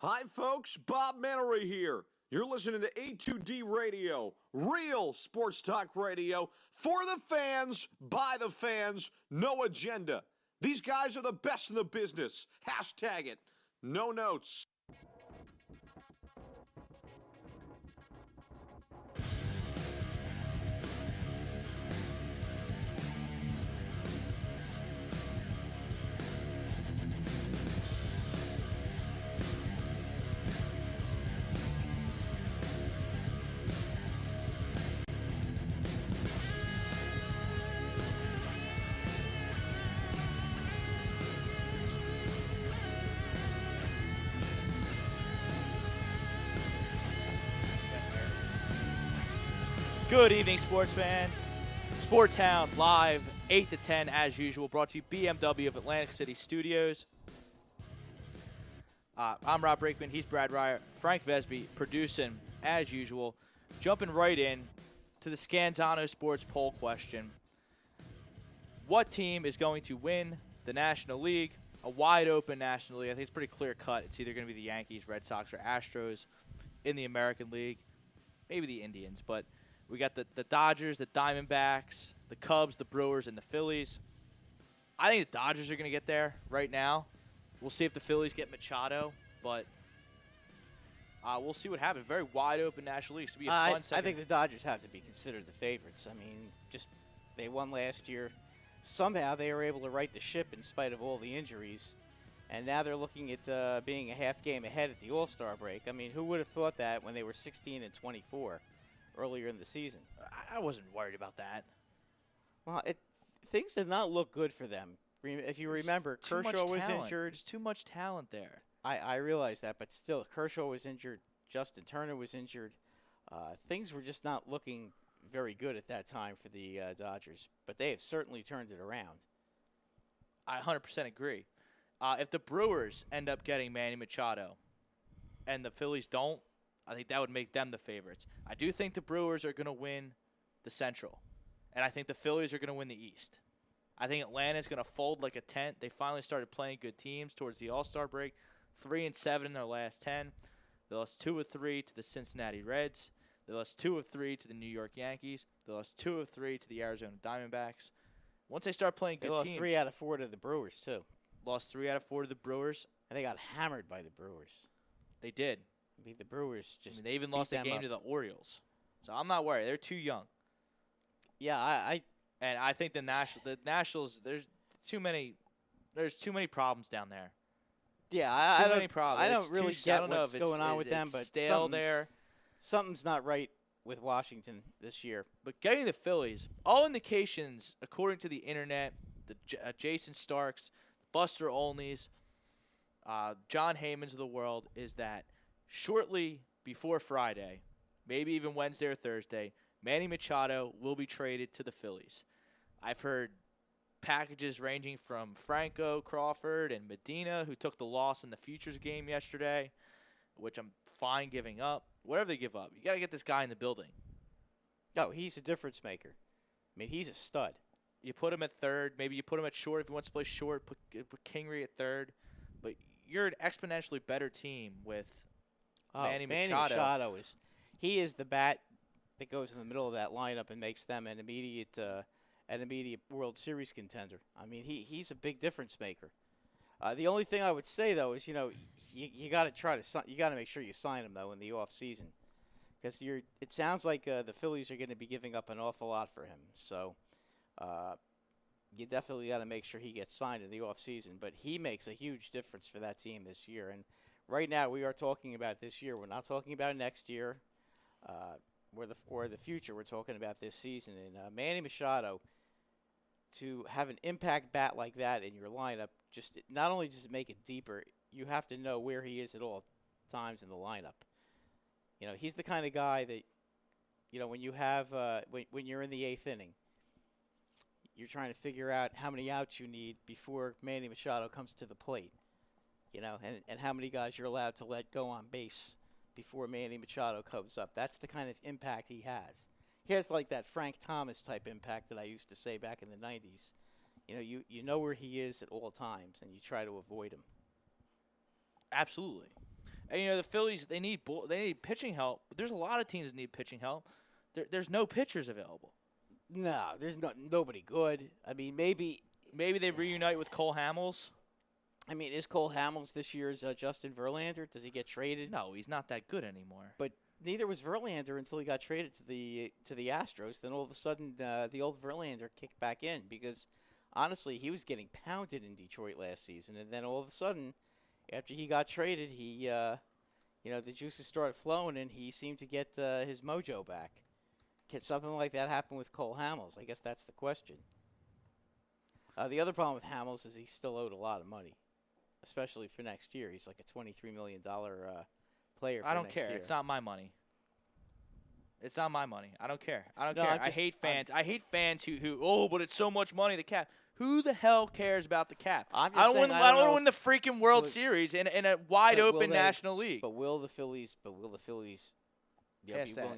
Hi, folks. Bob Mannery here. You're listening to A2D Radio, real sports talk radio for the fans, by the fans, no agenda. These guys are the best in the business. Hashtag it. No notes. Good evening, sports fans. Sports Hounds live 8 to 10 as usual, brought to you BMW of Atlantic City Studios. I'm Rob Brakeman. He's Brad Ryer. Frank Vesby producing as usual. Jumping right in to the Scanzano Sports poll question. What team is going to win the National League? A wide open National League. I think it's pretty clear cut. It's either going to be the Yankees, Red Sox, or Astros in the American League. Maybe the Indians, but we got the Dodgers, the Diamondbacks, the Cubs, the Brewers, and the Phillies. I think the Dodgers are going to get there right now. We'll see if the Phillies get Machado, but we'll see what happens. Very wide open National League. It's going to be a fun second. I think the Dodgers have to be considered the favorites. I mean, they won last year. Somehow they were able to right the ship in spite of all the injuries, and now they're looking at being a half game ahead at the All-Star break. I mean, who would have thought that when they were 16-24? Earlier in the season. I wasn't worried about that. Well, things did not look good for them. If you remember, Kershaw was injured. There's too much talent there. I realize that, but still, Kershaw was injured. Justin Turner was injured. Things were just not looking very good at that time for the Dodgers, but they have certainly turned it around. I 100% agree. If the Brewers end up getting Manny Machado and the Phillies don't, I think that would make them the favorites. I do think the Brewers are going to win the Central, and I think the Phillies are going to win the East. I think Atlanta's going to fold like a tent. They finally started playing good teams towards the All-Star break, 3-7 in their last 10. They lost 2 of 3 to the Cincinnati Reds. They lost 2 of 3 to the New York Yankees. They lost 2 of 3 to the Arizona Diamondbacks. Once they start playing good teams, they lost 3 out of 4 to the Brewers too. Lost 3 out of 4 to the Brewers, and they got hammered by the Brewers. They did. The Brewers they even lost a game to the Orioles. So I'm not worried. They're too young. Yeah, I think the Nationals there's too many problems down there. Yeah, I don't really get what's going on with them, but stale there. Something's not right with Washington this year. But getting the Phillies, all indications according to the internet, the Jason Starks, Buster Olneys, John Heymans of the world, is that shortly before Friday, maybe even Wednesday or Thursday, Manny Machado will be traded to the Phillies. I've heard packages ranging from Franco, Crawford, and Medina, who took the loss in the Futures game yesterday, which I'm fine giving up. Whatever they give up, you got to get this guy in the building. No, he's a difference maker. I mean, he's a stud. You put him at third. Maybe you put him at short if he wants to play short. Put Kingery at third. But you're an exponentially better team with Manny Machado is the bat that goes in the middle of that lineup and makes them an immediate World Series contender. I mean, he's a big difference maker. The only thing I would say though is you got to make sure you sign him though in the off season, because it sounds like the Phillies are going to be giving up an awful lot for him. So you definitely got to make sure he gets signed in the off season. But he makes a huge difference for that team this year. And right now, we are talking about this year. We're not talking about next year or the future. We're talking about this season. And Manny Machado, to have an impact bat like that in your lineup, just not only does it make it deeper, you have to know where he is at all times in the lineup. He's the kind of guy that, when you have when you're in the 8th inning, you're trying to figure out how many outs you need before Manny Machado comes to the plate. And how many guys you're allowed to let go on base before Manny Machado comes up. That's the kind of impact he has. He has like that Frank Thomas type impact that I used to say back in the 90s. You know where he is at all times, and you try to avoid him. Absolutely. And the Phillies, they need pitching help. But there's a lot of teams that need pitching help. There's no pitchers available. No, there's nobody good. I mean, maybe they reunite with Cole Hamels. I mean, is Cole Hamels this year's Justin Verlander? Does he get traded? No, he's not that good anymore. But neither was Verlander until he got traded to the Astros. Then all of a sudden, the old Verlander kicked back in because, honestly, he was getting pounded in Detroit last season. And then all of a sudden, after he got traded, he, the juices started flowing, and he seemed to get his mojo back. Can something like that happen with Cole Hamels? I guess that's the question. The other problem with Hamels is he's still owed a lot of money, especially for next year. He's like a $23 million player for I don't next care. year. It's not my money. It's not my money. I don't care. I don't No, care. I hate fans. I hate fans who, but it's so much money, the cap. Who the hell cares about the cap? I'm just I don't saying, want I don't to know win the freaking World Series in a wide open National League. But will the Phillies be willing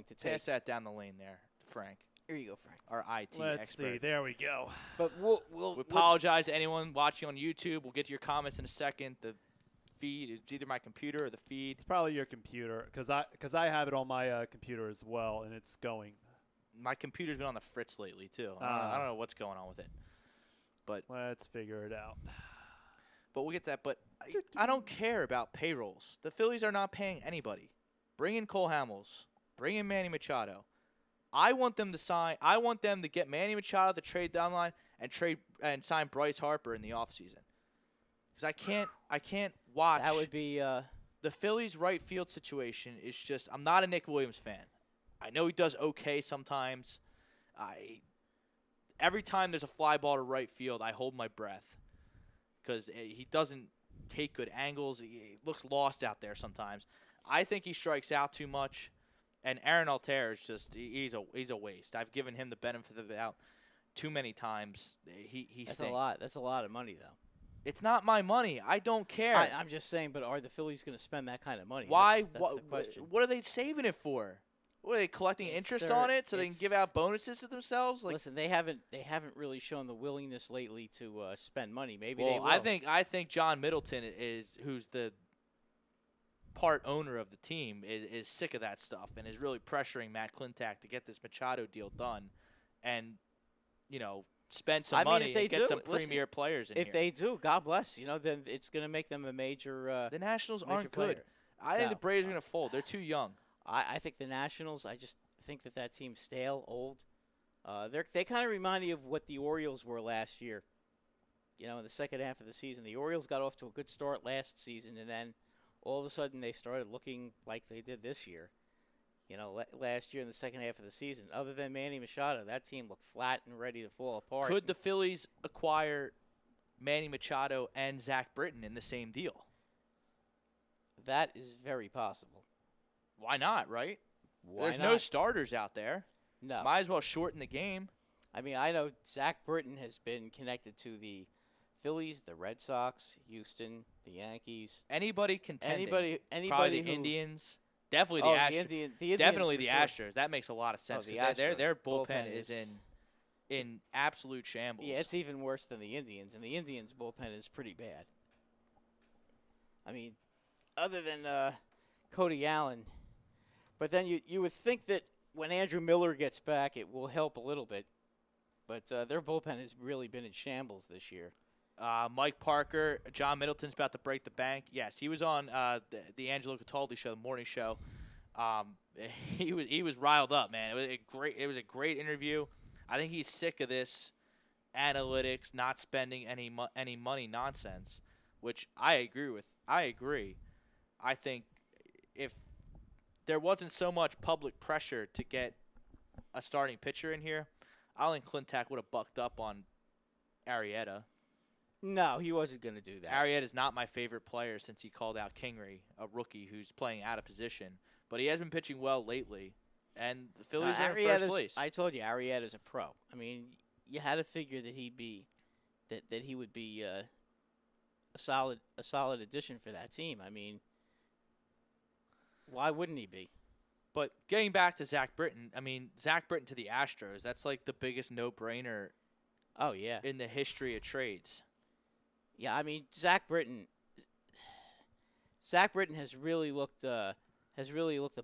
to take? Pass that down the lane there, Frank. Here you go, Frank. Our IT Let's expert. see. There we go. But We apologize to anyone watching on YouTube. We'll get to your comments in a second. The feed is either my computer or the feed. It's probably your computer because I have it on my computer as well, and it's going. My computer's been on the fritz lately too. I don't know what's going on with it. But Let's figure it out. But we'll get to that. But I don't care about payrolls. The Phillies are not paying anybody. Bring in Cole Hamels. Bring in Manny Machado. I want them to sign. I want them to get Manny Machado at the trade deadline and sign Bryce Harper in the offseason. Because I can't watch. That would be the Phillies' right field situation is just. I'm not a Nick Williams fan. I know he does okay sometimes. Every time there's a fly ball to right field, I hold my breath because he doesn't take good angles. He looks lost out there sometimes. I think he strikes out too much, and Aaron Altair is just he's a waste. I've given him the benefit of the doubt too many times. He that's stinks. a lot. That's a lot of money, though. It's not my money. I don't care. I'm just saying, but are the Phillies going to spend that kind of money? Why? That's the question. What are they saving it for? What, are they collecting interest on it so they can give out bonuses to themselves? Listen, they haven't really shown the willingness lately to spend money. Maybe well, they will. I think John Middleton who's the part owner of the team is sick of that stuff and is really pressuring Matt Klentak to get this Machado deal done, and spend some money and get some premier players in here. If they do, God bless. Then it's going to make them a major. The Nationals aren't player. good. I think the Braves are going to fold. They're too young. I think the Nationals, I just think that team's stale, old. They kind of remind me of what the Orioles were last year. In the second half of the season. The Orioles got off to a good start last season, and then all of a sudden they started looking like they did this year. Last year in the second half of the season. Other than Manny Machado, that team looked flat and ready to fall apart. Could the Phillies acquire Manny Machado and Zach Britton in the same deal? That is very possible. Why not, right? There's not? no starters out there. No. Might as well shorten the game. I mean, I know Zach Britton has been connected to the Phillies, the Red Sox, Houston, the Yankees. Anybody contending. Anybody Probably the who, Indians. Definitely the Astros. The Indians Definitely the sure. Astros. That makes a lot of sense. The Their Astros bullpen is in absolute shambles. Yeah, it's even worse than the Indians, and the Indians' bullpen is pretty bad. I mean, other than Cody Allen. But then you would think that when Andrew Miller gets back, it will help a little bit. But their bullpen has really been in shambles this year. Mike Parker, John Middleton's about to break the bank. Yes, he was on the Angelo Cataldi show, the morning show. He was riled up, man. It was a great interview. I think he's sick of this analytics, not spending any money nonsense, which I agree with. I agree. I think if there wasn't so much public pressure to get a starting pitcher in here, I think Klentak would have bucked up on Arrieta. No, he wasn't going to do that. Arrieta's not my favorite player since he called out Kingery, a rookie who's playing out of position. But he has been pitching well lately, and the Phillies are in first place. I told you, Arrieta's a pro. I mean, you had to figure that he would be a solid addition for that team. I mean, why wouldn't he be? But getting back to Zach Britton, I mean, Zach Britton to the Astros, that's like the biggest no-brainer Oh, yeah. in the history of trades. Yeah, I mean, Zach Britton Zach Britton has really looked the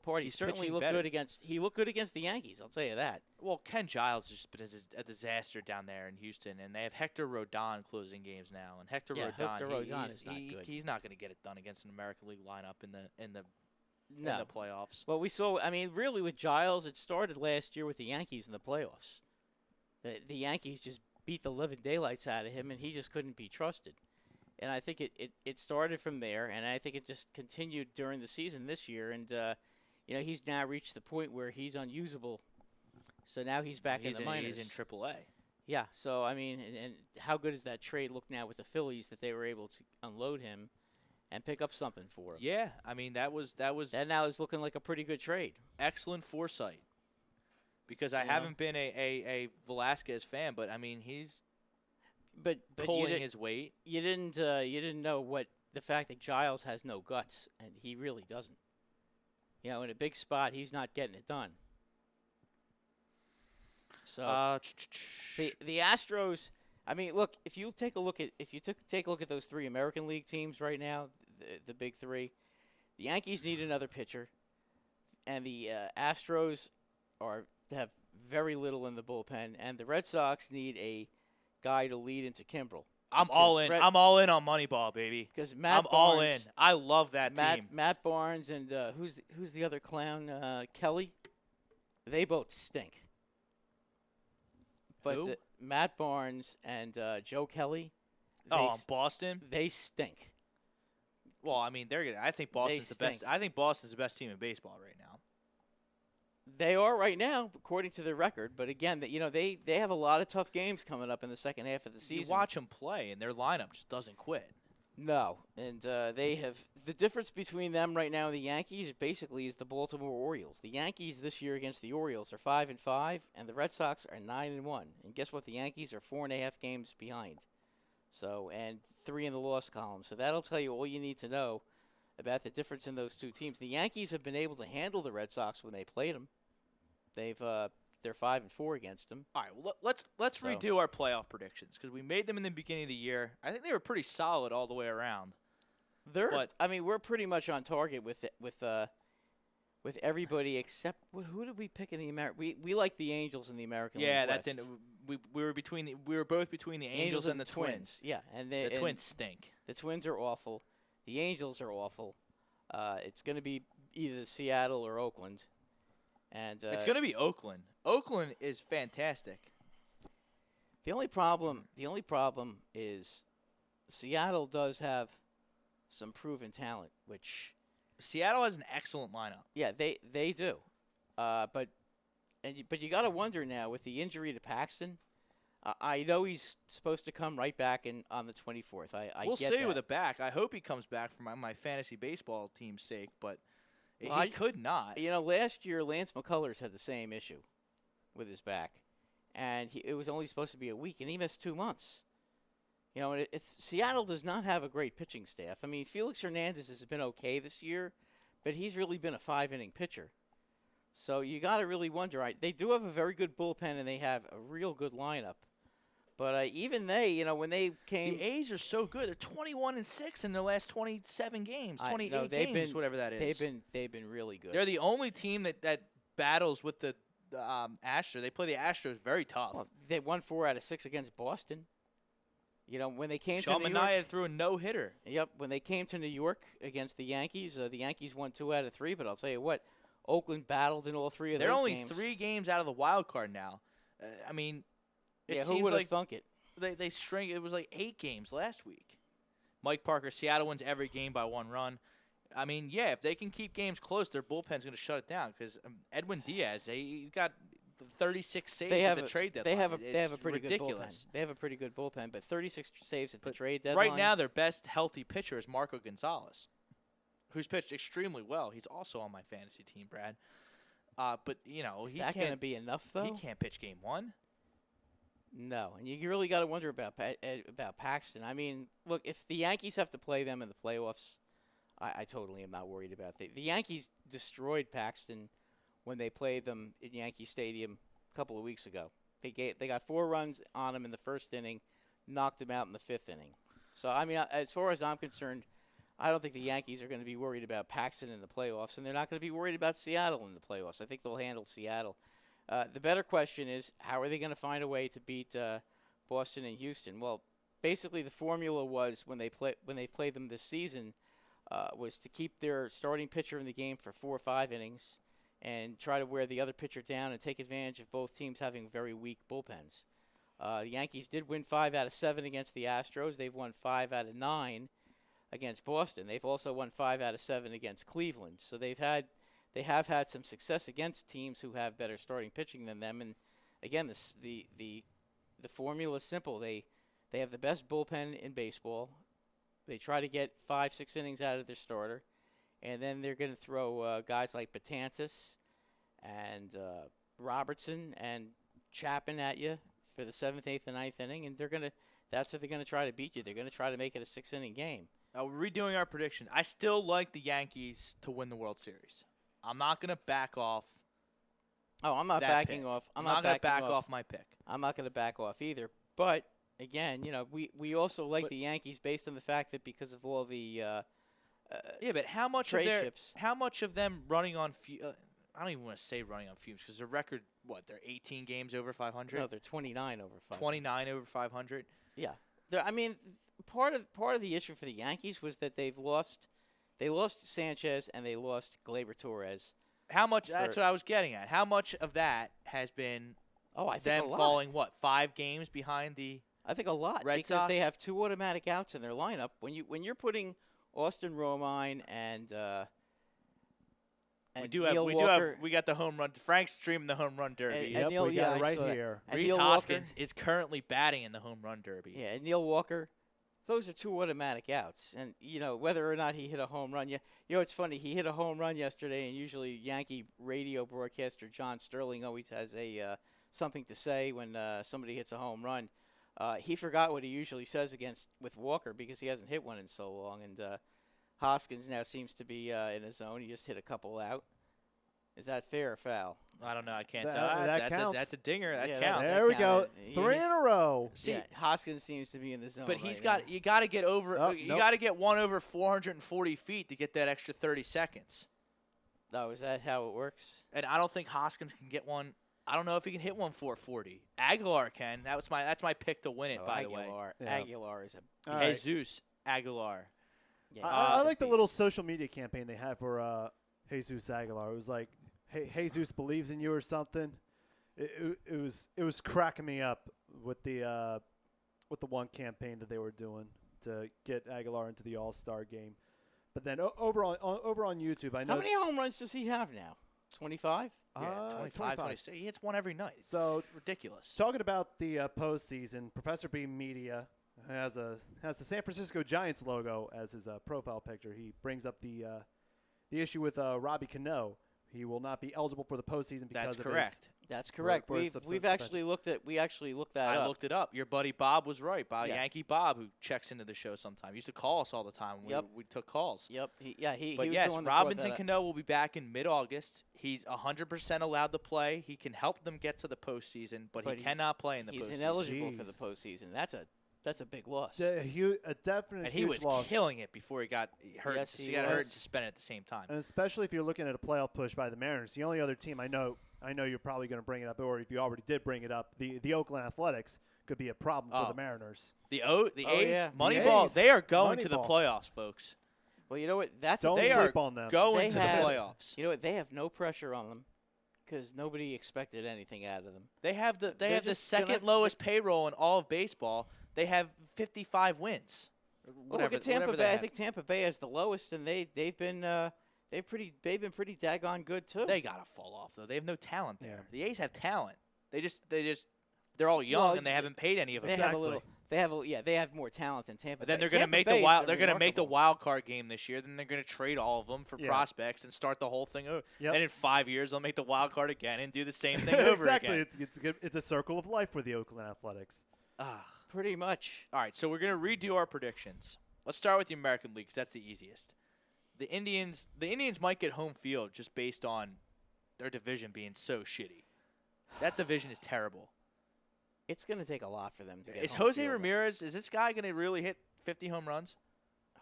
part. He He's certainly pitching looked better. good against the Yankees. I'll tell you that. Well, Ken Giles has just been a disaster down there in Houston, and they have Hector Rodon closing games now. And Hector Rodon, is not good. He's not going to get it done against an American League lineup in the No. playoffs. Well, we saw. I mean, really, with Giles, it started last year with the Yankees in the playoffs. The Yankees just beat the living daylights out of him, and he just couldn't be trusted. And I think it started from there, and I think it just continued during the season this year. And he's now reached the point where he's unusable. So now he's back in the minors. He's in AAA. Yeah. So I mean, and how good does that trade look now with the Phillies that they were able to unload him and pick up something for him? Yeah, I mean that was That now is looking like a pretty good trade. excellent foresight. Because I haven't been a Velasquez fan, but I mean he's But pulling his weight. You didn't know what the fact that Giles has no guts, and he really doesn't. In a big spot, he's not getting it done. So the Astros. I mean, look, if you take a look at those three American League teams right now, the big three, the Yankees need another pitcher, and the Astros have very little in the bullpen, and the Red Sox need a guy to lead into Kimbrel. I'm all in. I'm all in on Moneyball, baby. Because Matt I'm all in. I love that team. Matt Barnes and who's the other clown? Kelly. They both stink. But Who? Matt Barnes and Joe Kelly. Boston. They stink. Well, I mean, they're good. I think Boston's the best. I think Boston's the best team in baseball right now. They are right now, according to their record. But again, they have a lot of tough games coming up in the second half of the season. You watch them play, and their lineup just doesn't quit. No, and they have the difference between them right now and the Yankees basically is the Baltimore Orioles. The Yankees this year against the Orioles are 5-5, and the Red Sox are 9-1. And guess what? The Yankees are 4.5 games behind. So, and 3 in the loss column. So that'll tell you all you need to know about the difference in those two teams. The Yankees have been able to handle the Red Sox when they played them. They're 5-4 against them. All right, well, let's redo our playoff predictions because we made them in the beginning of the year. I think they were pretty solid all the way around. We're pretty much on target with everybody except who did we pick in the American? We like the Angels in the American League Yeah, West. that didn't. We were both between the Angels and the Twins. Yeah, and the Twins stink. The Twins are awful. The Angels are awful. It's going to be either Seattle or Oakland. And it's going to be Oakland. Oakland is fantastic. The only problem is Seattle does have some proven talent, which Seattle has an excellent lineup. Yeah, they do. But you got to wonder now with the injury to Paxton. I know he's supposed to come right back on the 24th. We'll get see that. with it back. I hope he comes back for my fantasy baseball team's sake, but he could not. Last year Lance McCullers had the same issue with his back, and it was only supposed to be a week, and he missed 2 months. Seattle does not have a great pitching staff. I mean, Felix Hernandez has been okay this year, but he's really been a 5-inning pitcher. So you got to really wonder. They do have a very good bullpen, and they have a real good lineup. But even they, when they came, the A's are so good. They're 21-6 in their last 27 games, 28 games, whatever that is. They've been really good. They're the only team that battles with the Astros. They play the Astros very tough. Well, they won 4 out of 6 against Boston. When they came Sean to New Manaea York, threw a no-hitter. Yep, when they came to New York against the Yankees won 2 out of 3. But I'll tell you what, Oakland battled in all 3 of those games. They're only 3 games out of the wild card now. I mean. Who would have thunk it? They string. It was like 8 games last week. Mike Parker, Seattle wins every game by 1 run. I mean, yeah, if they can keep games close, their bullpen's going to shut it down because Edwin Diaz, he's got 36 saves at the trade deadline. They have a pretty ridiculous. good bullpen. They have a pretty good bullpen, but 36 saves at the trade deadline. Right now, their best healthy pitcher is Marco Gonzalez, who's pitched extremely well. He's also on my fantasy team, Brad. But he can't going to be enough though. He can't pitch game 1. No, and you really got to wonder about Paxton. I mean, look, if the Yankees have to play them in the playoffs, I totally am not worried about that. The Yankees destroyed Paxton when they played them in Yankee Stadium a couple of weeks ago. They got 4 runs on him in the first inning, knocked him out in the 5th inning. So, I mean, as far as I'm concerned, I don't think the Yankees are going to be worried about Paxton in the playoffs, and they're not going to be worried about Seattle in the playoffs. I think they'll handle Seattle. The better question is, how are they going to find a way to beat Boston and Houston? Well, basically the formula was when they played them this season was to keep their starting pitcher in the game for 4 or 5 innings and try to wear the other pitcher down and take advantage of both teams having very weak bullpens. The Yankees did win 5 out of 7 against the Astros. They've won 5 out of 9 against Boston. They've also won 5 out of 7 against Cleveland. So they have had some success against teams who have better starting pitching than them. And again, the formula is simple. They have the best bullpen in baseball. They try to get 5-6 innings out of their starter, and then they're going to throw guys like Betances and Robertson and Chapman at you for the 7th, 8th, and 9th inning, and that's how they're going to try to beat you. They're going to try to make it a 6-inning game. Now, we're redoing our prediction. I still like the Yankees to win the World Series. I'm not going to back off. Oh, I'm not backing off. I'm not going to back off my pick. I'm not going to back off either. But again, we also like the Yankees based on the fact that because of all the but how much trade of chips. How much of them running on? I don't even want to say running on fumes because their record, they're 18 games over 500. No, they're 29 over 500. 29 over 500. Yeah, I mean, part of the issue for the Yankees was that they lost Sanchez and they lost Gleyber Torres. How much? That's what I was getting at. How much of that has been? I think them a lot. falling 5 games behind the? I think a lot Red because Sox? they have 2 automatic outs in their lineup. When you're putting Austin Romine and Neil Walker, we got the home run. Frank's streaming the home run derby. And Neil, we got it I right saw that. here. And Reese Neil Hoskins Walker, is currently batting in the home run derby. yeah, and Neil Walker. Those are 2 automatic outs, and whether or not he hit a home run. It's funny. He hit a home run yesterday, and usually Yankee radio broadcaster John Sterling always has something to say when somebody hits a home run. He forgot what he usually says with Walker because he hasn't hit one in so long, and Hoskins now seems to be in his zone. He just hit a couple out. Is that fair or foul? I don't know. I can't That- tell. that counts. That's a dinger. That Yeah, counts. that There we go. counted. 3 in a row. See, Hoskins seems to be in the zone. but right you got to get over. Oh, You nope. got to get one over 440 feet to get that extra 30 seconds. now. Oh, is that how it works? And I don't think Hoskins can get one. I don't know if he can hit one 440. Aguilar can. That's my pick to win it. By the way, Yeah. Aguilar is a All right. Jesus Aguilar. Yeah, I he's like the a little beast. social media campaign they had for Jesus Aguilar. It was like, "Hey, Jesus believes in you" or something. It was cracking me up with the one campaign that they were doing to get Aguilar into the All-Star game. But then over on YouTube, I know How many home runs does he have now? 25? Yeah, 25, 26. He hits one every night. It's So ridiculous. talking about the postseason, Professor B Media has the San Francisco Giants logo as his profile picture. He brings up the issue with Robbie Cano. He will not be eligible for the postseason because That's of correct. That's correct. for his We've actually looked that I up. looked it up. Your buddy Bob was right. Yeah. Yankee Bob, who checks into the show sometime, he used to call us all the time. When Yep. we took calls. Yep. He But was yes, the one that brought Robinson that up. Cano will be back in mid-August. He's 100% allowed to play. He can help them get to the postseason, but But he cannot play in the He's postseason. ineligible for the Jeez. postseason. That's a big loss. A definite And he huge was loss. killing it before he got hurt. Yes, he he got hurt was. and suspended at the same time. And especially if you're looking at a playoff push by the Mariners, the only other team I know you're probably going to bring it up, or if you already did bring it up, the Oakland Athletics could be a problem for Oh. the Mariners. The Oh, A's, yeah. Moneyball, A's. they are going to the Moneyball. playoffs, folks. Well, you know what? That's Don't They sleep are on them. going They to have- the playoffs. You know what? They have no pressure on them because nobody expected anything out of them. They have the They're the just second gonna- lowest payroll in all of baseball. They have 55 wins. Well, look at Tampa Bay. I think Tampa Bay has the lowest, and they've been pretty daggone good too. They gotta fall off though. They have no talent there. Yeah. The A's have talent. They're all young Well, and they haven't paid any of them. They have a Exactly. little. They have more talent than Tampa But then Bay. they're going to Tampa make the Bay's wild. been They're going to make the remarkable. wild card game this year. Then they're going to trade all of them for Yeah. prospects and start the whole thing over. Yep. And in 5 years, they'll make the wild card again and do the same thing over exactly. again. It's a circle of life for the Oakland Athletics. Pretty much. All right, so we're going to redo our predictions. Let's start with the American League 'cause that's the easiest. The Indians might get home field just based on their division being so shitty. That division is terrible. It's going to take a lot for them to get. Is home Jose field. Ramirez? Is this guy going to really hit 50 home runs?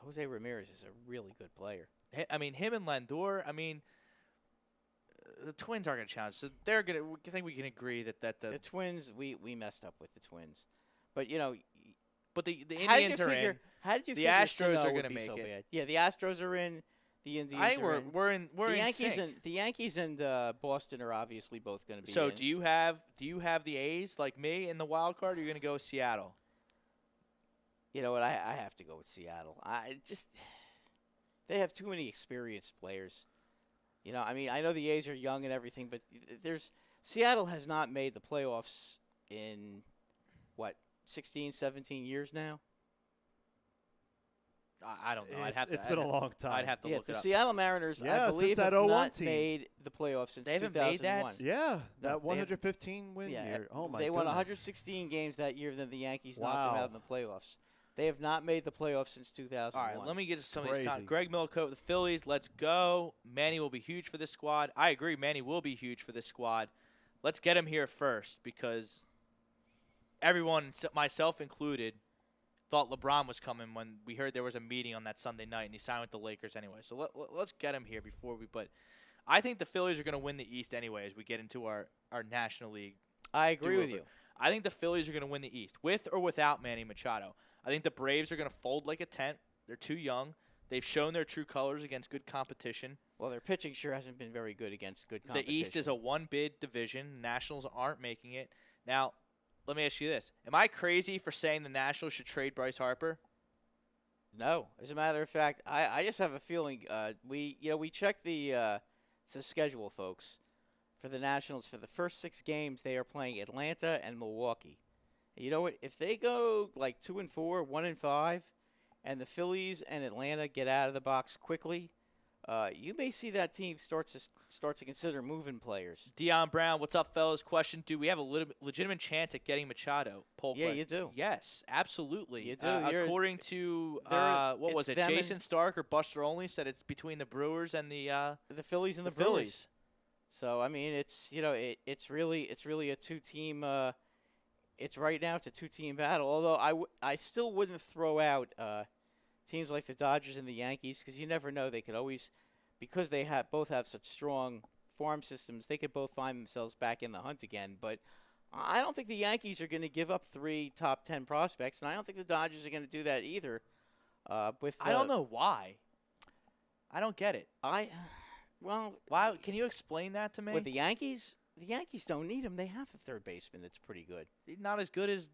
Jose Ramirez is a really good player. I mean, him and Lindor. I mean, the Twins are going to challenge. So they're going to. I think we can agree that The Twins, we messed up with the Twins, but But the how did Indians you are figure, in. How did you The figure Astros Sano are would gonna be make so it. bad? Yeah, the Astros are in. The Indians are in. We're in Yankees sync. The Yankees and Boston are obviously both going to be. So in. do you have the A's like me in the wild card, or are you going to go with Seattle? You know what? I have to go with Seattle. They have too many experienced players. I mean, I know the A's are young and everything, but Seattle has not made the playoffs in 16, 17 years now. I don't know. It's been a long time. I'd have to look the it up. Seattle Mariners, Yeah, I since believe, that have 01 not team. made the playoffs since They haven't 2001. made that? Yeah, No, that they have- 115 win year. Oh my They won goodness. 116 games that year, then the Yankees knocked them Wow. out in the playoffs. They have not made the playoffs since 2001. All right, let me get to some of these. Crazy. Greg Millicoat, the Phillies. Let's go. Manny will be huge for this squad. I agree. Manny will be huge for this squad. Let's get him here first because everyone, myself included, thought LeBron was coming when we heard there was a meeting on that Sunday night, and he signed with the Lakers anyway. So let's get him here before we. But I think the Phillies are going to win the East anyway as we get into our National League. I agree with do-over. you. I think the Phillies are going to win the East, with or without Manny Machado. I think the Braves are going to fold like a tent. They're too young. They've shown their true colors against good competition. Well, their pitching sure hasn't been very good against good competition. The East is a one-bid division. Nationals aren't making it. Now, let me ask you this. Am I crazy for saying the Nationals should trade Bryce Harper? No. As a matter of fact, I just have a feeling we checked the schedule, folks, for the Nationals. For the first 6 games, they are playing Atlanta and Milwaukee. You know what? If they go like 2-4, 1-5, and the Phillies and Atlanta get out of the box quickly, you may see that team start to consider moving players. Dion Brown, what's up, fellas? Question: do we have a legitimate chance at getting Machado? Poll Yeah, question. you do. Yes, absolutely. You do. According to what was it's it? them Jason Stark or Buster Olney said it's between the Brewers and the Phillies and the Phillies. Brewers. So I mean, it's really a 2-team. It's right now it's a 2-team battle. Although I still wouldn't throw out teams like the Dodgers and the Yankees because you never know. They could always, because they both have such strong farm systems, they could both find themselves back in the hunt again. But I don't think the Yankees are going to give up 3 top 10 prospects, and I don't think the Dodgers are going to do that either. I don't know why. I don't get it. Why? Can you explain that to me? With the Yankees don't need him. They have a third baseman that's pretty good. He's not as good as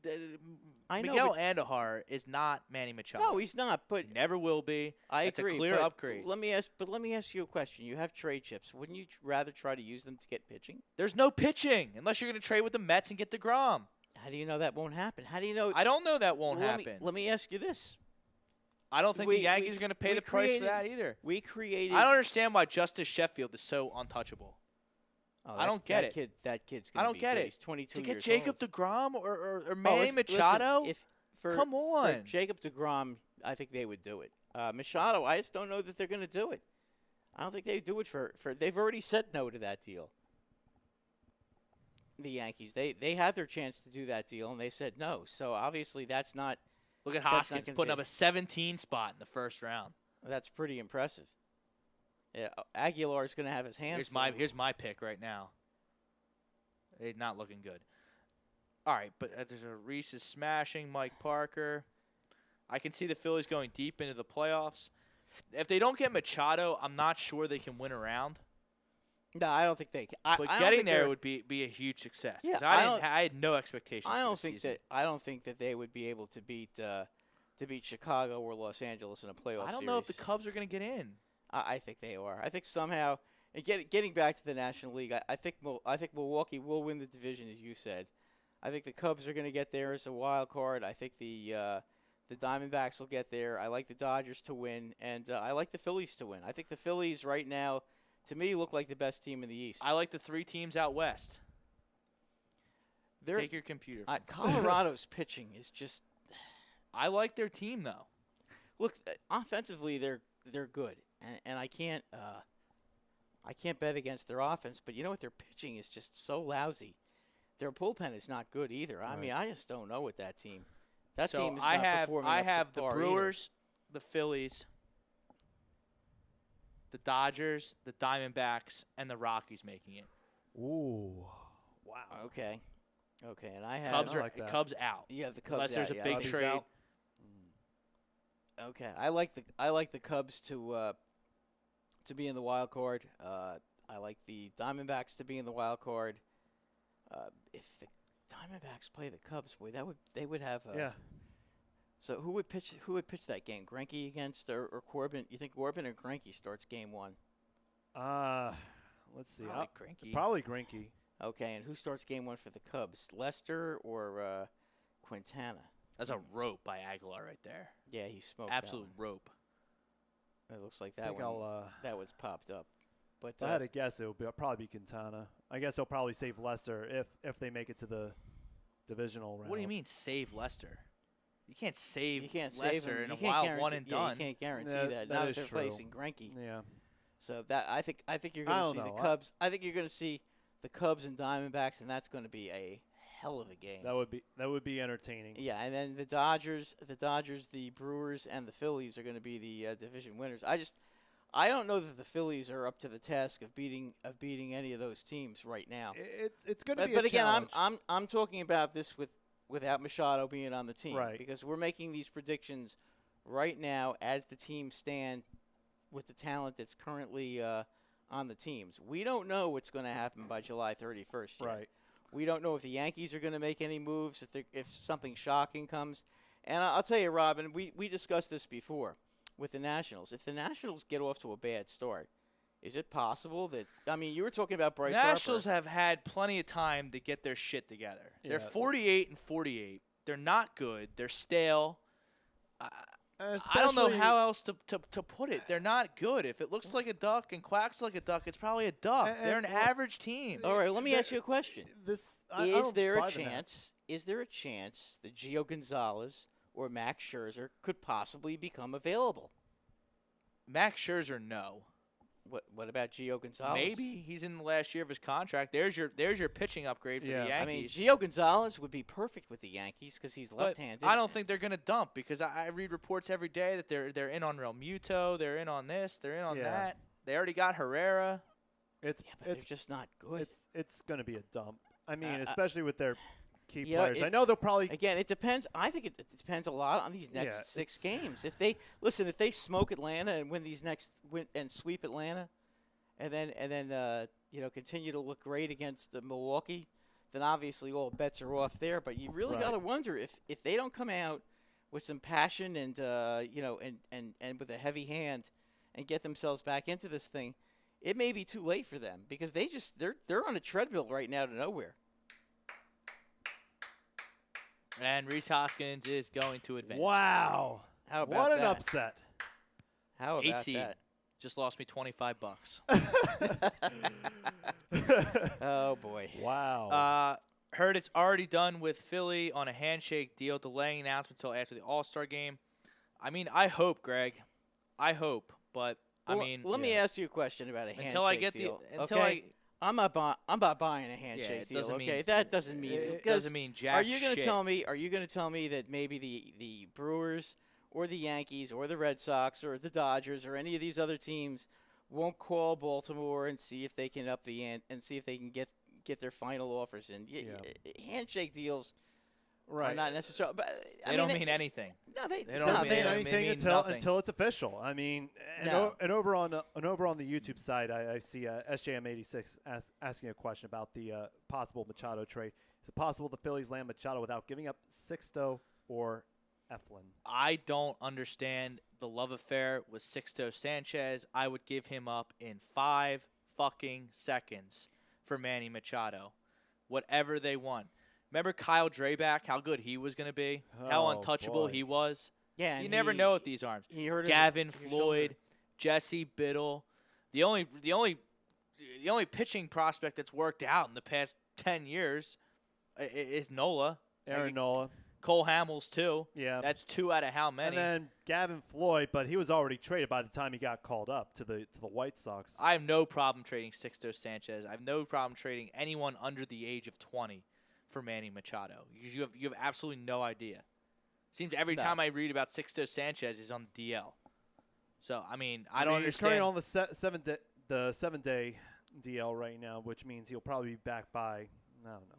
I know, Miguel Andujar is not Manny Machado. No, he's not. But He never will be. I That's agree. a clear but upgrade. Let me ask you a question. You have trade chips. Wouldn't you rather try to use them to get pitching? There's no pitching unless you're going to trade with the Mets and get DeGrom. How do you know that won't happen? How do you know? I don't know that won't happen. Let me ask you this. I don't think the Yankees are going to pay we the price for created- that either. We created. I don't understand why Justice Sheffield is so untouchable. Oh, I don't get it. That kid's I gonna don't be get good. it. He's 22 To get years Jacob old. DeGrom or Oh, Manny Machado? Listen, for Come on. Jacob DeGrom, I think they would do it. Machado, I just don't know that they're going to do it. I don't think they do it for. They've already said no to that deal. The Yankees, they had their chance to do that deal and they said no. So obviously that's not. Look at That's not Hoskins gonna putting be- up a 17 spot in the first round. That's pretty impressive. Yeah, Aguilar's going to have his hands. Here's my pick right now. They're not looking good. All right, but there's a Reese is smashing Mike Parker. I can see the Phillies going deep into the playoffs. If they don't get Machado, I'm not sure they can win a round. No, I don't think they can. But getting there would be a huge success. Yeah, 'Cause I had no expectations. I for don't this think season. that. I don't think that they would be able to beat Chicago or Los Angeles in a playoff. I don't know if the Cubs are going to get in. I think they are. I think somehow, and getting back to the National League, I think Milwaukee will win the division, as you said. I think the Cubs are going to get there as a wild card. I think the Diamondbacks will get there. I like the Dodgers to win, and I like the Phillies to win. I think the Phillies right now, to me, look like the best team in the East. I like the 3 teams out west. Take your computer. Colorado's pitching is just. I like their team though. Look, offensively they're good, and I can't bet against their offense. But you know what? Their pitching is just so lousy. Their bullpen is not good either. I mean, I just don't know with that team. That team is not performing I up have to the par Brewers. the Phillies, the Dodgers, the Diamondbacks, and the Rockies making it. Ooh. Wow. Okay. Okay, and I had Cubs out. Yeah, the Cubs Unless there's out, a big Cubs trade. out. Okay, I like the Cubs to be in the wild card. I like the Diamondbacks to be in the wild card. If the Diamondbacks play the Cubs, boy, they would have. Yeah. So who would pitch that game? Greinke against or Corbin? You think Corbin or Greinke starts game one? Let's see. Probably Greinke. Probably Greinke. Okay, and who starts game one for the Cubs? Lester or Quintana? That's a rope by Aguilar right there. Yeah, he smoked. Absolute that one. rope. It looks like I that think one. That one's popped up. But If I had to guess, it'll probably be Quintana. I guess they'll probably save Lester if they make it to the divisional round. What do you mean save Lester? You can't save save Lester him. in You a can't wild one and guarantee- done. You can't guarantee Yeah, that. that Not if is they're true. facing Greinke. Yeah. So that I think you're I going to don't see the know. Cubs. I think you're going to see the Cubs and Diamondbacks, and that's going to be a hell of a game. That would be entertaining. Yeah, and then the Dodgers, the Brewers, and the Phillies are going to be the division winners. I don't know that the Phillies are up to the task of beating any of those teams right now. It's going to be But a again, challenge. I'm talking about this without Machado being on the team, Right. Because we're making these predictions right now as the teams stand with the talent that's currently on the teams. We don't know what's going to happen by July 31st yet. Right. We don't know if the Yankees are going to make any moves, if something shocking comes. And I'll tell you, Robin, we discussed this before with the Nationals. If the Nationals get off to a bad start, is it possible that – I mean, you were talking about Bryce Nationals Harper. have had plenty of time to get their shit together. They're Yeah. 48 and 48. They're not good. They're stale. I don't know Especially- how else to put it. They're not good. If it looks like a duck and quacks like a duck, it's probably a duck. And- They're an well, average team. All right, let me ask you a question. I Is don't there a buy the Nats. chance? Is there a chance that Gio Gonzalez or Max Scherzer could possibly become available? Max Scherzer, no. What about Gio Gonzalez? Maybe he's in the last year of his contract. There's your pitching upgrade for Yeah. the I mean, Yankees. Gio Gonzalez would be perfect with the Yankees because he's But left-handed. I don't think they're going to dump because I read reports every day that they're in on Real Muto, they're in on this, they're in on Yeah. that. They already got Herrera. It's Yeah, but they're just not good. it's going to be a dump. I mean, Uh, especially with their key you know, players. I if- know they'll probably Again, it depends. I think it depends a lot on these next Yeah, 6 games. If they smoke Atlanta and win these next and sweep Atlanta, and then continue to look great against Milwaukee, then obviously all bets are off there. But you really Right. got to wonder if they don't come out with some passion and and with a heavy hand and get themselves back into this thing, it may be too late for them because they're on a treadmill right now to nowhere. And Rhys Hoskins is going to advance. wow. How about What an that? upset. How Eight about seed. that? Just lost me $25. Oh boy. Wow. Heard it's already done with Philly on a handshake deal, delaying announcement until after the All-Star game. I mean, I hope, Greg. I hope, but Well, I mean, let me ask you a question about a handshake until I get deal. the I'm not buying a handshake it deal. doesn't mean- Okay, that doesn't mean it because doesn't mean jack Are you shit. tell me? Are you going to tell me that maybe the Brewers or the Yankees or the Red Sox or the Dodgers or any of these other teams won't call Baltimore and see if they can up the ante and see if they can get their final offers in? Handshake deals are not necessarily. But They don't mean anything. No, they They don't no, mean they it. don't. anything mean until nothing. until it's official. I mean, No. and over on the YouTube side, I see SJM86 asking a question about the possible Machado trade. Is it possible the Phillies land Machado without giving up Sixto or Eflin? I don't understand the love affair with Sixto Sanchez. I would give him up in 5 fucking seconds for Manny Machado. Whatever they want. Remember Kyle Drabek, how good he was going to be? How Oh, untouchable boy. he was? Yeah, You and never know with these arms. He hurt Gavin his Floyd, Jesse Biddle. The only pitching prospect that's worked out in the past 10 years is Nola. Aaron Nola. Cole Hamels too. Yeah. That's 2 out of how many? And then Gavin Floyd, but he was already traded by the time he got called up to the White Sox. I have no problem trading Sixto Sanchez. I have no problem trading anyone under the age of 20 for Manny Machado. You have absolutely no idea. Seems every No. time I read about Sixto Sanchez, he's on the DL. So, I mean, I don't He's understand. currently on the 7-day DL right now, which means he'll probably be back by, I don't know.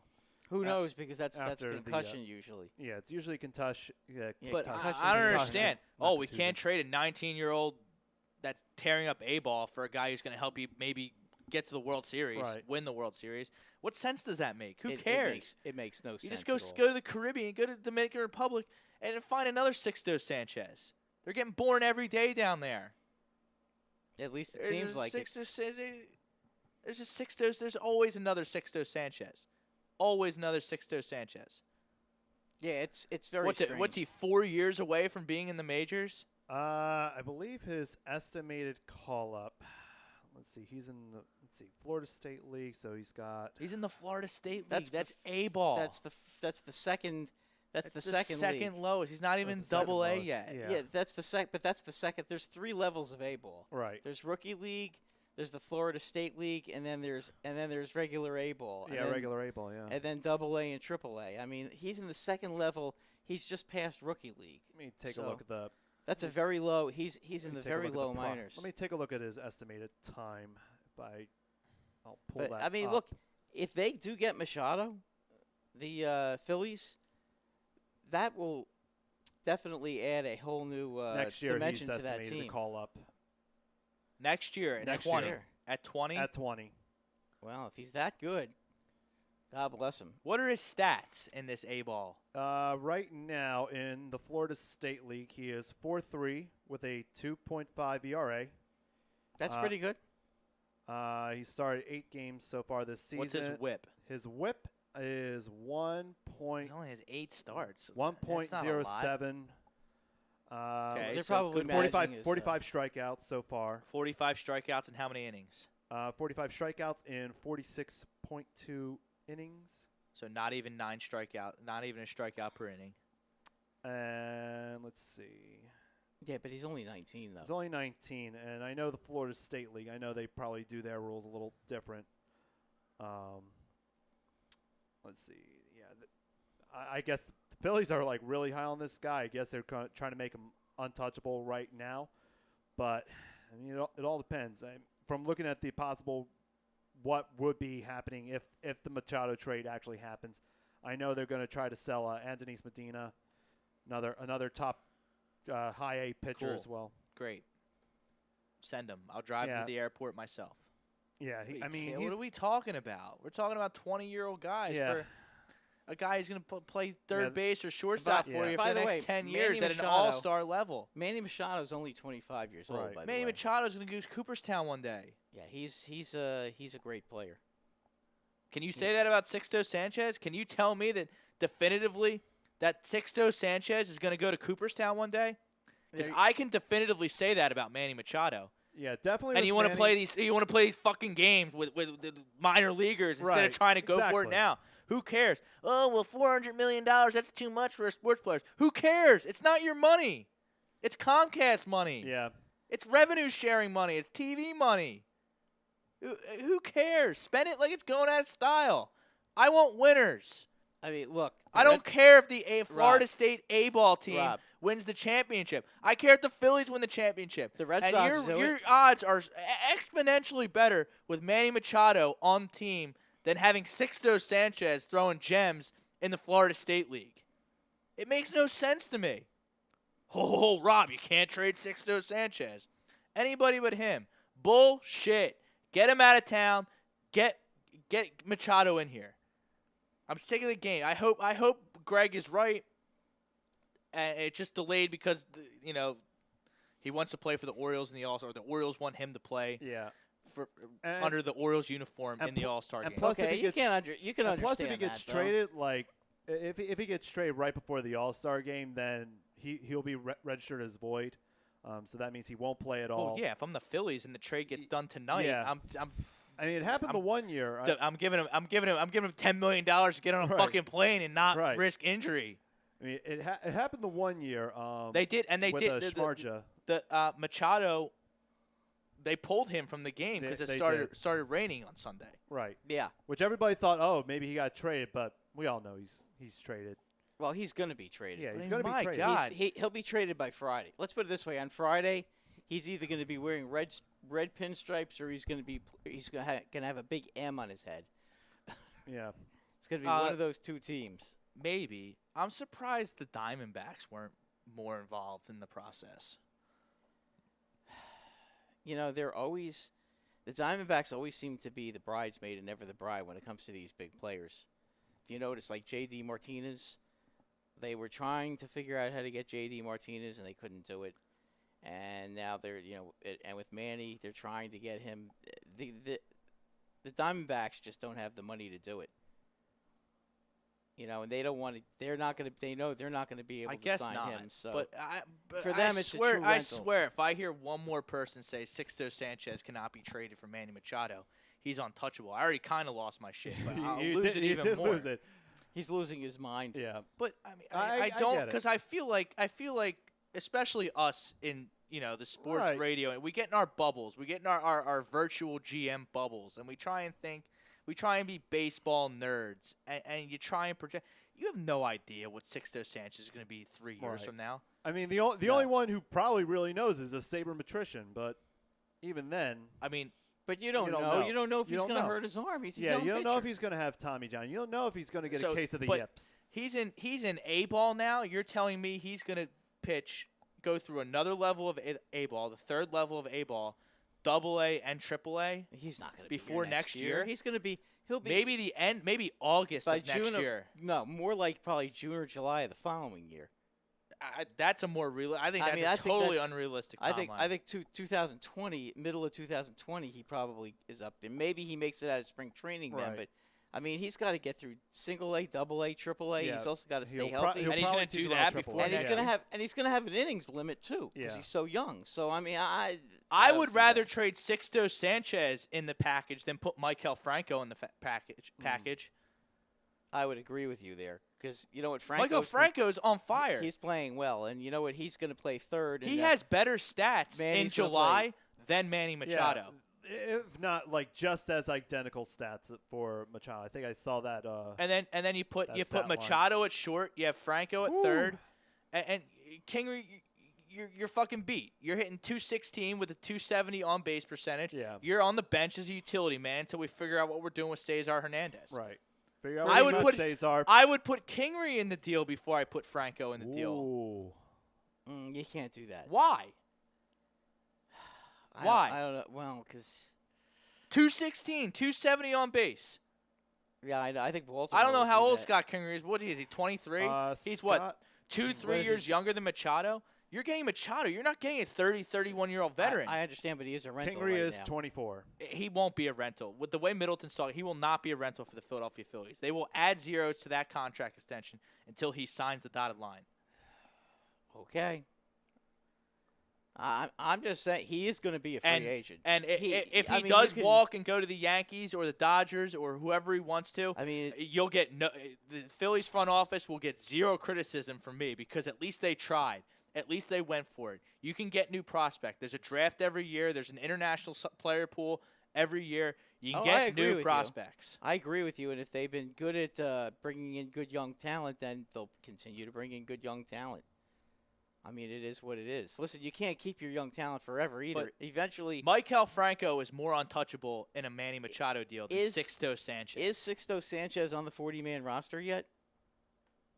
Who knows? Because that's after the, concussion usually. Yeah, it's usually concussion. Yeah, But concussion, I don't concussion, understand. not Oh, we contusion. can't trade a 19-year-old that's tearing up A-ball for a guy who's going to help you maybe get to the World Series, Right. win the World Series. What sense does that make? Who It cares? makes no sense. You just go at all. go to the Caribbean, go to the Dominican Republic, and find another Sixto Sanchez. They're getting born every day down there. At least it There's seems a like it. There's a Sixto. There's always another Sixto Sanchez. Always another Sixto Sanchez. Yeah, it's very What's strange. What's he 4 years away from being in the majors? I believe his estimated call up. Let's see. He's in the Florida State League, so he's got. He's in the Florida State League. That's That's the A-ball. That's the second. That's the second league. lowest. He's not even That's the second double A lowest. yet. Yeah. That's the but that's the second. There's 3 levels of A-ball. Right. There's rookie league, there's the Florida State League, and then there's regular A-ball. and Yeah, then, regular A-ball, yeah. And then double A and triple A. I mean, he's in the second level. He's just past rookie league. Let me take a So, look at the. That's a very low. He's in let me the take a very look at low the minors. Let me take a look at his estimated time. I'll pull But that. I mean, up. look, if they do get Machado, the Phillies, that will definitely add a whole new next year dimension he's to that estimated team. to call up Next year at Next 20. year. At 20? at 20. Well, if he's that good, God bless him. What are his stats in this A-ball? Right now in the Florida State League, he is 4.3 with a 2.5 ERA. That's Uh, pretty good. He started 8 games so far this season. What's his whip? His whip is He only has 8 starts. That's not a lot. 1.07. Okay, They're so probably good 45, managing his, 45 strikeouts so far. 45 strikeouts in how many innings? 45 strikeouts in 46.2 innings. So not even 9 strikeout, not even a strikeout per inning. And let's see. Yeah, but he's only 19 though. He's only 19, and I know the Florida State League. I know they probably do their rules a little different. Let's see. Yeah, I guess the Phillies are like really high on this guy. I guess they're trying to make him untouchable right now. But I mean, it all depends. From looking at the possible what would be happening if the Machado trade actually happens, I know they're going to try to sell Anthony Medina, another top high A pitcher Cool. as well. Great. Send him. I'll drive him Yeah. to the airport myself. Yeah, What are we talking about? We're talking about 20-year-old guys Yeah. for a guy who's going to play third Yeah. base or shortstop Yeah. for you By for the the next way, 10 Manny years at an Machado- all-star level. Manny Machado's only 25 years old. Right. By the Manny way. Machado's going to go to Cooperstown one day. Yeah, he's a great player. Can you say that about Sixto Sanchez? Can you tell me that definitively that Sixto Sanchez is going to go to Cooperstown one day? Because There- I can definitively say that about Manny Machado. Yeah, definitely. And with you want to Manny- play these fucking games with the minor leaguers instead Right, of trying to go for it exactly. now. Who cares? Oh, well, $400 million, that's too much for a sports player. Who cares? It's not your money. It's Comcast money. Yeah, It's revenue sharing money. It's TV money. Who cares? Spend it like it's going out of style. I want winners. I mean, look. I don't care if the Florida State A-ball team Rob. wins the championship. I care if the Phillies win the championship. The Red and Sox do your it. odds are exponentially better with Manny Machado on the team than having Sixto Sanchez throwing gems in the Florida State League. It makes no sense to me. Oh, Rob, you can't trade Sixto Sanchez. Anybody but him. Bullshit. Get him out of town. Get Machado in here. I'm sick of the game. I hope Greg is right. And it just delayed because he wants to play for the Orioles in the All-Star. The Orioles want him to play yeah. for And- under the Orioles uniform and in the pl- All-Star and game. plus if Okay, he you gets- can understand Plus, if he gets that, though. traded, like if he gets traded right before the All-Star game, then he'll be registered as void. So that means he won't play at all. Well, yeah. If I'm the Phillies and the trade gets done tonight, Yeah. I mean, it happened the one year. I'm giving him $10 million to get on a Right. fucking plane and not Right. risk injury. I mean, it happened the one year. They did, and they with did. Schmarja. The Machado, they pulled him from the game because They it did. started raining on Sunday. Right. Yeah. Which everybody thought, oh, maybe he got traded, but we all know he's traded. Well, he's going to be traded. Yeah, he's mean, going to be my traded. God. He'll be traded by Friday. Let's put it this way: on Friday, he's either going to be wearing red pinstripes, or he's going to have a big M on his head. Yeah. It's going to be one of those two teams. Maybe. I'm surprised the Diamondbacks weren't more involved in the process. You know, the Diamondbacks always seem to be the bridesmaid and never the bride when it comes to these big players. If you notice, like J.D. Martinez, they were trying to figure out how to get J.D. Martinez, and they couldn't do it. And now they're, and with Manny, they're trying to get him. The Diamondbacks just don't have the money to do it. And they don't want to. They're not going to. They know they're not going to be able to sign him. So, but for them, it's a true rental. I swear, if I hear one more person say Sixto Sanchez cannot be traded for Manny Machado, he's untouchable. I already kind of lost my shit, but I'll lose it even more. Lose it. He's losing his mind. Yeah. But I mean, I don't, because I feel like, especially us in the sports radio, and we get in our bubbles, we get in our virtual GM bubbles, and we try and think. We try and be baseball nerds, and you try and project. You have no idea what Sixto Sanchez is going to be 3 years from now. I mean, the only one who probably really knows is a sabermetrician, but even then, I mean, but you don't know. You don't know if he's going to hurt his arm. He's a young you don't know pitcher. if he's going to have Tommy John. You don't know if he's going to get a case of the yips. He's in A ball now. You're telling me he's going to go through another level of A ball, the third level of A ball. AA and AAA. He's not going to before be next year. He's going to be. He'll be maybe the end. Maybe August of next year. No, more like probably June or July of the following year. That's a more real. I think that's a totally unrealistic timeline. I think 2020, middle of 2020, he probably is up there. Maybe he makes it out of spring training then, but. I mean, he's got to get through single A, double A, triple A. Yeah. He's also got to stay healthy, and he's going to do that before. And he's going to have an innings limit too, because he's so young. So I mean, I would rather trade Sixto Sanchez in the package than put Maikel Franco in the package. I would agree with you there, because you know what, Maikel Franco's on fire. He's playing well, and you know what, he's going to play third. He has better stats in July than Manny Machado. Yeah. If not, like, just as identical stats for Machado. I think I saw that. And then you put Machado at short. You have Franco at third, and Kingery, you're fucking beat. You're hitting 216 with a 270 on base percentage. Yeah. You're on the bench as a utility man until we figure out what we're doing with Cesar Hernandez. Right. Figure out what with Cesar. I would put Kingery in the deal before I put Franco in the deal. You can't do that. Why? Why? I don't know. Well, because 216, 270 on base. Yeah, I think Baltimore. I don't know how old Scott Kingery is. What is he? 23? He's what? 2-3 years younger than Machado. You're getting Machado. You're not getting a 30, 31-year-old veteran. I understand, but he is a rental. Kingery is 24. He won't be a rental. With the way Middleton's talking, he will not be a rental for the Philadelphia Phillies. They will add zeros to that contract extension until he signs the dotted line. Okay. I'm just saying he is going to be a free agent. And if he does walk and go to the Yankees or the Dodgers or whoever he wants to, I mean, you'll get the Phillies front office will get zero criticism from me because at least they tried. At least they went for it. You can get new prospect. There's a draft every year. There's an international player pool every year. You can get new prospects. I agree with you. And if they've been good at bringing in good young talent, then they'll continue to bring in good young talent. I mean, it is what it is. Listen, you can't keep your young talent forever either. But eventually, Maikel Franco is more untouchable in a Manny Machado deal than Sixto Sanchez. Is Sixto Sanchez on the 40-man roster yet?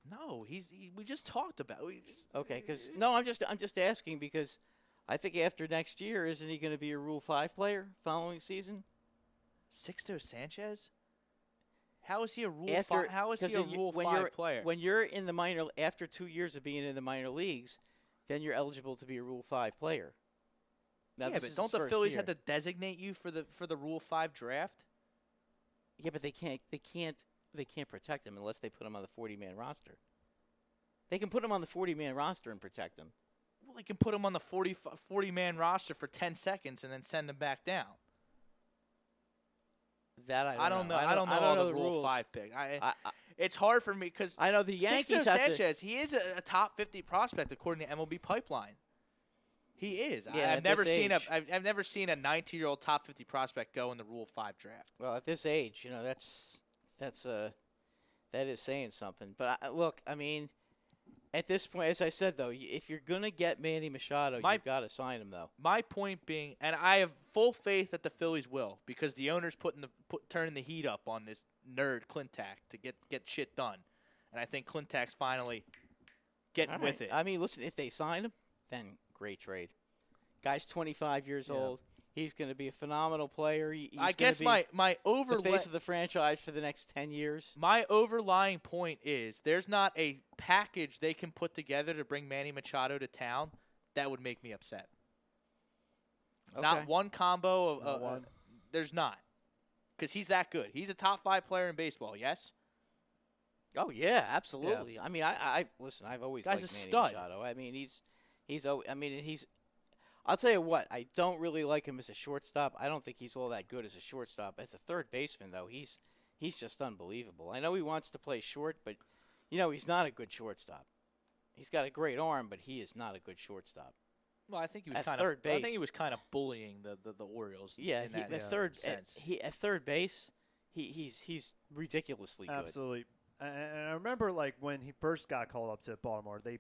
No, we just talked about. Okay, because no, I'm just asking because I think after next year, isn't he going to be a Rule 5 player following season? Sixto Sanchez? How is he a Rule 5? How is he a Rule 5 player? When you're in the minor, after 2 years of being in the minor leagues, then you're eligible to be a Rule 5 player. Now, yeah, but don't the Phillies have to designate you for the Rule 5 draft? Yeah, but they can't protect him unless they put him on the 40-man roster. They can put him on the 40-man roster and protect him. Well, they can put him on the 40-man roster for 10 seconds and then send him back down. That I don't know. I don't know the Rule 5 pick. It's hard for me because I know the Yankees. Sixto Sanchez, he is a top 50 prospect according to MLB Pipeline. He is. Yeah, I've never seen a 19-year-old top 50 prospect go in the Rule 5 draft. Well, at this age, that's That is saying something. But look, I mean, at this point, as I said though, if you're gonna get Manny Machado, you've got to sign him though. My point being, and I have full faith that the Phillies will, because the owner's turning the heat up on this nerd Clintac to get shit done, and I think Clintac's finally getting with it. I mean, listen, if they sign him, then great trade. Guy's 25 years old. He's going to be a phenomenal player. I guess my the face of the franchise for the next 10 years. My overlying point is there's not a package they can put together to bring Manny Machado to town that would make me upset. Okay. Not one combo of one. There's not, because he's that good. He's a top 5 player in baseball. Yes. Oh yeah, absolutely. Yeah. I mean, I listen. I've always liked Manny Machado. I mean, he's. I'll tell you what. I don't really like him as a shortstop. I don't think he's all that good as a shortstop. As a third baseman, though, he's just unbelievable. I know he wants to play short, but he's not a good shortstop. He's got a great arm, but he is not a good shortstop. Well, I think he was at kind third of. base, I think he was kind of bullying the Orioles. Yeah, in that sense. At third base, he's ridiculously good. Absolutely. And I remember, like, when he first got called up to Baltimore, they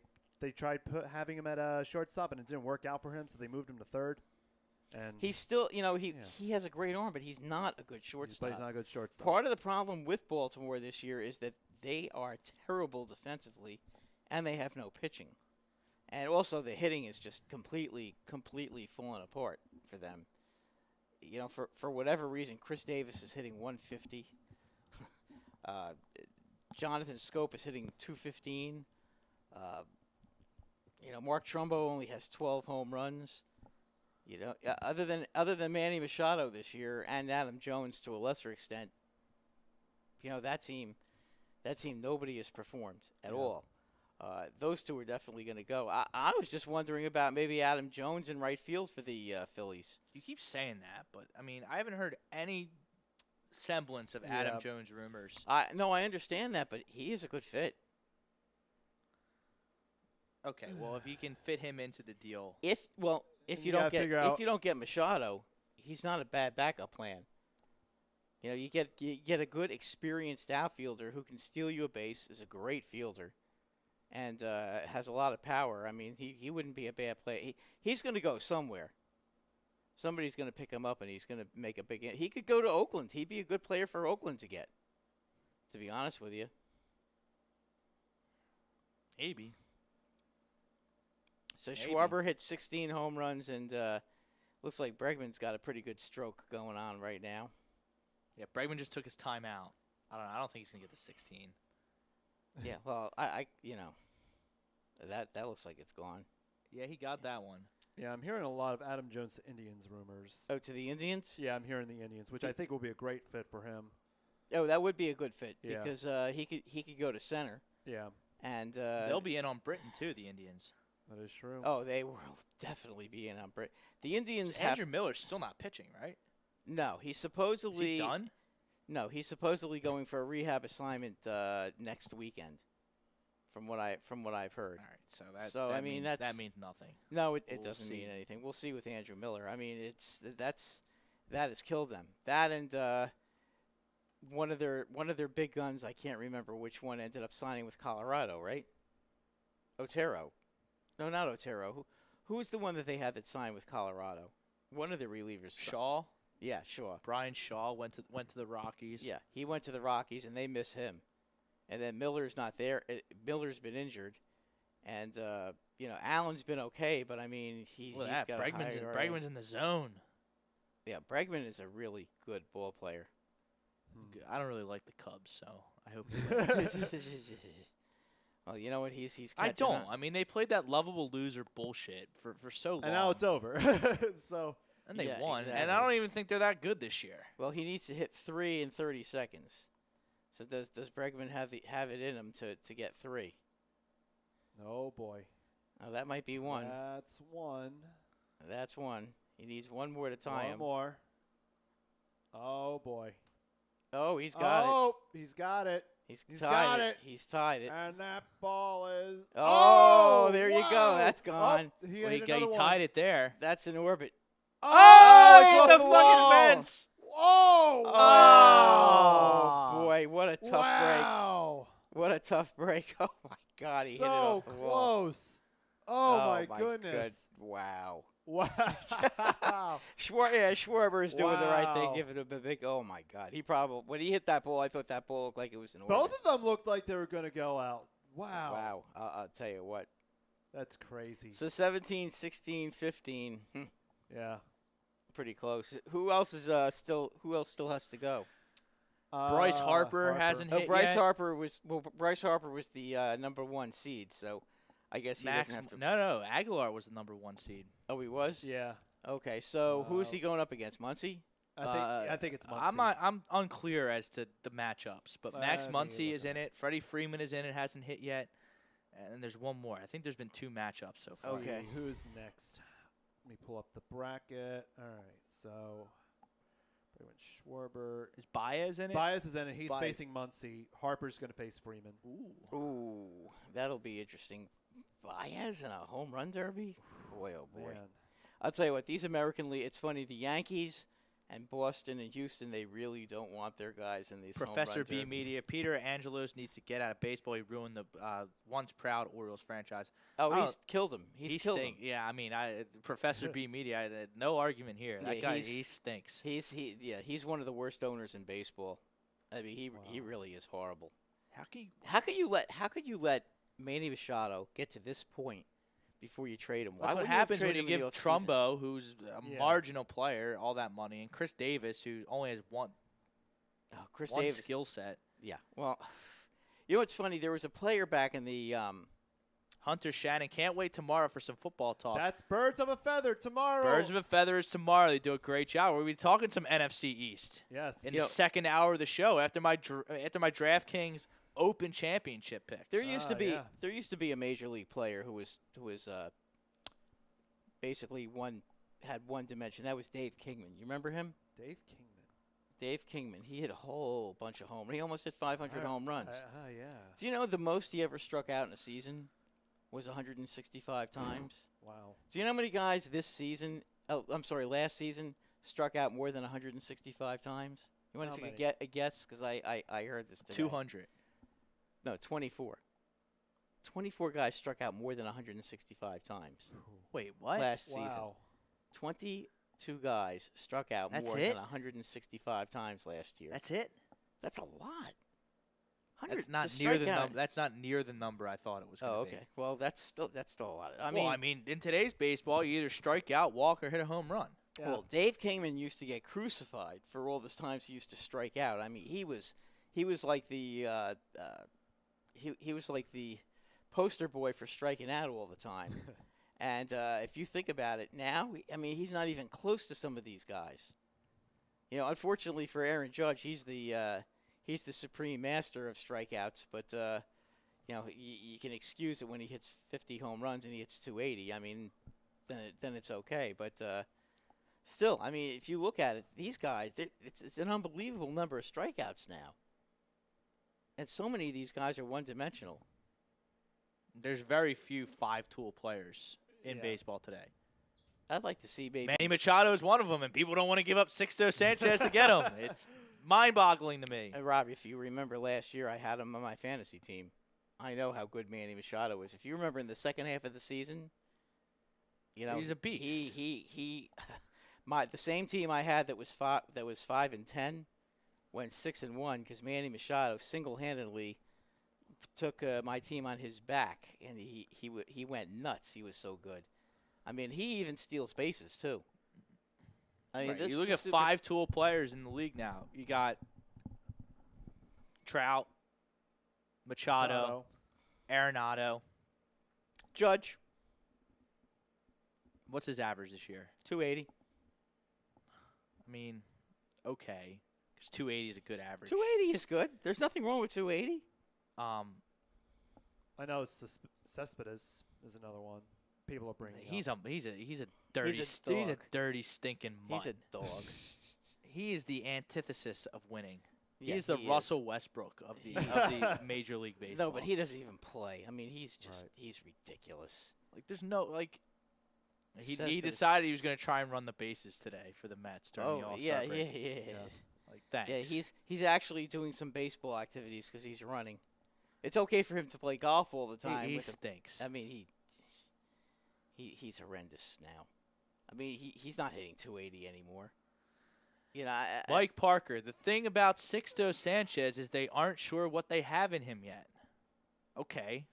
tried having him at shortstop, and it didn't work out for him, so they moved him to third. And he's still, he has a great arm, but he's not a good shortstop. He's not a good shortstop. Part of the problem with Baltimore this year is that they are terrible defensively, and they have no pitching. And also the hitting is just completely falling apart for them. For whatever reason, Chris Davis is hitting 150. Jonathan Scope is hitting 215. Mark Trumbo only has 12 home runs. Other than Manny Machado this year and Adam Jones to a lesser extent, that team nobody has performed at all. Those two are definitely going to go. I was just wondering about maybe Adam Jones in right field for the Phillies. You keep saying that, but I mean, I haven't heard any semblance of Adam Jones rumors. No, I understand that, but he is a good fit. Okay, well, if you can fit him into the deal, if you don't get Machado, he's not a bad backup plan. You get a good experienced outfielder who can steal you a base, is a great fielder, and has a lot of power. I mean, he wouldn't be a bad player. He's going to go somewhere. Somebody's going to pick him up, and he's going to make a big. He could go to Oakland. He'd be a good player for Oakland to get. To be honest with you, maybe. So Schwarber hit 16 home runs, and looks like Bregman's got a pretty good stroke going on right now. Yeah, Bregman just took his time out. I don't think he's gonna get the 16. Yeah, well, that looks like it's gone. Yeah, he got that one. Yeah, I'm hearing a lot of Adam Jones to Indians rumors. Oh, to the Indians? Yeah, I'm hearing the Indians, which I think will be a great fit for him. Oh, that would be a good fit because he could go to center. Yeah, and they'll be in on Britain too. The Indians. That is true. Oh, they will definitely be in on Britain. The Indians. Andrew Miller's still not pitching, right? No, he's supposedly Is he done? No, he's supposedly going for a rehab assignment next weekend. From what I've heard. All right, so that means nothing. No, it doesn't mean anything. We'll see with Andrew Miller. I mean, that has killed them. That and one of their big guns. I can't remember which one ended up signing with Colorado, right? Otero. No, not Otero. Who was the one that they had that signed with Colorado? One of the relievers. Shaw. Yeah, Shaw. Brian Shaw went to the Rockies. Yeah, he went to the Rockies, and they miss him. And then Miller's not there. Miller's been injured, and Allen's been okay, but I mean he's got Bregman's in the zone. Yeah, Bregman is a really good ball player. I don't really like the Cubs, so I hope. Well, you know what? He's. I don't. I mean, they played that lovable loser bullshit for so long, and now it's over. So. And they won, exactly. and I don't even think they're that good this year. Well, he needs to hit 3 in 30 seconds. So does Bregman have it in him to get 3? Oh boy. Oh, that might be one. That's one. That's one. He needs one more to tie him. One more. Oh boy. Oh, he's got it. Oh, he's got it. He's got it. He's tied it. And that ball is. Oh, there you go. That's gone. Oh, he tied it there. That's in orbit. Oh, it's off the the fucking wall. fence. Whoa! Oh, boy, what a tough break. Wow. tough break. Oh, my God. He hit it So off the wall. close. Oh, my goodness. Wow. Wow. Schwarber is doing the right thing, Wow. giving him a big. Oh my God, he probably when he hit that ball, I thought that ball looked like it was an order. Both of them looked like they were going to go out. Wow. Wow, I'll tell you what. That's crazy. So 17, 16, 15, Yeah. pretty close. Who else is still? Who else still has to go? Bryce Harper hasn't hit Bryce yet. Harper was Bryce Harper was the number 1 seed, so I guess he doesn't have to. No. Aguilar was the number 1 seed. Oh, he was. Yeah. Okay, so who is he going up against? Muncy? I think it's Muncy. I'm unclear as to the matchups, but Max I think Muncy it is in it. Freddie Freeman is in it, hasn't hit yet. And there's one more. I think there's been 2 matchups so far. Okay. Who's next? Let me pull up the bracket. All right. So, Schwarber. Is Baez in it? Baez is in it. He's Baez. facing Muncy. Harper's going to face Freeman. Ooh, that'll be interesting. Baez in a home run derby? Boy, oh boy. Man. I'll tell you what, these American League, it's funny, the Yankees and Boston and Houston, they really don't want their guys in these Professor home run B derby. Media. Peter Angelos needs to get out of baseball. He ruined the once proud Orioles franchise. Oh, Oh, he's killed him. He's killed him. Yeah, I mean, Professor B Media, no argument here. Yeah, That guy, he stinks. He's one of the worst owners in baseball. I mean, he really is horrible. How can you? How could you let Manny Machado get to this point before you trade him? Why That's what wouldn't you have happens when traded you him in give the offseason? Trumbo, who's a Yeah. marginal player, all that money, and Chris Davis, who only has one Chris one Davis. skill set. Yeah. Well, you know what's funny? There was a player back in the Hunter Shannon can't wait tomorrow for some football talk. That's Birds of a Feather tomorrow. Birds of a Feather is tomorrow. They do a great job. We'll be talking some NFC East Yes. in the second hour of the show after my DraftKings Open Championship picks. There used to be yeah. there used to be a major league player who was basically had one dimension. That was Dave Kingman. You remember him? Dave Kingman. Dave Kingman. He hit a whole bunch of home. He almost hit 500 home runs. Yeah. Do you know the most he ever struck out in a season was 165 times? Wow. Do you know how many guys this season? Oh, I'm sorry, last season struck out more than 165 times. You want How to many? take a guess? Because I heard this today. 200. No, 24. 24 guys struck out more than 165 times Wait, what? last season. Wow. 22 guys struck out That's more it? than 165 times last year. That's it. That's a lot. That's 100 not to near strike the out. number. That's not near the number I thought it was going to Oh, be. okay. Well, that's still a lot. I mean, in today's baseball, you either strike out, walk, or hit a home run. Yeah. well, Dave Kingman used to get crucified for all the times he used to strike out. I mean, he was like the he was like the poster boy for striking out all the time. And if you think about it now, I mean, he's not even close to some of these guys. You know, unfortunately for Aaron Judge, he's the supreme master of strikeouts. But you know, you can excuse it when he hits 50 home runs and he hits 280. I mean, then it's okay. But still, I mean, if you look at it, these guys, it's an unbelievable number of strikeouts now. And so many of these guys are one-dimensional. There's very few five-tool players in Yeah. baseball today. I'd like to see maybe. Manny Machado is one of them, and people don't want to give up Sixto Sanchez to get him. It's mind-boggling to me. Rob, if you remember last year, I had him on my fantasy team. I know how good Manny Machado is. If you remember in the second half of the season, you know He's a beast. He the same team I had that was 5-10 went 6-1 because Manny Machado single-handedly took my team on his back, and he went nuts. He was so good. I mean, he even steals bases too. I mean, Right, this you look is at super- five-tool players in the league now. You got Trout, Machado, Arenado. Judge What's his average this year? 280. I mean, okay, because 280 is a good average. 280 is good. There's nothing wrong with 280. I know Cespedes is another one. People are bringing. He's up. a dirty He's a dog. dirty stinking mutt. He's a dog. He is the antithesis of winning. Yeah, He's the he is. Russell Westbrook of the Major League Baseball. No, but he doesn't even play. I mean, he's just Right. he's ridiculous. like there's no like. He Cespedes- decided he was going to try and run the bases today for the Mets during the Oh All-Star yeah, break. yeah. Like thanks. Yeah, he's actually doing some baseball activities because he's running. It's okay for him to play golf all the time. He with him. stinks. I mean, he's horrendous now. I mean, he's not hitting 280 anymore. You know, Mike Parker, the thing about Sixto Sanchez is they aren't sure what they have in him yet. Okay.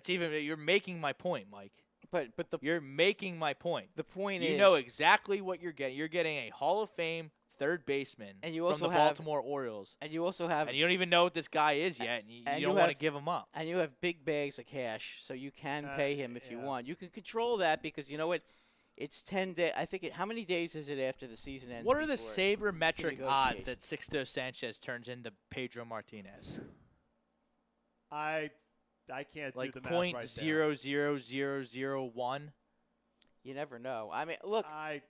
You're making my point, Mike. But you're making my point. The point is, you know exactly what you're getting. You're getting a Hall of Fame third baseman and you also from the Baltimore Orioles. And you also have, and you don't even know what this guy is yet, and you don't want to give him up. And you have big bags of cash, so you can pay him if you want. You can control that because you know what? It's 10 days. I think. How many days is it after the season ends? What are the sabermetric odds that Sixto Sanchez turns into Pedro Martinez? I can't do the math right there. 0.00001. You never know. I mean, look. I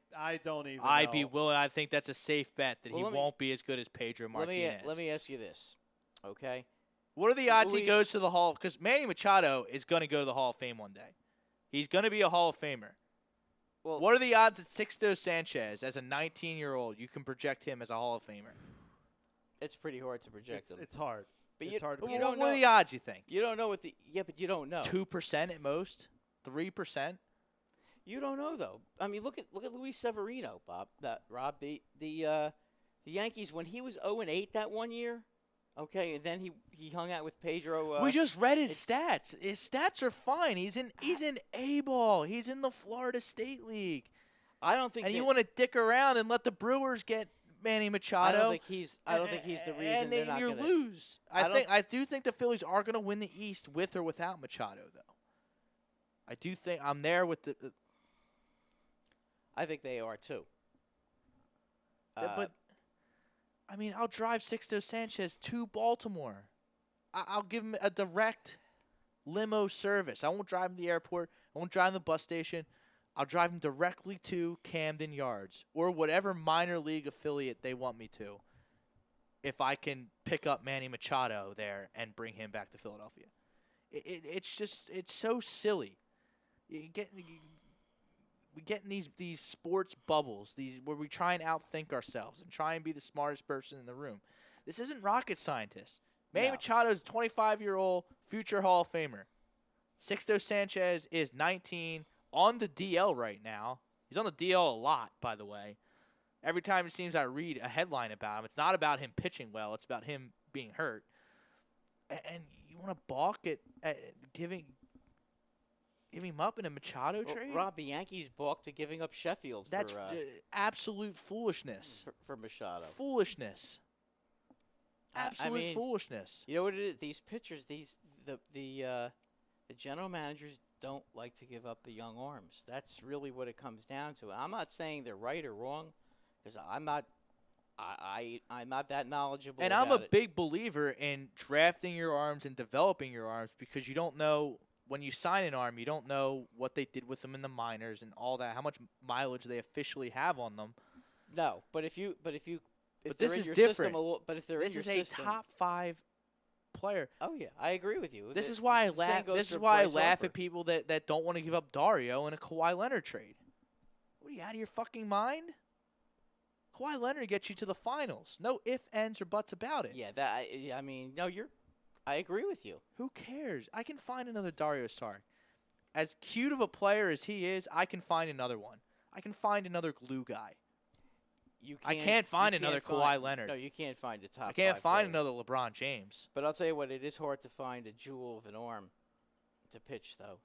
don't even. I'd be willing. I think that's a safe bet that he won't be as good as Pedro Martinez. Let me ask you this, okay? What are the odds he goes to the Hall? Because Manny Machado is going to go to the Hall of Fame one day. He's going to be a Hall of Famer. Well, what are the odds that Sixto Sanchez, as a 19-year-old, you can project him as a Hall of Famer? It's pretty hard to project him. It's hard. But it's hard. You don't know. What are the odds, you think? You don't know what but you don't know. 2% at most? 3%? You don't know though. I mean, look at Luis Severino, Rob. The Yankees when he was 0-8 that one year. Okay, and then he hung out with Pedro. We just read his stats. His stats are fine. He's in A-ball. He's in the Florida State League. I don't think. And you want to dick around and let the Brewers get Manny Machado? I don't think he's the reason. And they're not you gonna, lose. I do think the Phillies are going to win the East with or without Machado, though. I do think I'm there with the. I think they are too. But. I mean, I'll drive Sixto Sanchez to Baltimore. I'll give him a direct limo service. I won't drive him to the airport. I won't drive him to the bus station. I'll drive him directly to Camden Yards or whatever minor league affiliate they want me to if I can pick up Manny Machado there and bring him back to Philadelphia. It's so silly. We get in these sports bubbles, where we try and outthink ourselves and try and be the smartest person in the room. This isn't rocket scientists. Manny Machado is a 25-year-old future Hall of Famer. Sixto Sanchez is 19, on the DL right now. He's on the DL a lot, by the way. Every time it seems I read a headline about him, it's not about him pitching well. It's about him being hurt. And you want to balk at giving him up in a Machado trade? Rob, the Yankees balked to giving up Sheffield. That's absolute foolishness. For Machado. Foolishness. Absolute foolishness. You know what it is? These pitchers, the general managers don't like to give up the young arms. That's really what it comes down to. And I'm not saying they're right or wrong, because I'm not that knowledgeable. And I'm a big believer in drafting your arms and developing your arms, because you don't know. When you sign an arm, you don't know what they did with them in the minors and all that, how much mileage they officially have on them. No, but if this is different. This is a top 5 player. Oh yeah, I agree with you. This is why I laugh. This is why I laugh at people that don't want to give up Dario in a Kawhi Leonard trade. What are you, out of your fucking mind? Kawhi Leonard gets you to the finals. No ifs, ands, or buts about it. Yeah, I mean, no, I agree with you. Who cares? I can find another Dario Saric. As cute of a player as he is, I can find another one. I can find another glue guy. I can't find another Kawhi Leonard. No, you can't find a top. I can't 5 find player. another LeBron James. But I'll tell you what, it is hard to find a jewel of an arm to pitch, though.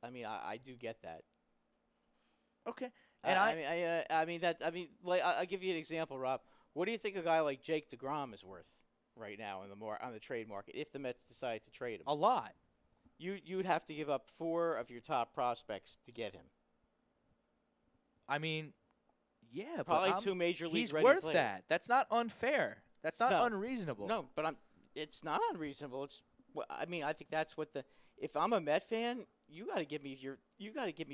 I do get that. Okay. And I'll give you an example, Rob. What do you think a guy like Jake DeGrom is worth right now on the trade market if the Mets decide to trade him? A lot. You'd have to give up 4 of your top prospects to get him. I mean, yeah, probably but 2 major league. He's ready worth players. that. That's not unfair. That's not unreasonable. No, but it's not unreasonable. I think that's what if I'm a Met fan, you got to give me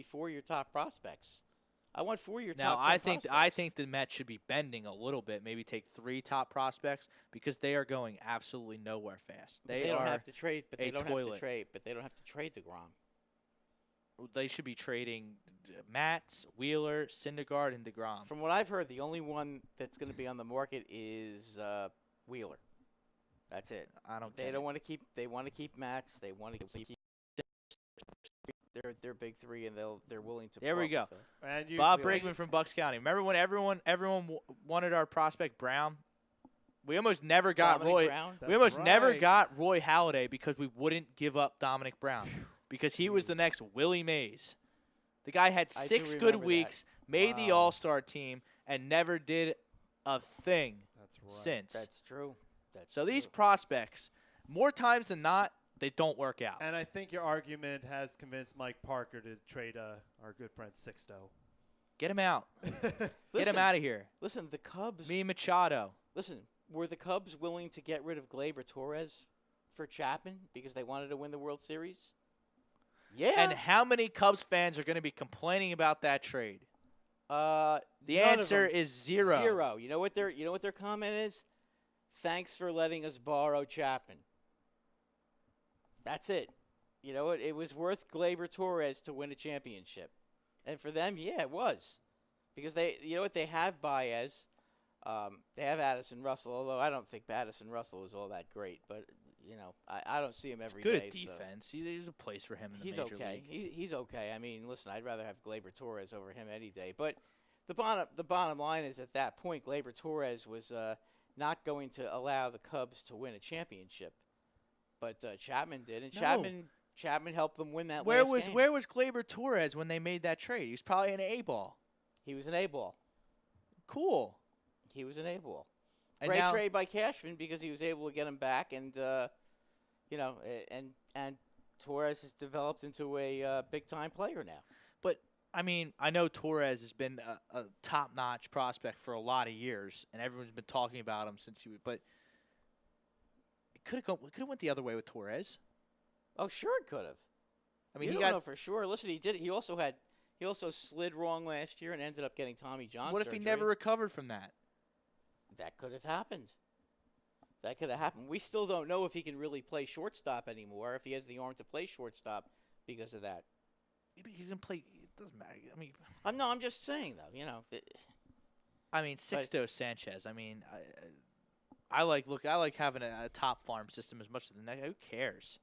4 of your top prospects. I want 4 of your top. Now, I think the Mets should be bending a little bit. Maybe take 3 top prospects, because they are going absolutely nowhere fast. They don't have to trade, but they don't toilet. have to trade. But they don't have to trade DeGrom. They should be trading Matz, Wheeler, Syndergaard, and DeGrom. From what I've heard, the only one that's going to be on the market is Wheeler. That's it. I don't. They get don't it. want to keep. They want to keep Max. They want to keep their big three, and they're willing to. There we put go. up with it. And you, Bob really- Brinkman from Bucks County. Remember when everyone wanted our prospect Brown? We almost never got Dominic Roy. Brown? We almost That's never right. got Roy Halladay because we wouldn't give up Dominic Brown because he was the Jeez. next Willie Mays. The guy had I do 6 good remember that. weeks, made the Wow. All-Star team, and never did a thing That's right. since. That's true. That's So these true. prospects, more times than not, they don't work out. And I think your argument has convinced Mike Parker to trade our good friend Sixto. Get him out. Get him Listen, out of here. Listen, the Cubs. Me Machado. Listen, were the Cubs willing to get rid of Gleyber Torres for Chapman because they wanted to win the World Series? Yeah. And how many Cubs fans are going to be complaining about that trade? The none of answer them. is zero. Zero. You know what their comment is? Thanks for letting us borrow Chapman. That's it. You know what? It was worth Gleyber Torres to win a championship. And for them, yeah, it was. Because you know what, they have Baez. They have Addison Russell, although I don't think Addison Russell is all that great. But, you know, I don't see him every day. Good at so defense. There's a place for him in the he's major okay. league. He's okay. I mean, listen, I'd rather have Gleyber Torres over him any day. But the bottom line is at that point, Gleyber Torres was not going to allow the Cubs to win a championship. But Chapman did, and No. Chapman helped them win that Where last was game. where was Gleyber Torres when they made that trade? He was probably an A-ball. He was an A-ball. Cool. He was an A-ball. And Great now, trade by Cashman because he was able to get him back, and you know, and Torres has developed into a big-time player now. but I mean, I know Torres has been a top-notch prospect for a lot of years, and everyone's been talking about him since he. But it could have went the other way with Torres. Oh, sure it could have. I mean, you he don't got. know for sure. Listen, he did. He also slid wrong last year and ended up getting Tommy John What if he surgery. never recovered from that? That could have happened. That could have happened. We still don't know if he can really play shortstop anymore, if he has the arm to play shortstop because of that. Maybe he doesn't play. It doesn't matter. I mean, I'm just saying, though, you know. Sixto Sanchez. I mean, I like having a top farm system as much as the next. Who cares?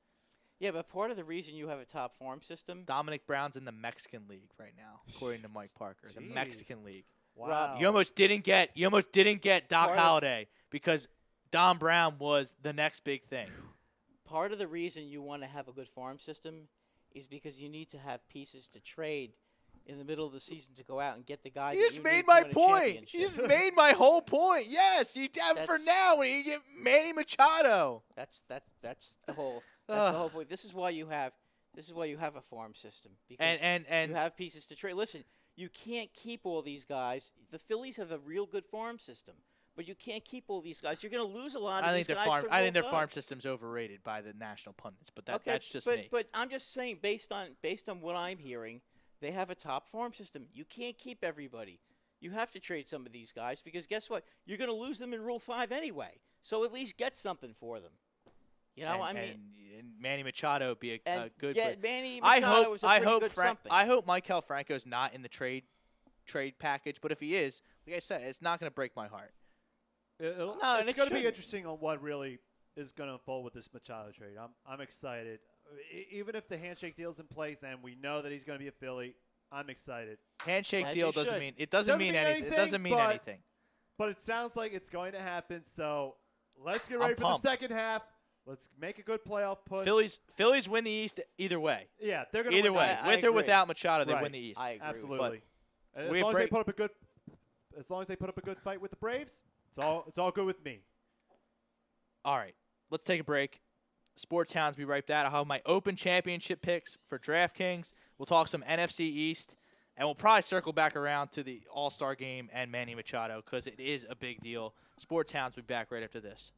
Yeah, but part of the reason you have a top farm system, Dominic Brown's in the Mexican League right now, according to Mike Parker. The Jeez. Mexican League. Wow. You almost didn't get Doc Part of- Holliday because Dom Brown was the next big thing. part of the reason you want to have a good farm system is because you need to have pieces to trade in the middle of the season to go out and get the guys. You that just you made need my to win a point. championship. You just made my whole point. Yes, you have for That's- now when you get Manny Machado. That's the whole point. This is why you have a farm system because And you have pieces to trade. Listen, you can't keep all these guys. The Phillies have a real good farm system, but you can't keep all these guys. You're going to lose a lot of I these think guys. I think their farm farm system's overrated by the national pundits, but Okay, that's just but, me. But I'm just saying, based on what I'm hearing, they have a top farm system. You can't keep everybody. You have to trade some of these guys because guess what? You're going to lose them in Rule 5 anyway. So at least get something for them. You know, and Manny Machado would be a and good. get Manny I Machado is a pretty good something. I hope Maikel Franco's not in the trade package, but if he is, like I said, it's not going to break my heart. and It's it going to be shouldn't. interesting on what really is going to unfold with this Machado trade. I'm excited. Even if the handshake deal's in place and we know that he's going to be a Philly, I'm excited. Handshake As deal you doesn't should. mean it doesn't mean anything. It doesn't mean but- anything. But it sounds like it's going to happen. So let's get ready I'm for pumped. the second half. Let's make a good playoff push. Phillies win the East either way. Yeah, they're going to Either win way, that. I with or agree. without Machado, they Right. win the East. I agree. Absolutely. As we long break- as they put up a good fight with the Braves, it's all good with me. All right, let's take a break. Sports Hounds, be right back. I'll have my Open Championship picks for DraftKings. We'll talk some NFC East, and we'll probably circle back around to the All-Star game and Manny Machado because it is a big deal. Sports Hounds will be back right after this.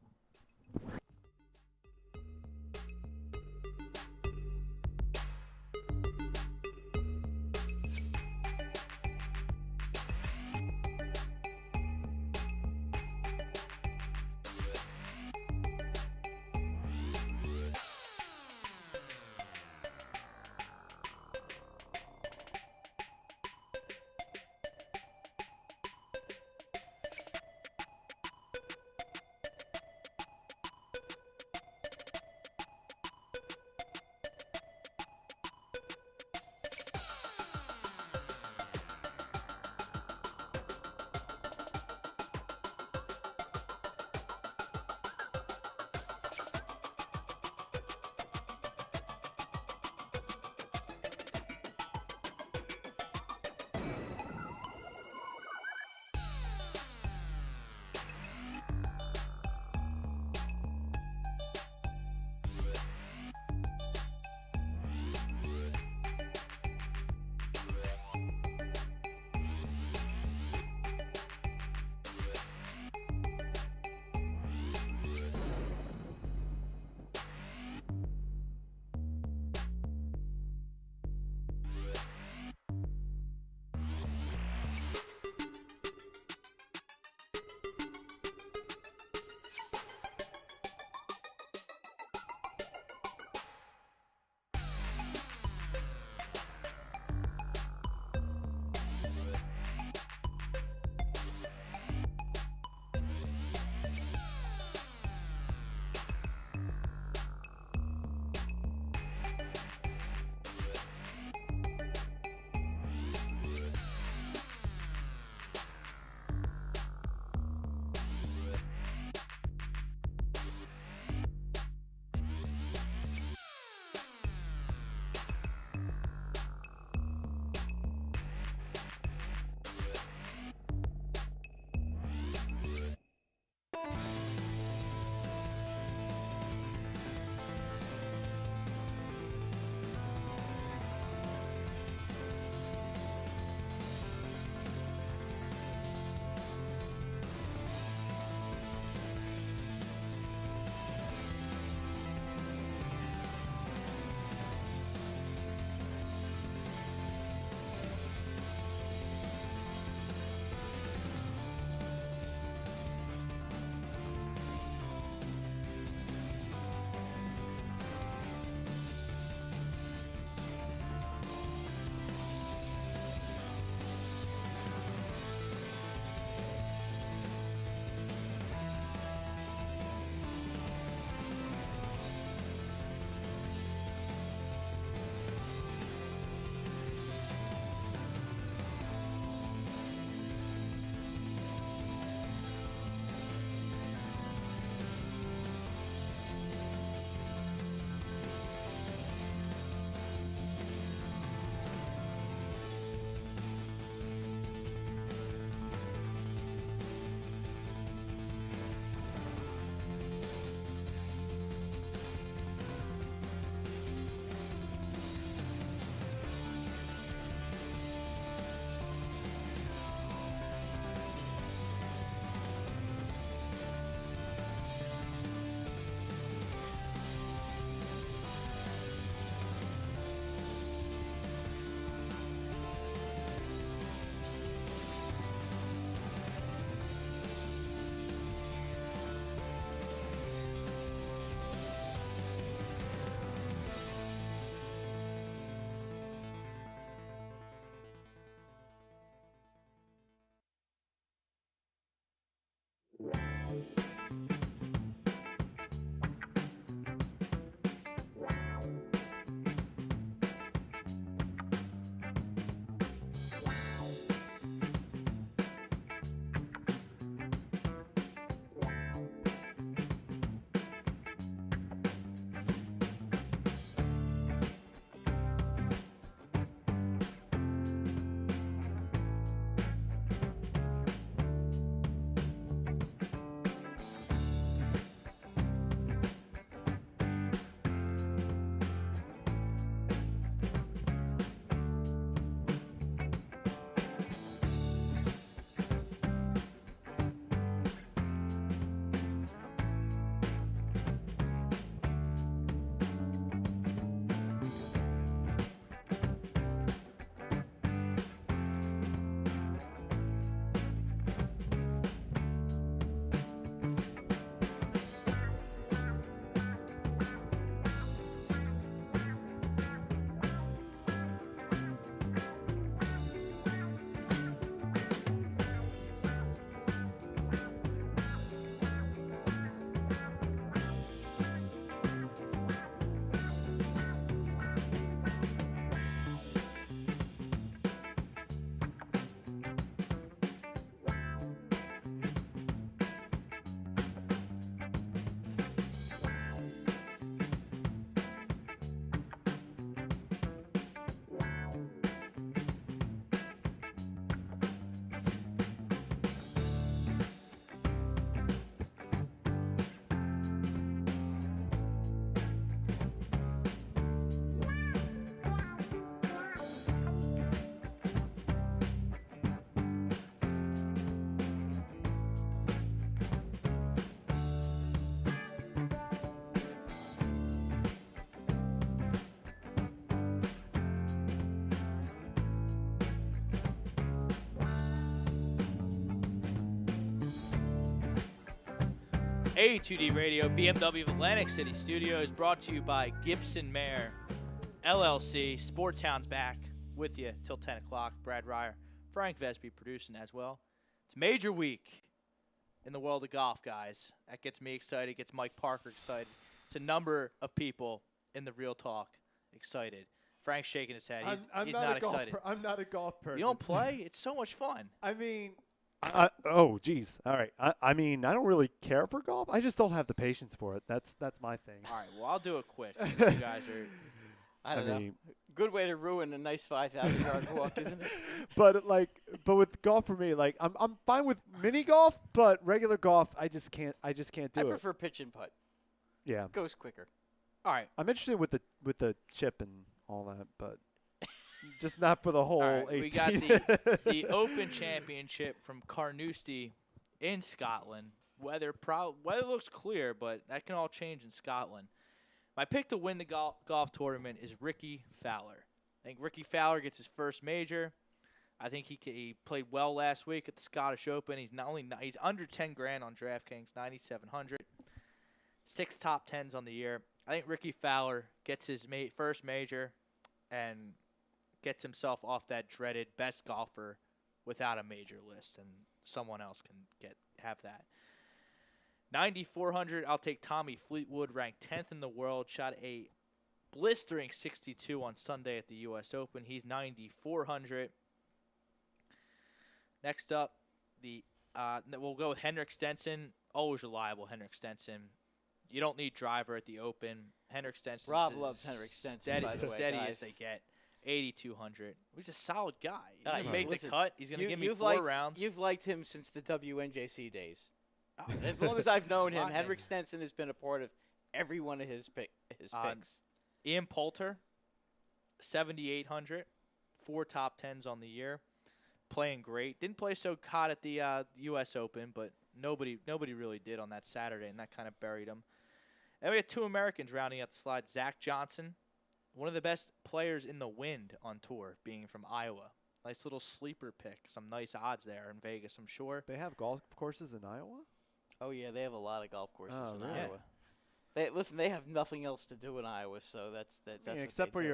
A2D Radio, BMW of Atlantic City Studios, brought to you by Gibson Mayer, LLC. Sports Hounds back with you till 10 o'clock. Brad Ryer, Frank Vesby producing as well. It's major week in the world of golf, guys. That gets me excited, gets Mike Parker excited. It's a number of people in the Real Talk excited. Frank's shaking his head. He's not excited. I'm not a golf person. You don't play? It's so much fun. I mean, oh, geez. All right. I mean, I don't really care for golf. I just don't have the patience for it. That's my thing. All right, well, I'll do it quick since you guys are... I don't know. Good way to ruin a nice 5,000-yard walk, isn't it? But with golf for me, like I'm fine with mini golf, but regular golf, I just can't do it. I prefer pitch and putt. Yeah. It goes quicker. All right. I'm interested with the chip and all that, but just not for the whole All right, 18. we got the Open Championship from Carnoustie in Scotland. Weather looks clear, but that can all change in Scotland. My pick to win the golf tournament is Ricky Fowler. I think Ricky Fowler gets his first major. I think he played well last week at the Scottish Open. He's under 10 grand on DraftKings, 9,700. 6 top 10s on the year. I think Ricky Fowler gets his first major and gets himself off that dreaded best golfer without a major list, and someone else can have that. 9,400, I'll take Tommy Fleetwood, ranked 10th in the world, shot a blistering 62 on Sunday at the U.S. Open. He's 9,400. Next up, we'll go with Henrik Stenson. Always reliable, Henrik Stenson. You don't need driver at the Open. Henrik Stenson. Rob loves Henrik Stenson, by the way, steady guys. as they get. 8,200. He's a solid guy. He's going to Yeah, make listen, the cut. He's going to give me 4 liked, rounds. You've liked him since the WNJC days. As long as I've known him, Okay. Henrik Stenson has been a part of every one of his picks. Ian Poulter, 7,800. 4 top 10s on the year. Playing great. Didn't play so hot at the U.S. Open, but nobody really did on that Saturday, and that kind of buried him. And we had 2 Americans rounding out the slide. Zach Johnson, one of the best players in the wind on tour, being from Iowa. Nice little sleeper pick. Some nice odds there in Vegas, I'm sure. They have golf courses in Iowa? Oh, yeah, they have a lot of golf courses in really? Iowa. They have nothing else to do in Iowa, so that's Yeah, what except they for do.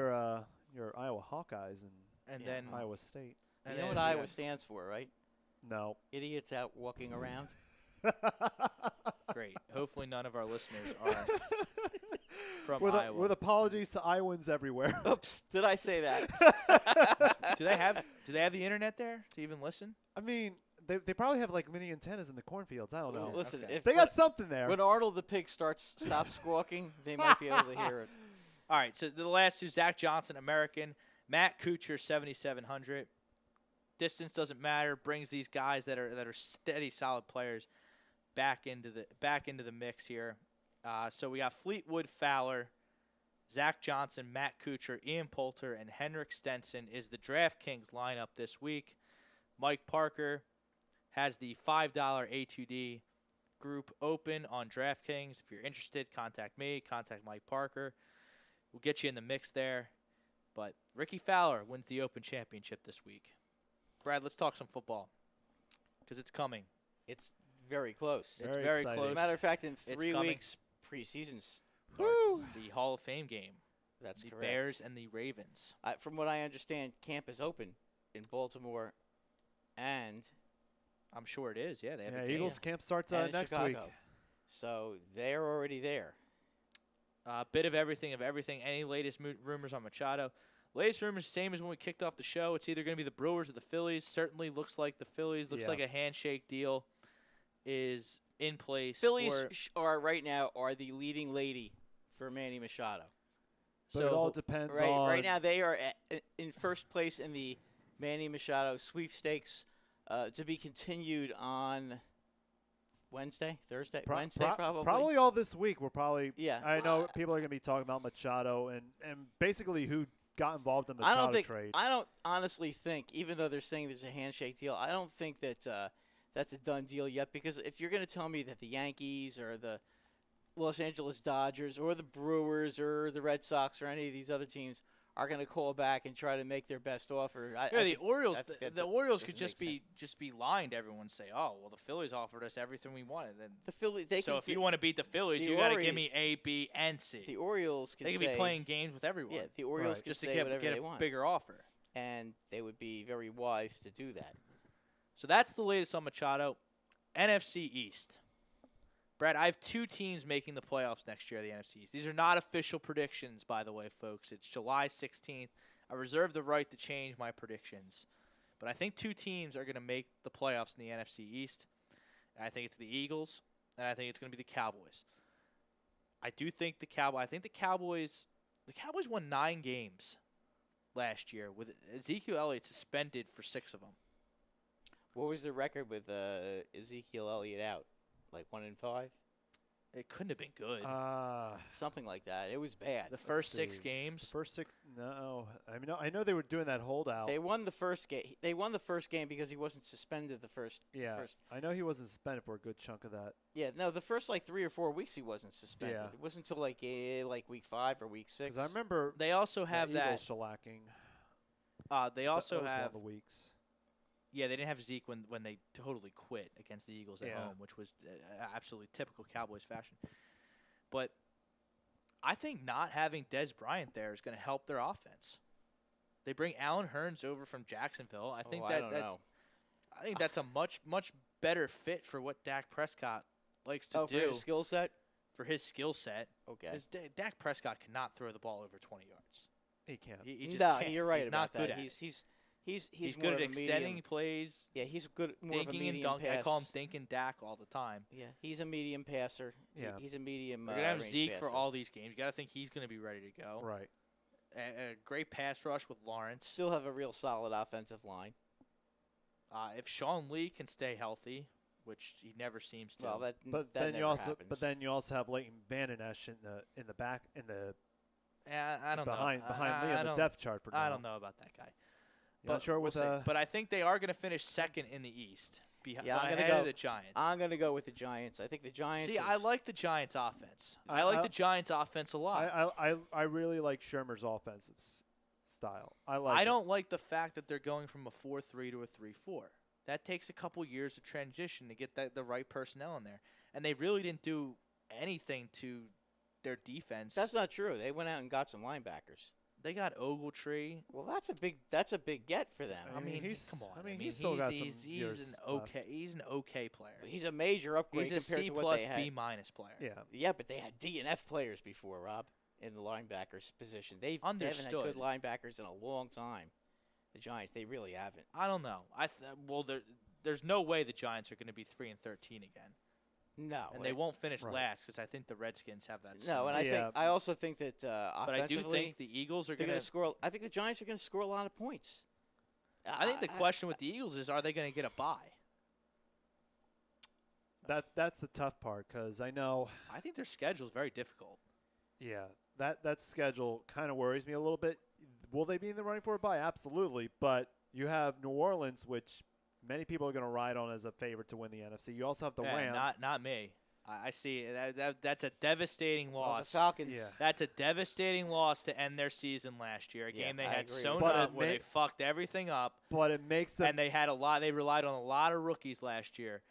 your Iowa Hawkeyes And Yeah. then Iowa State. and You know then what we Iowa got- stands for, right? No. Idiots out walking around. Great. Hopefully none of our listeners are from with Iowa. with apologies to Iowans everywhere. Oops, did I say that? Do they have the internet there to even listen? I mean, they probably have like mini antennas in the cornfields. I don't know. Listen, Okay. if They got something there. when Arnold the pig stops squawking, they might be able to hear it. All right, so the last two, Zach Johnson, American, Matt Kuchar, 7,700. Distance doesn't matter. Brings these guys that are steady, solid players back into the mix here. So we got Fleetwood, Fowler, Zach Johnson, Matt Kuchar, Ian Poulter, and Henrik Stenson is the DraftKings lineup this week. Mike Parker has the $5 A2D group open on DraftKings. If you're interested, contact me. Contact Mike Parker. We'll get you in the mix there. But Ricky Fowler wins the Open Championship this week. Brad, let's talk some football because it's coming. It's very close. It's Very very exciting. As close. a matter of fact, in It's 3 coming. weeks, preseason starts. The Hall of Fame game. That's the correct. Bears and the Ravens. From what I understand, camp is open in Baltimore and I'm sure it is. Yeah, they have a game. Eagles camp starts and in next Chicago. week. So they're already there. Bit of everything. Any latest rumors on Machado? Latest rumors, same as when we kicked off the show. It's either going to be the Brewers or the Phillies. Certainly looks like the Phillies. Looks Yeah. like a handshake deal is in place. Phillies for- right now are the leading lady for Manny Machado. But so it all depends Right, on right now they are in first place in the Manny Machado sweepstakes, to be continued on Wednesday, Thursday, Wednesday probably. Probably all this week. We're probably. Yeah. I know people are going to be talking about Machado and basically who got involved in the Machado trade. I don't honestly think, even though they're saying there's a handshake deal, I don't think that that's a done deal yet. Because if you're going to tell me that the Yankees or the Los Angeles Dodgers or the Brewers or the Red Sox or any of these other teams are going to call back and try to make their best offer, the Orioles. that The Orioles could doesn't make just be lying to everyone and say, "Oh, well, the Phillies offered us everything we wanted." Then the Phillies. so if you want to beat the Phillies, the you got to Ori- give me A, B, and C. the Orioles could They could say, be playing games with everyone. Yeah, the Orioles Right. could just to say get whatever they a want, bigger offer. and they would be very wise to do that. So that's the latest on Machado. NFC East. Brad, I have 2 teams making the playoffs next year at the NFC East. These are not official predictions, by the way, folks. It's July 16th. I reserve the right to change my predictions. But I think 2 teams are going to make the playoffs in the NFC East. And I think it's the Eagles, and I think it's going to be the Cowboys. I think the Cowboys won 9 games last year with Ezekiel Elliott suspended for 6 of them. What was the record with Ezekiel Elliott out? Like 1-5, It couldn't have been good. something like that. It was bad. The first 6 see. games. The first 6. No, I know they were doing that holdout. They won the first game. They won the first game because he wasn't suspended the first. Yeah, First, I know he wasn't suspended for a good chunk of that. yeah. No, the first like 3 or 4 weeks he wasn't suspended. Yeah. It wasn't until like week 5 or week 6. Because I remember They also have the that. Eagles shellacking. They also that was one have. of the weeks. Yeah, they didn't have Zeke when they totally quit against the Eagles at Yeah. home, which was absolutely typical Cowboys fashion. But I think not having Des Bryant there is going to help their offense. They bring Alan Hearns over from Jacksonville. I think I don't know. I think that's a much better fit for what Dak Prescott likes to For do his skill set. for his skill set. Okay. Because Dak Prescott cannot throw the ball over 20 yards. He can't. He just No, can't. you're right He's about not good that. at it. He's He's more good at of a extending medium. plays, Yeah, he's good. More of a dinking and medium dunking. I pass. call him Dinking Dak all the time. Yeah, he's a medium passer. Yeah. He's a medium. We're going to have range Zeke for passer. all these games. You got to think he's going to be ready to go. Right. A great pass rush with Lawrence. Still have a real solid offensive line. If Sean Lee can stay healthy, which he never seems to. Well, that Then never you also happens. have Leighton Van Esch in the back in the I don't behind know. Lee I on the don't- depth chart for now. I don't know about that guy. You're not sure we'll with see. But I think they are going to finish second in the East, Yeah, I'm gonna ahead go- of the Giants. I'm going to go with the Giants. I think the Giants. See, are- I like the Giants' offense. I like the Giants' offense a lot. I really like Shermer's offensive style. I I don't like the fact that they're going from a 4-3 to a 3-4. That takes a couple years of transition to get the right personnel in there. And they really didn't do anything to their defense. That's not true. They went out and got some linebackers. They got Ogletree. Well, that's a big get for them. I mean, he's- come on. I mean, he's still got some he's years an left. okay player. But he's a major upgrade He's a compared C to what plus they had. B minus player. Yeah. Yeah, but they had D and F players before, Rob, in the linebackers position. They haven't had Understood. good linebackers in a long time. The Giants, they really haven't. I don't know. There's no way the Giants are going to be 3-13 again, No, and they won't finish Right. last because I think the Redskins have that. No, and Yeah. I also think that but I do offensively, think the Eagles are they're going going to score. I think the Giants are going to score a lot of points. I think the question with the Eagles is, are they going to get a bye? That's the tough part because I know. I think their schedule is very difficult. Yeah, that schedule kind of worries me a little bit. Will they be in the running for a bye? Absolutely, but you have New Orleans, which many people are going to ride on as a favorite to win the NFC. You also have the Yeah, Rams. not me. I see that's a devastating Well, loss. the Falcons. Yeah. That's a devastating loss to end their season last year. A Yeah, game they I had agree sewn with But up it where may- they fucked everything up, but it makes them. and they relied on a lot of rookies last year.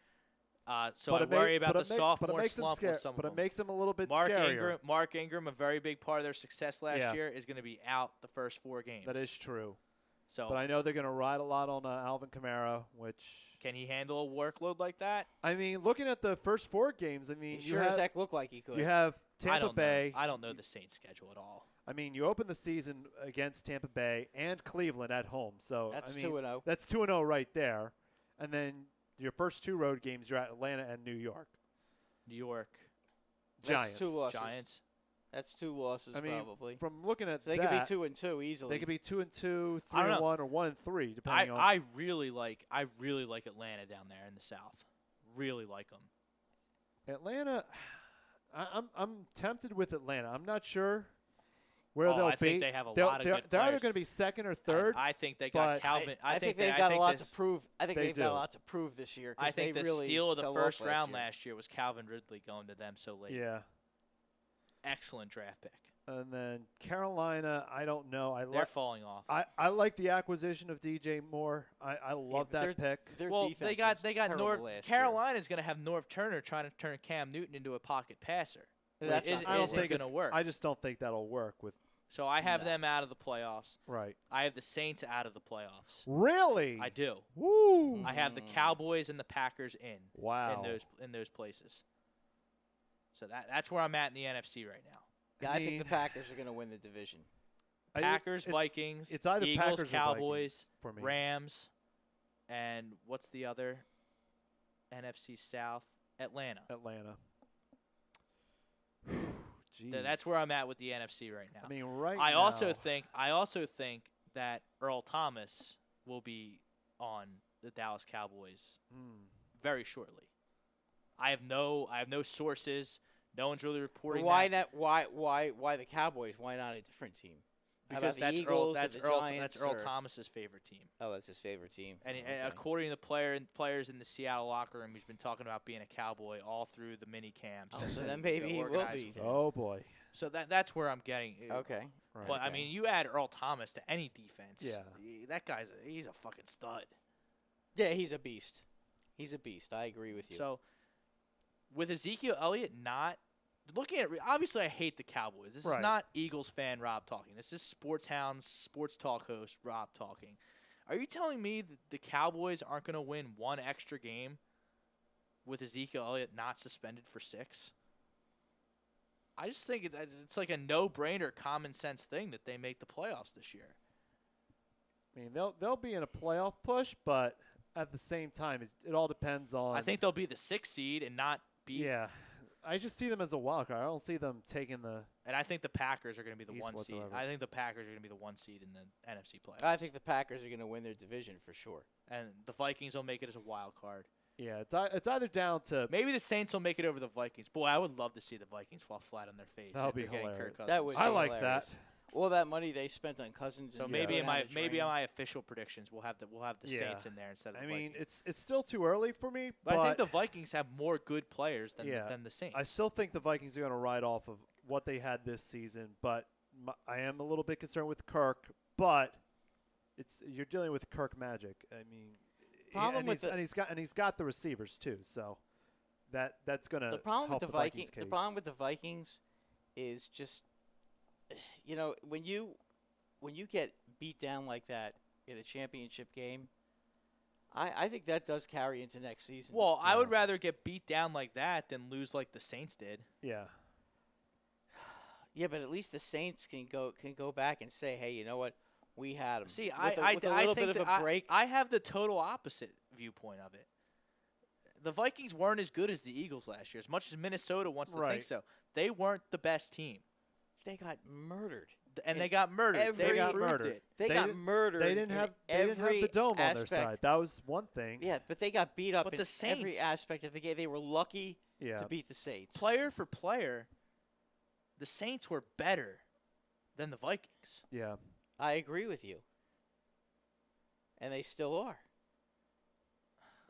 So but I it may- worry about but the it may- but it sophomore makes them slump scare- with some But of it them. makes them a little bit Mark scarier. Ingram, a very big part of their success last Yeah. year, is going to be out the first 4 games. That is true. So But I know they're going to ride a lot on Alvin Kamara, which can he handle a workload like that? I mean, looking at the first 4 games, I mean, He you sure have as heck looked like he could. you have I Tampa don't Bay. know. I don't know the Saints' schedule at all. I mean, you open the season against Tampa Bay and Cleveland at home, so That's I mean, 2-0. That's 2-0 right there, and then your first 2 road games, you're at Atlanta and New York. New York Giants. That's 2 losses. Giants. That's 2 losses I mean, probably. from looking at So they that, could be 2-2 easily. they could be 2-2, I don't know. 3-1, or 1-3, depending on. I really like Atlanta down there in the South. Really like them. Atlanta. I'm tempted with Atlanta. I'm not sure where they'll I be. think they have a They'll- lot of they're, good they're either players. going to be second or third. I think they got but Calvin. I think they- they've got a lot this- to prove. I think They they've got do. a lot to prove this year. 'Cause I think they the really steal of the fell first off round year. last year was Calvin Ridley going to them so late. Yeah. Excellent draft pick. And then Carolina, I don't know. They're falling off. I like the acquisition of DJ Moore. I love but that pick. Their Well, defense they got was terrible North. last year. Carolina's going to have North Turner trying to turn Cam Newton into a pocket passer. That's Is- not- I don't isn't think gonna it's- work. I just don't think that'll work with So I have No. them out of the playoffs. right. I have the Saints out of the playoffs. Really? I do. Woo! I have the Cowboys and the Packers Wow. in those places. So that's where I'm at in the NFC right now. Yeah, I think mean, the Packers are going to win the division. Packers, Vikings, it's either Eagles, Packers or Cowboys, Vikings for me. Rams, and what's the other NFC South? Atlanta. Atlanta. That's where I'm at with the NFC right now. I mean, right I now. also think that Earl Thomas will be on the Dallas Cowboys very shortly. I have no sources. No one's really reporting Why that. not? Why the Cowboys? Why not a different team? How Because about the that's Eagles or that's the Earl Giants that's Earl or- Thomas's favorite team. Oh, that's his favorite team. And Okay. according to the players in the Seattle locker room, he's been talking about being a Cowboy all through the mini camps. Oh, and so the- then maybe the he will organized- be. then. Oh boy. So that's where I'm getting. Okay. Right. But I Okay. mean, you add Earl Thomas to any defense. Yeah. That he's a fucking stud. Yeah, he's a beast. He's a beast. I agree with you. So with Ezekiel Elliott not looking at obviously I hate the Cowboys. This Right. is not Eagles fan Rob talking. This is Sports Hounds sports talk host Rob talking. Are you telling me that the Cowboys aren't going to win one extra game with Ezekiel Elliott not suspended for 6? I just think it's like a no-brainer, common sense thing that they make the playoffs this year. I mean, they'll be in a playoff push, but at the same time, it all depends on. I think they'll be the 6th seed and not be. Yeah, I just see them as a wild card. I don't see them taking the. And I think the Packers are going to be the East 1 seed. whatsoever. I think the Packers are going to be the 1 seed in the NFC playoffs. I think the Packers are going to win their division for sure. And the Vikings will make it as a wild card. Yeah, it's either down to. Maybe the Saints will make it over the Vikings. Boy, I would love to see the Vikings fall flat on their face. That would after be getting hilarious. Kirk Cousins. That would. I be like hilarious. that. All that money they spent on Cousins. So and maybe going on the maybe train. my official predictions we'll have the Yeah. Saints in there instead of the I mean, Vikings. it's still too early for me, But I think the Vikings have more good players than the Saints. I still think the Vikings are going to ride off of what they had this season, but I am a little bit concerned with Kirk. But you're dealing with Kirk magic. I mean, Problem with he's got the receivers too, so that's going to The problem help with the Vikings Vikings. case. The problem with the Vikings is just, when you when you get beat down like that in a championship game, I think that does carry into next season. Well, I would rather get beat down like that than lose like the Saints did. Yeah. Yeah, but at least the Saints can go back and say, hey, you know what? We had them. See, with a little bit of a break. I have the total opposite viewpoint of it. The Vikings weren't as good as the Eagles last year, as much as Minnesota wants to think so. They weren't the best team. They got murdered. And they got murdered. They got proved murdered. it. They got murdered. They didn't have the dome on their side. That was one thing. Yeah, but they got beat up But in the Saints, every aspect of the game. They were lucky to beat the Saints. Player for player, the Saints were better than the Vikings. Yeah. I agree with you. And they still are.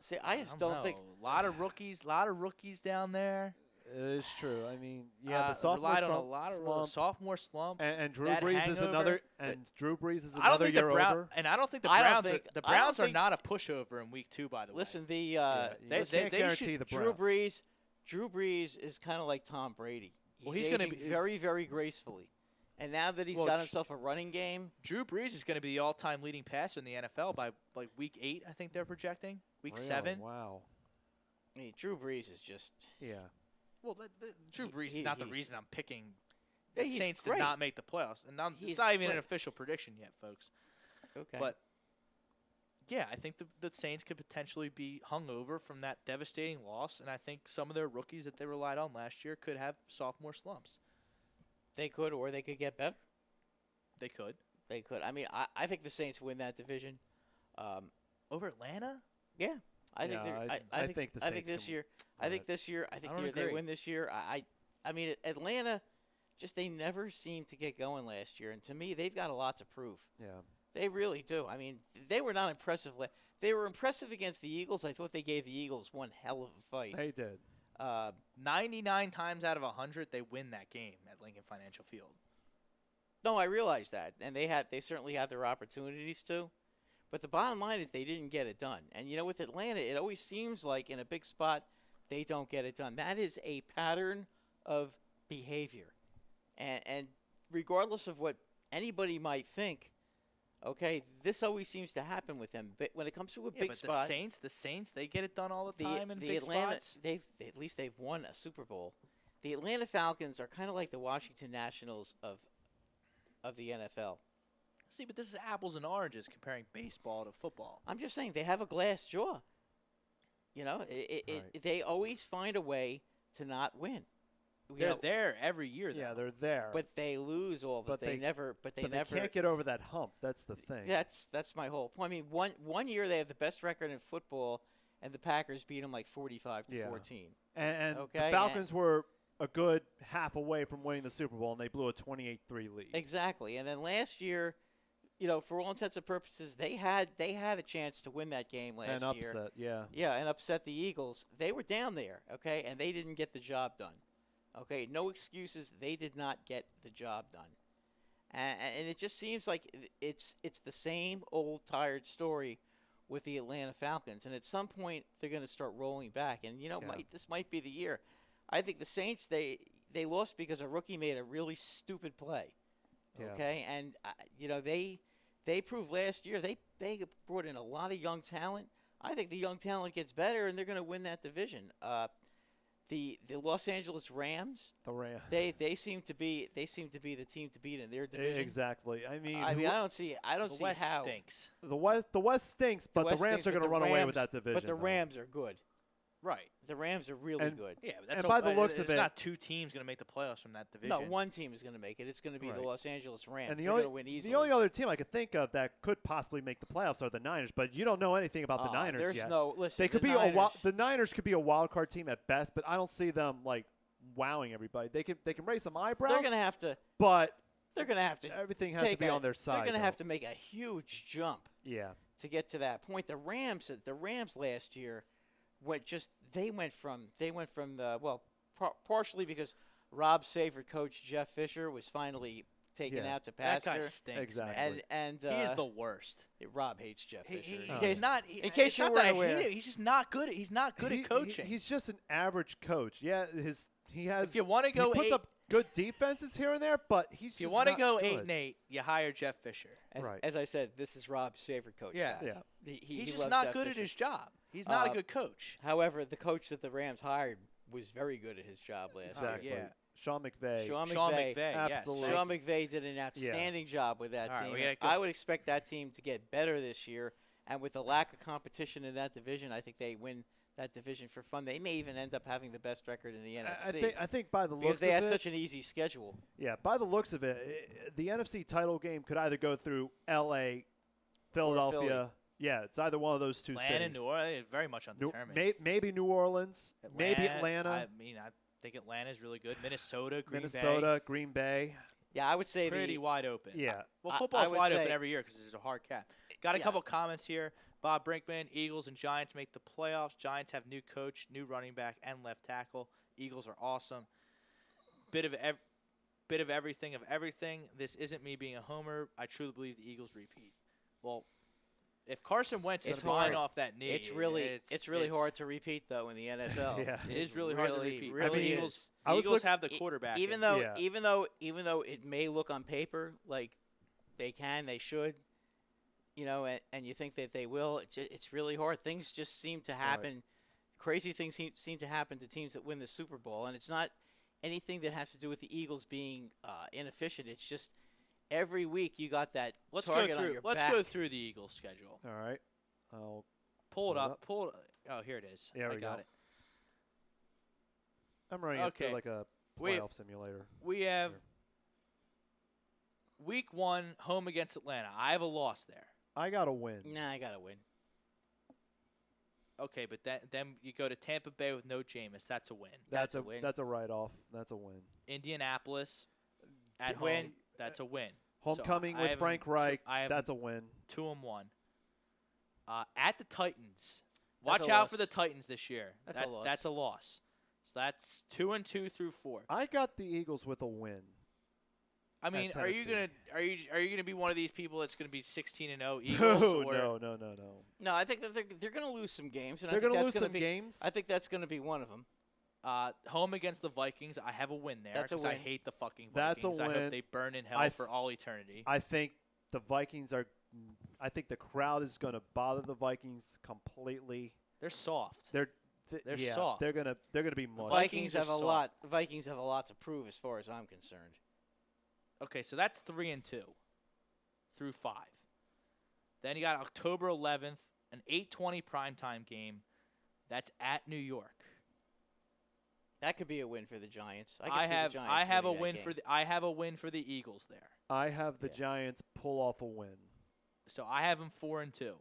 See, I just don't think a lot of rookies down there. It is true. I mean, the sophomore relied on a lot of slump. Sophomore slump. And Drew Brees is another. And Drew Brees is I don't another think year the over. And I don't think the I don't Browns. think- The I don't Browns are think- not a pushover in week 2. By the way. listen, they can't guarantee should- the Browns. Drew Brees is kind of like Tom Brady. He's gonna aging be very, very gracefully. And now that he's got himself a running game, Drew Brees is going to be the all-time leading passer in the NFL by like week 8. I think they're projecting week Really? 7. Wow. I mean, Drew Brees is just Yeah. Well, Drew Brees is not the reason I'm picking Yeah, the he's Saints great. to not make the playoffs, and it's He's not even an great. official prediction yet, folks. okay. But yeah, I think the Saints could potentially be hung over from that devastating loss, and I think some of their rookies that they relied on last year could have sophomore slumps. they could, or they could get better. They could. They could. I mean, I think the Saints win that division. Over Atlanta? Yeah, I think Yeah, they're. I think the I think Saints this can year. win I think it. this year. I I think don't they agree. win this year. I mean, Atlanta, just they never seemed to get going last year, and to me, they've got a lot to prove. Yeah. They really do. I mean, they were not impressive. They were impressive against the Eagles. I thought they gave the Eagles one hell of a fight. They did. 99 times out of 100, they win that game at Lincoln Financial Field. No, I realize that, and they certainly had their opportunities to. But the bottom line is they didn't get it done. And you know, with Atlanta, it always seems like in a big spot they don't get it done. That is a pattern of behavior, and regardless of what anybody might think, okay, this always seems to happen with them. But when it comes to a big but spot, the Saints, they get it done all the time in the big Atlanta, spots. at least they've won a Super Bowl. The Atlanta Falcons are kind of like the Washington Nationals of the NFL. See, but this is apples and oranges comparing baseball to football. I'm just saying they have a glass jaw. You know, they always find a way to not win. They're there every year, though. Yeah, they're there. But they lose all of it. But They they never. they can't get over that hump. That's the thing. That's my whole point. I mean, one year they have the best record in football, and the Packers beat them like 45-14. And Okay, the Falcons were a good half away from winning the Super Bowl, and they blew a 28-3 lead. Exactly. And then last year, you know, for all intents and purposes, they had a chance to win that game last And year. upset, yeah. Yeah, and upset the Eagles. They were down there, okay, and they didn't get the job done. Okay, no excuses. They did not get the job done. And it just seems like it's the same old tired story with the Atlanta Falcons. And at some point, they're going to start rolling back. And, you know, this might be the year. I think the Saints, they lost because a rookie made a really stupid play. Okay, and, you know, they proved last year they brought in a lot of young talent. I think the young talent gets better, and they're going to win that division. The Los Angeles Rams. The Rams. They seem to be the team to beat in their division. Exactly. I mean, I don't see The West how stinks. the West stinks, but the Rams are going to run away with that division. But the Rams are good. Right. The Rams are really good. Yeah, but that's And by the looks of there's it- not two teams going to make the playoffs from that division. No, one team is going to make it. It's going to be the Right. Los Angeles Rams. And They're going to win easily. the only other team I could think of that could possibly make the playoffs are the Niners, but you don't know anything about the Niners there's yet. listen. They could the be Niners, the Niners could be a wild card team at best, but I don't see them like wowing everybody. They can raise some eyebrows, They're going to have to. but They're going to have to. everything has to be on their side. They're going to though. have to make a huge jump. Yeah. To get to that point. The Rams last year they went from the partially because Rob's favorite coach Jeff Fisher was finally taken out to That pasture. guy stinks. Exactly. And He is the worst. Rob hates Jeff Fisher. He's not. in case it's you not that I weren't aware. hate him. He's just not good. He's not good at coaching. He's just an average coach. Yeah, he has. If you want to go he puts eight, up good defenses here and there, but he's If you just want to not go good. 8-8, you hire Jeff Fisher. Right. As I said, this is Rob's favorite coach. Yeah. Baz. Yeah. He He's just loves not Jeff good at Fisher. his job. He's not a Uh, good coach. However, the coach that the Rams hired was very good at his job last Exactly. year. Yeah. Sean McVay. Sean Sean McVay. McVay, absolutely. yes. Sean McVay did an outstanding job with that All right, team. we gotta and go- I would expect that team to get better this year. And with the lack of competition in that division, I think they win that division for fun. They may even end up having the best record in the NFC. I think by the because looks they of have it, such an easy schedule. yeah, by the looks of it, the NFC title game could either go through L.A., Philadelphia. Yeah, it's either one of those two Atlanta and cities. New Orleans, very much undetermined. Maybe New Orleans, maybe Atlanta, I mean, I think Atlanta's really good. Minnesota, Green Minnesota, Green Bay. Yeah, I would say Bay, pretty wide open. Yeah. Well, I football's would wide open say- every year because there's a hard cap. Got a Yeah. couple comments here. Bob Brinkman, Eagles and Giants make the playoffs. Giants have new coach, new running back, and left tackle. Eagles are awesome. Bit of everything of everything. This isn't me being a homer. I truly believe the Eagles repeat. Well, if Carson Wentz is It's fine hard. off that knee, it's really hard to repeat though in the NFL. Yeah. It is really hard to repeat. Really the is. Eagles, I was Eagles look- have the quarterback. Even though it may look on paper like they should, and you think that they will, it's really hard. Things just seem to happen. Crazy things seem to happen to teams that win the Super Bowl, and it's not anything that has to do with the Eagles being inefficient. It's just every week you got that let's target go through. on your Let's back. go through the Eagles schedule. All right. I'll Pull it Pull it up. Pull it. Oh, here it is. There I we got go. it. I'm running it Okay. through like a We- playoff simulator. We have Here. week 1 home against Atlanta. I have a loss there. I got to win. Nah, I gotta win. Okay, but then you go to Tampa Bay with no Jameis. That's a win. That's a win. That's a write-off. That's a win. Indianapolis at Win. home. That's a win. Homecoming I with have Frank them- Reich. I have That's a win. 2-1. At the Titans. That's Watch a out for loss. the Titans this year. That's a loss. That's a loss. So that's 2-2 through 4. I got the Eagles with a win. I mean, are you Tennessee. gonna be one of these people that's gonna be 16-0 Eagles? No, or no. No, I think that they're going to lose some games, and They're I think going to that's lose gonna some be, games. I think that's going to be one of them. home against the Vikings? I have a win there That's a because I win. hate the fucking That's a Vikings. I win. hope they burn in hell I for all eternity. I think the Vikings are. I think the crowd is going to bother the Vikings completely. They're soft. They're They're soft. They're gonna be much. Vikings Vikings are have a soft. lot. Vikings have a lot to prove, as far as I'm concerned. Okay, so that's 3-2 through 5. Then you got October 11th, an 8:20 primetime game. That's at New York. That could be a win for the Giants. I, could I see the have Giants I have a winning that win game. for I have a win for the Eagles there. I have the Yeah. Giants pull off a win, So I have them 4-2.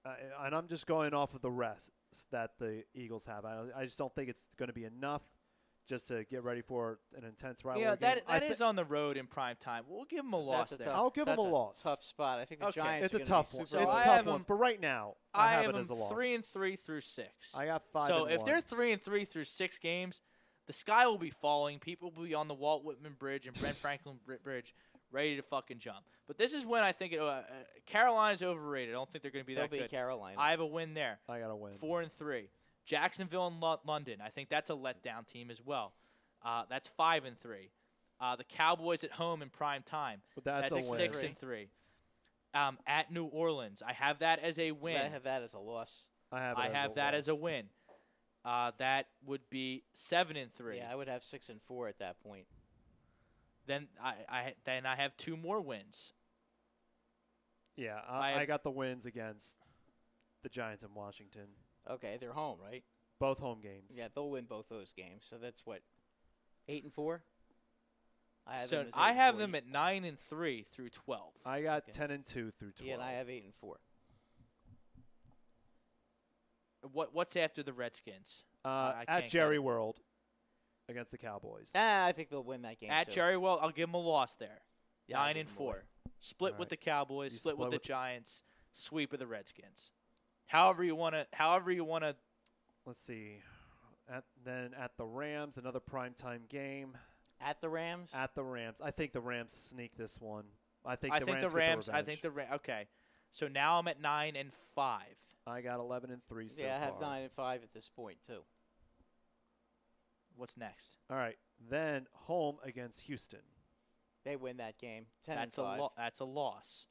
and I'm just going off of the rest that the Eagles have. I just don't think it's going to be enough just to get ready for an intense rivalry Yeah, game. that is on the road in prime time. We'll give them a loss That's a there. tough- I'll give 'em that's a loss. Tough spot. I think the Okay. Giants. It's are a gonna tough be one. super It's a I hard. have tough one. 'em- For right now, I have have it as a them loss. 3-3 through 6. I got 5. So and if 1. they're 3-3 through 6 games, the sky will be falling. People will be on the Walt Whitman Bridge and Brent Franklin Bridge, ready to fucking jump. But this is when I think Carolina's overrated. I don't think they're going to be They'll that beat good. Carolina. I have a win there. I got to win. 4-3. Jacksonville and London. I think that's a letdown team as well. That's 5-3. The Cowboys at home in prime time. But that's a win. 6-3. At New Orleans, I have that as a win. I have that as a loss. I have. I have that as a win. That would be 7-3. Yeah, I would have 6-4 at that point. Then I have 2 more wins. Yeah, I I have- got the wins against the Giants and Washington. Okay, they're home, right? Both home games. Yeah, they'll win both those games. So that's what, 8-4. So I have them at 9-3 through 12. I got Okay. 10-2 through 12. Yeah, and I have 8-4. What's after the Redskins? I at can't Jerry get it. World against the Cowboys. I think they'll win that game At too. Jerry World, I'll give them a loss there. Yeah, I'll 9 give and 'em a 4. win. Split All with right. the Cowboys, You split with split the with- Giants, sweep of the Redskins. However you want to. Let's see. Then at the Rams, another primetime game. At the Rams. At the Rams. I think the Rams sneak this one. I think I the think Rams the Rams. get I the think revenge. okay. So now I'm at 9-5. I got 11-3 so yeah, I have far. 9-5 at this point too. What's next? All right. then home against Houston. They win that game. 10 That's and 5. That's a loss.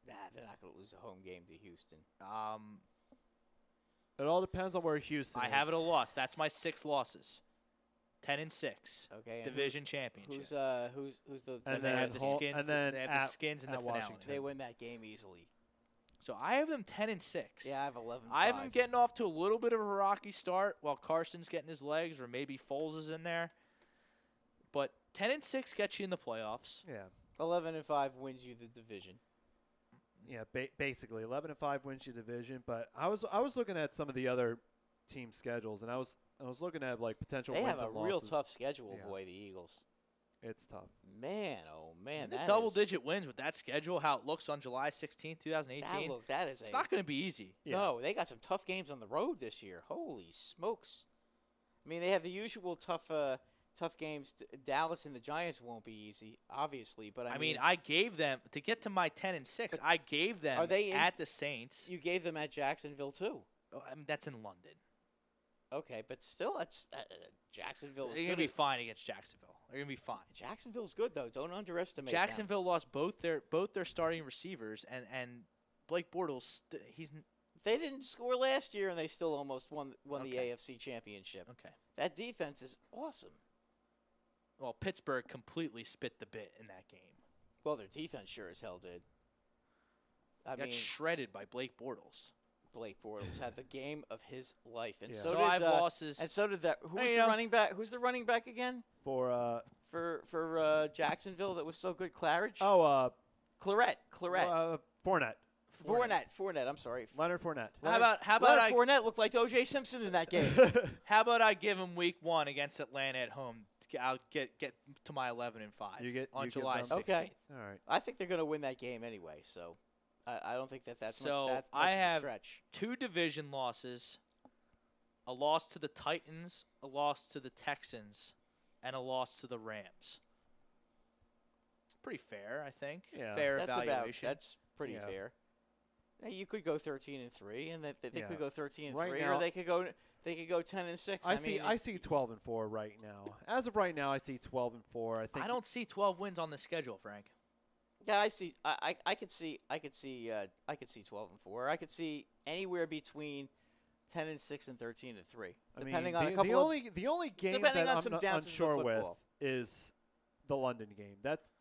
Nah, they're not going to lose a home game to Houston. It all depends on where Houston I is. have it a loss. That's my 6 losses. 10-6. Okay. and Division championship. Who's the? And they then have the home- skins. and then they have at- the skins in the at finale. Washington. They win that game easily. So I have them 10-6. Yeah, I have 11. I have them getting off to a little bit of a rocky start while Carson's getting his legs, or maybe Foles is in there. But 10-6 gets you in the playoffs. Yeah. 11-5 wins you the division. Yeah, basically 11-5 wins your division. But I was looking at some of the other team schedules, and I was looking at like potential. They wins have a and real losses. tough schedule, Yeah. boy. The Eagles. It's tough. Man, oh man, And the that double-digit wins with that schedule, how it looks on July 16, 2018. That is It's not going to be easy. Yeah. No, they got some tough games on the road this year. Holy smokes! I mean, they have the usual tough games. Dallas and the Giants won't be easy, obviously. But I mean, I gave them to get to my 10-6. I gave them Are they in- at the Saints. you gave them at Jacksonville too. Oh, I mean, that's in London. Okay, but still, that's Jacksonville. They're going to be fine against Jacksonville. They're going to be fine. Jacksonville's good though. Don't underestimate Jacksonville lost both their starting receivers, and Blake Bortles them. They didn't score last year, and they still almost won the Okay. AFC Championship. okay. That defense is awesome. Well, Pittsburgh completely spit the bit in that game. Well, their defense sure as hell did. I Got mean, shredded by Blake Bortles. Blake Bortles had the game of his life, and Yeah. so So did I have losses. and so did that. Who's Hey, the you know. running back? Who's the running back again For for Jacksonville that was so good? Claridge. Claret. Fournette. Fournette. I'm sorry. Leonard Fournette. How about Leonard Fournette looked like O.J. Simpson in that game. how about I give him week 1 against Atlanta at home? I'll get to my 11-5 you on give July them- 16th. Okay. All right. I think they're going to win that game anyway. So I don't think that's So much, I of a have stretch. 2 division losses, a loss to the Titans, a loss to the Texans, and a loss to the Rams. Pretty fair, I think. Yeah. Fair That's evaluation. That's pretty Yeah. fair. Now, you could go 13-3, and they Yeah. could go 13-3, Right or now- they could go 10-6. I mean, see 12-4 right now. As of right now, I see 12-4. I think I don't see 12 wins on the schedule, Frank. Yeah, I see. I could see 12-4. I could see anywhere between 10-6 and 13-3, depending on a couple the only game depending that on I'm some not downs in the unsure with football. is the London game. That's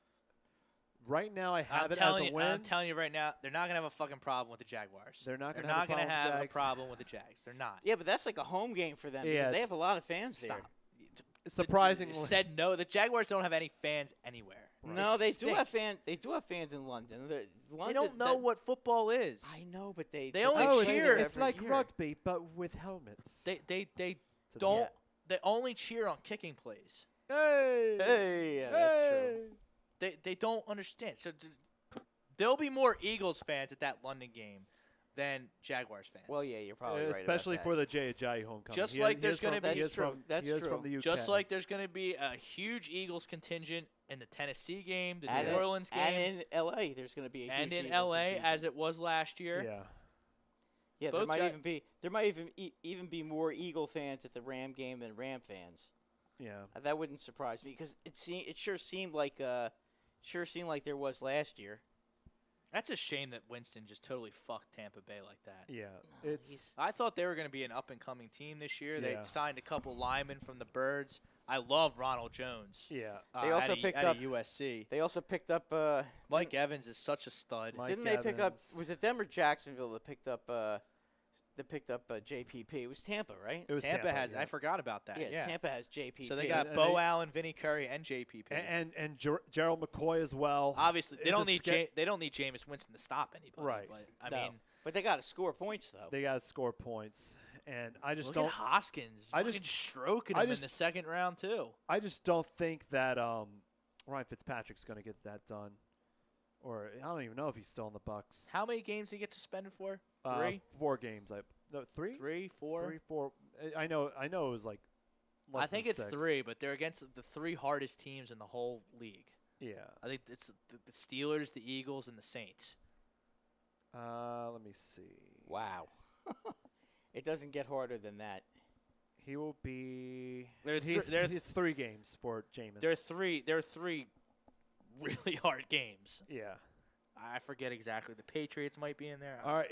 right now. I have I'm it telling as a you, win. I'm telling you right now, they're not gonna have a fucking problem with the Jaguars. They're not They're gonna have not a gonna problem with have a Jags. problem with the Jags. They're not. Yeah, but that's like a home game for them Yeah, because they it's- have a lot of fans there. Stop. Surprisingly, Said no. The Jaguars don't have any fans anywhere. No, they do stink. have fans in London. They London don't know what football is. I know, but they only oh, cheer it's every like year. rugby, but with helmets. They To the- don't. They only cheer on kicking plays. Hey, Hey, yeah, that's true. They don't understand. So there'll be more Eagles fans at that London game than Jaguars fans. Well, yeah, you're probably right. especially about for the Jay homecoming. Just He- like he there's is from- gonna be- he is That's true. from- That's he is true. from the UK. just like there's going to be a huge Eagles contingent in the Tennessee game, the that. New Orleans game, and in L.A. There's going to be a and huge in Eagle LA contingent. as it was last year. yeah. Yeah, there Both might Ja- even be more Eagle fans at the Ram game than Ram fans. Yeah. That wouldn't surprise me because it sure seemed like there was last year. That's a shame that Winston just totally fucked Tampa Bay like that. Yeah. It's he's- I thought they were going to be an up-and-coming team this year. They Yeah. signed a couple linemen from the Birds. I love Ronald Jones. yeah. They also at picked at up- USC. They also picked up. Mike Evans is such a stud. Mike Didn't they pick up? Evans. Was it them or Jacksonville that picked up? JPP. It was Tampa, right? It was Tampa has. yeah. I forgot about that. Yeah. Tampa has JPP. So they Yeah, got and Bo they- Allen, Vinny Curry, and JPP. and Gerald McCoy as well. Obviously, they It's don't a need ske- they don't need Jameis Winston to stop anybody. Right. But I No. mean, But they got to score points though. They got to score points, and I just look don't. at Hoskins. I fucking just- stroking I him just- in the second round too. I just don't think that Ryan Fitzpatrick's going to get that done, or I don't even know if he's still in the Bucks. How many games did he get suspended for? 3, 4 games. No, 3, 3, 4. 3, 4. I know. It was like. I think than it's 6. 3, but they're against the 3 hardest teams in the whole league. Yeah. I think it's the Steelers, the Eagles, and the Saints. Let me see. Wow. It doesn't get harder than that. He will be. There's It's 3 games for Jameis. There are three really hard games. Yeah. I forget exactly. The Patriots might be in there. All right.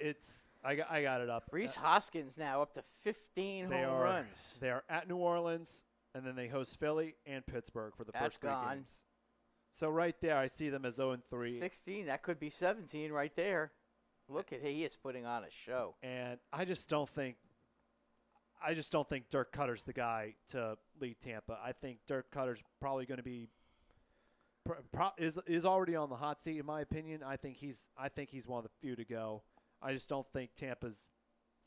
I got it up. Reese Hoskins now up to 15 They home are runs. They are at New Orleans, and then they host Philly and Pittsburgh for the That's first 3 gone. games. So right there, I see them as 0-3. 16. That could be 17 right there. Look at he is putting on a show. And I just don't think Dirk Cutter's the guy to lead Tampa. I think Dirk Cutter's probably going to be is already on the hot seat in my opinion. I think he's one of the few to go. I just don't think Cutter's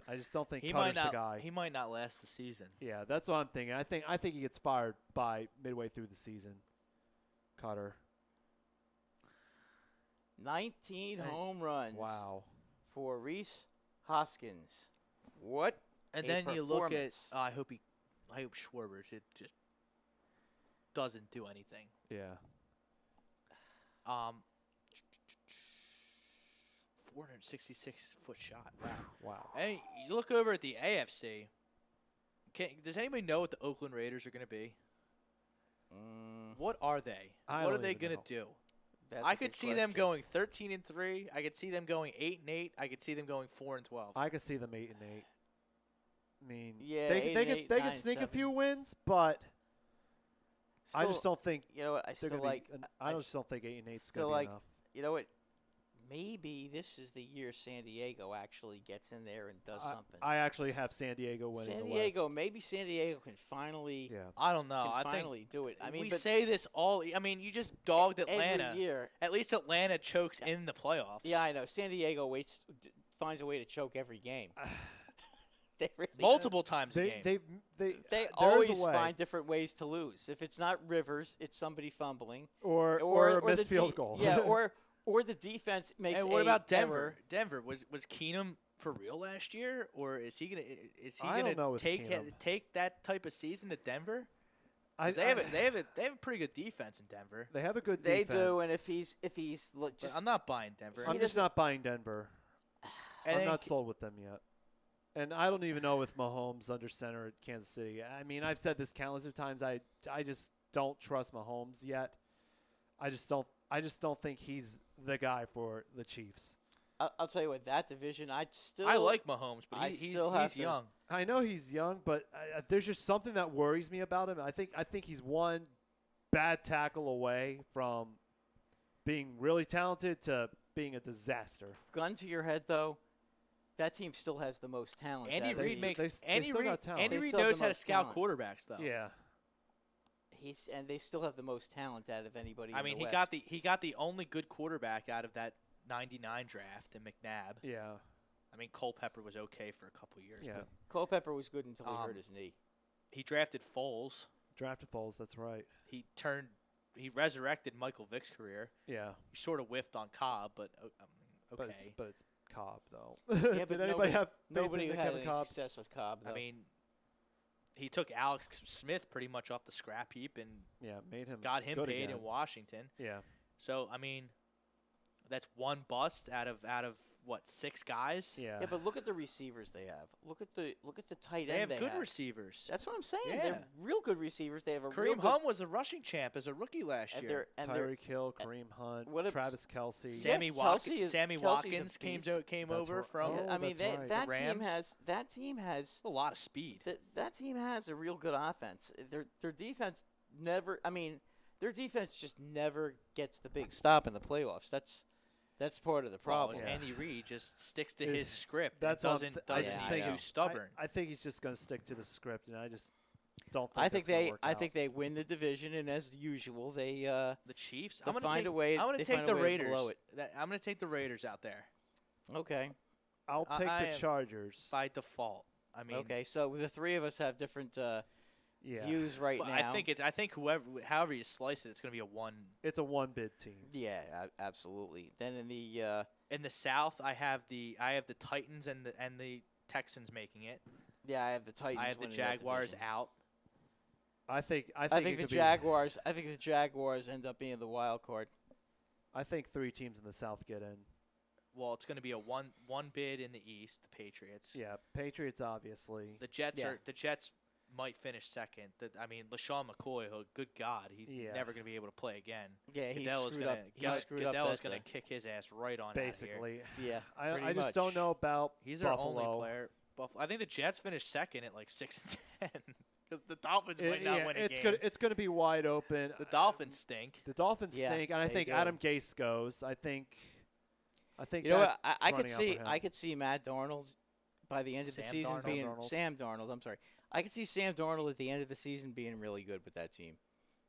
the guy. He might not last the season. Yeah, that's what I'm thinking. I think he gets fired by midway through the season. Cutter. 19 home runs. Wow. For Reese Hoskins. What? And a then you look at. performance. I hope Schwarber just doesn't do anything. Yeah. 466-foot shot. Wow. Wow. And you look over at the AFC. Does anybody know what the Oakland Raiders are going to be? What are they? I What don't are they even going know. to do? That's I a could good see them question. going 13-3. I could see them going 8-8. I could see them going 4-12. I could see them 8-8. I mean, Yeah, they 8-8, could sneak 9-7. a few wins, but I just Still- don't think You know what? I they're still gonna like. be. I just don't think 8-8 is still going to like- be enough. You know what? Maybe this is the year San Diego actually gets in there and does something. I actually have San Diego winning San the Diego, West. maybe San Diego can finally, Yeah. I don't know. can I finally think do it. I mean, we but say this all. I mean, you just dogged Atlanta. every year. At least Atlanta chokes in the playoffs. Yeah, I know. San Diego finds a way to choke every game. They really do. multiple times a game. They They there's a always way. find different ways to lose. If it's not Rivers, it's somebody fumbling, or a the missed field goal. Yeah, or the defense makes. And what a about Denver? error. Denver was Keenum for real last year, or is he I don't know gonna with take Keenum. take that type of season to Denver? 'Cause I, they have a pretty good defense in Denver. They have a good They defense. do, and if he's But just I'm not buying Denver. I'm just not buying Denver. And I'm then not sold with them yet. And I don't even know with Mahomes under center at Kansas City. I mean, I've said this countless of times. I just don't trust Mahomes yet. I just don't think he's the guy for the Chiefs. I'll tell you what, that division, I like Mahomes, but he's young. I know he's young, but there's just something that worries me about him. I think he's one bad tackle away from being really talented to being a disaster. gun to your head though. That team still has the most talent. Andy out of Reid the- makes they Andy still Reid. got talent. Andy They Reid still have knows the how to most scout talent. quarterbacks, though. Yeah. and they still have the most talent out of anybody. I in mean, the he got the only good quarterback out of that '99 draft in McNabb. Yeah. I mean, Culpepper was okay for a couple years. Yeah. But Culpepper was good until he hurt his knee. he drafted Foles. Drafted Foles, that's right. He resurrected Michael Vick's career. Yeah. He sort of whiffed on Cobb, but okay. But it's Cobb though. Yeah, Did but anybody have faith Nobody in had Kevin any Cobb? success with Cobb. Though. I mean, he took Alex Smith pretty much off the scrap heap and Yeah, made him got him good paid again. in Washington. Yeah. So I mean, that's one bust out of what, 6 guys? Yeah. yeah, but look at the receivers they have. Look at the tight They end have good receivers. That's what I'm saying. They Yeah. have real good receivers. They have a real Kareem good, Hunt was a rushing champ as a rookie last and year. they're Tyreek Hill, Kareem Hunt, what if- Travis Kelsey. Sammy Kelsey Sammy Kelsey's a Watkins beast. came That's over right. from Oh, I mean, that's right. that The team Rams. has a lot of speed. that team has a real good offense. Their defense never. I mean, their defense just never gets the big stop in the playoffs. That's part of the problem. Is Yeah. Andy Reid just sticks to It- his script. That's and what doesn't I just he's think too it's- stubborn. I think he's just going to stick to the script, and I just don't think. I think that's gonna they work I out. think they win the division, and as usual, they The Chiefs. They I'm gonna find take, a way- I'm gonna they take find a the way to blow Raiders. it. I'm gonna take the Raiders out there okay. I'll take I the am- Chargers. by default. I mean, Okay, so the three of us have different Yeah. views right but now. I think however you slice it, it's gonna be a one. It's a one-bid team. Yeah, absolutely. Then in the In the South, I have the Titans and the Texans making it. I have the Titans. I have the winning that Jaguars division. out. I think I it think the could be- Jaguars. I think the Jaguars end up being the wild card. I think 3 teams in the South get in. Well, it's gonna be a one bid in the East. The Patriots. Yeah, Patriots obviously. The Jets Yeah. the Jets might finish second. I mean, LaShawn McCoy, good God, he's never going to be able to play again. Yeah, he Goodell's screwed gonna, up. He screwed up Goodell's that going to kick his ass right on Basically. out of here. Yeah, I just don't know about He's their Buffalo. only player. I think the Jets finished second at like 6-10 because the Dolphins might not win a game. It's going to be wide open. The Dolphins stink. The Dolphins Yeah, stink, and I they think do. Adam Gase goes. I think. You know what? that's I could running out for see. him. I could see Matt Darnold by the end of the Sam season Darnold? being Darnold. Sam Darnold. I'm sorry. I could see Sam Darnold at the end of the season being really good with that team.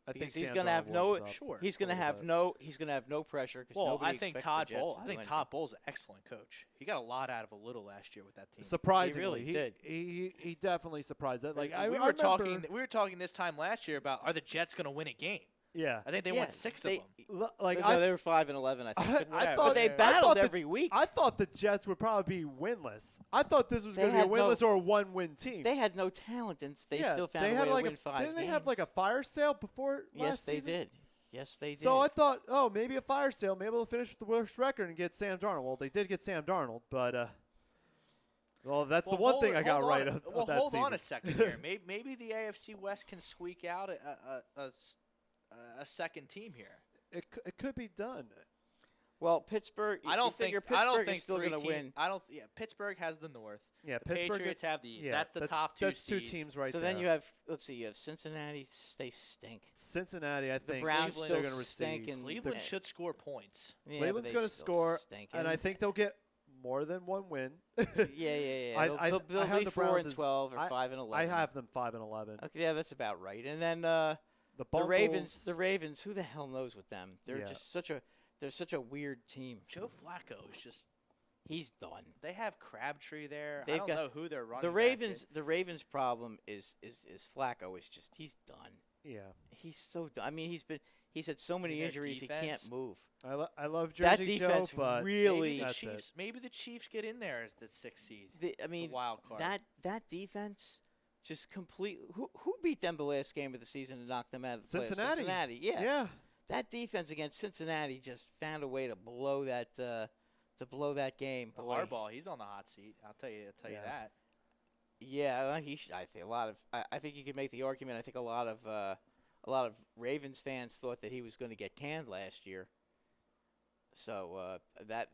I think Because he's Sam going to have Darnold no. warms up Sure. He's going to a little have bit. no. He's going to have no pressure because Well, nobody I think expects Todd the Jets Bowles. to I do think anything. Todd Bowles is an excellent coach. He got a lot out of a little last year with that team. Surprisingly, He really did. He definitely surprised it. Like we I were remember, talking. We were talking this time last year about are the Jets going to win a game? Yeah. I think they won 6 of them. Like No, they were 5-11. I think. I But thought But they I battled thought every week. I thought the Jets would probably be winless. I thought this was They going to be a had no- winless or a one-win team. They had no talent, and they yeah, still found they a had way like to win 5 Didn't they have like a games. fire sale before Yes, last they season? did. Yes, they did. So I thought, oh, maybe a fire sale. Maybe they'll finish with the worst record and get Sam Darnold. Well, they did get Sam Darnold, but well, that's the one thing I got right of Well, that hold season. on a second here. Maybe the AFC West can squeak out a second team here. It could be done. Well, Pittsburgh. I don't you figure think. I don't Pittsburgh think is still three going to team- win. I don't. Yeah, Pittsburgh has the North. Yeah, The Pittsburgh Patriots gets- have the East. Yeah, That's the top two That's two seeds. teams right So there. then you have, let's see, you have Cincinnati. They stink. Cincinnati. I The think Browns Cleveland still they're going to stink. receive. And Cleveland should score points. Yeah, Cleveland's going to score, and I think they'll get more than one win. Yeah. I They'll have be the 4 Browns and as- 12 or I- 5-11. I have them 5-11. Okay, yeah, that's about right. And then The the Bungles, Ravens. Who the hell knows with them? They're Yeah. just they're such a weird team. Joe Flacco is just. He's done. They have Crabtree there. They've I don't got- know who they're running. The back Ravens. is. The Ravens' problem is Flacco is just he's done. Yeah, He's so done. I mean, he's had so many their injuries he defense- can't move. I love That Jersey defense Joe, but really. Maybe the Chiefs get in there as the 6th seed. I mean, the wild card. that defense just complete. Who beat them the last game of the season and knocked them out of the playoffs? Cincinnati. Cincinnati. Yeah. yeah. That defense against Cincinnati just found a way to blow that game. The Boy. Harbaugh, he's on the hot seat. I'll tell you Yeah. that. Yeah, he should. I think a lot of. I think you could make the argument. I think a lot of Ravens fans thought that he was going to get canned last year. So that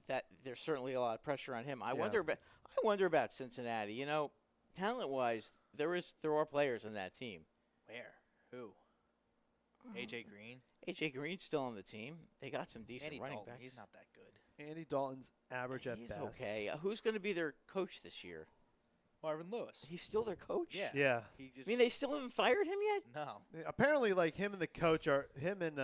there's certainly a lot of pressure on him. I wonder about Cincinnati. You know, talent wise, there are players in that team. Where? Who? AJ Green. AJ Green's still on the team. They got some decent Andy running Dalton. backs. He's not that good. Andy Dalton's average at He's best. okay. Who's going to be their coach this year? Marvin Lewis. He's still their coach. Yeah. Yeah. He just. I mean, they still haven't fired him yet. No. Apparently, like him and the coach are him and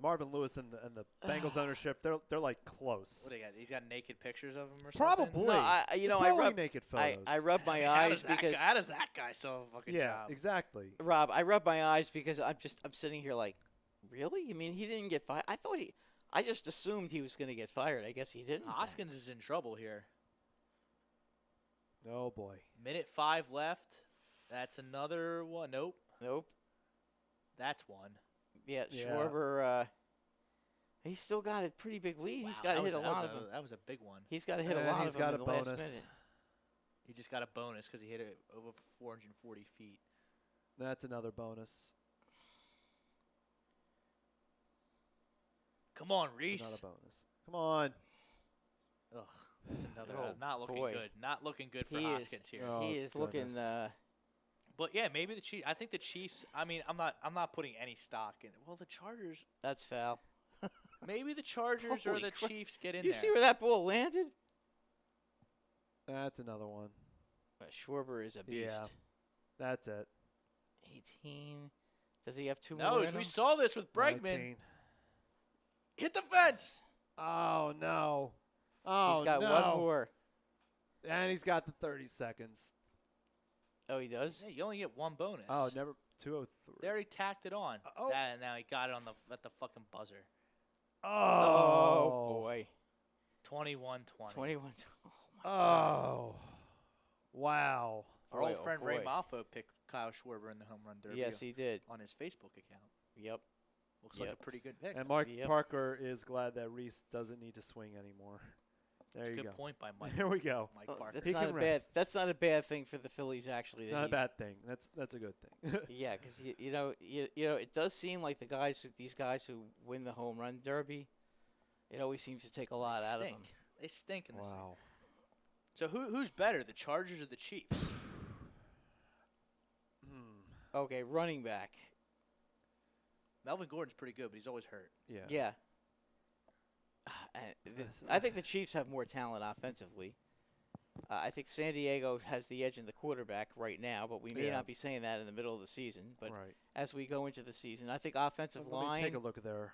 Marvin Lewis and the Bengals ownership. They're like close. What do you got? He's got naked pictures of him or something. Probably. No, I It's I probably rub naked photos. I rub my How eyes does that because guy, how does that guy still have a fucking yeah, job? exactly. Rob, I rub my eyes because I'm sitting here like, really? I mean, he didn't get fired. I just assumed he was going to get fired. I guess he didn't. Hoskins is in trouble here. Oh boy. Minute 5 left. That's another one. Nope. Nope. That's one. Yeah, Yeah. Schwarber. He's still got a pretty big lead. He's Wow, got to that hit a was lot of them. That was a big one. He's got to hit a And lot he's of them got in a the last bonus. minute. He just got a bonus because he hit it over 440 feet. That's another bonus. Come on, Another Reese. bonus. Come on. Ugh, that's another. Oh, not looking boy. good. Not looking good for He is- Hoskins here. Oh, He is looking. goodness. But yeah, maybe the Chiefs. I think the Chiefs. I mean, I'm not putting any stock in it. Well, the Chargers. That's foul. Maybe the Chargers or Holy the crap. Chiefs get in You there. see where that ball landed? That's another one. Schwarber is a beast. Yeah. That's it. 18. Does he have two no, more in we him? saw this with Bregman. 19. Hit the fence. Oh no. Oh He's got no. one more. And he's got the 30 seconds. Oh, he does? Yeah, you only get one bonus. Oh, never 203. They already tacked it on. Oh. And now he got it on at the fucking buzzer. Oh. boy. 21-20. 21. Oh. Wow. Our Boy, old oh friend Ray boy. Moffo picked Kyle Schwarber in the home run derby Yes, he did. on his Facebook account. Yep. Looks like a Yep. pretty good pick. And Mark Yep. Parker is glad that Reese doesn't need to swing anymore. That's There a you good go. point by Mike. There we go. Mike Well, Parker. that's He not can a bad. rest. That's not a bad thing for the Phillies, actually. that Not a he's- bad thing. That's a good thing. Yeah, because you know it does seem like these guys who win the home run derby, it always seems to take a lot They out of stink. them. They stink in this thing. Wow. So who's better, the Chargers or the Chiefs? Okay, running back. Melvin Gordon's pretty good, but he's always hurt. Yeah. Yeah. I think the Chiefs have more talent offensively. I think San Diego has the edge in the quarterback right now, but we may Yeah. not be saying that in the middle of the season. But Right. as we go into the season, I think offensive Let me take a line, look at their.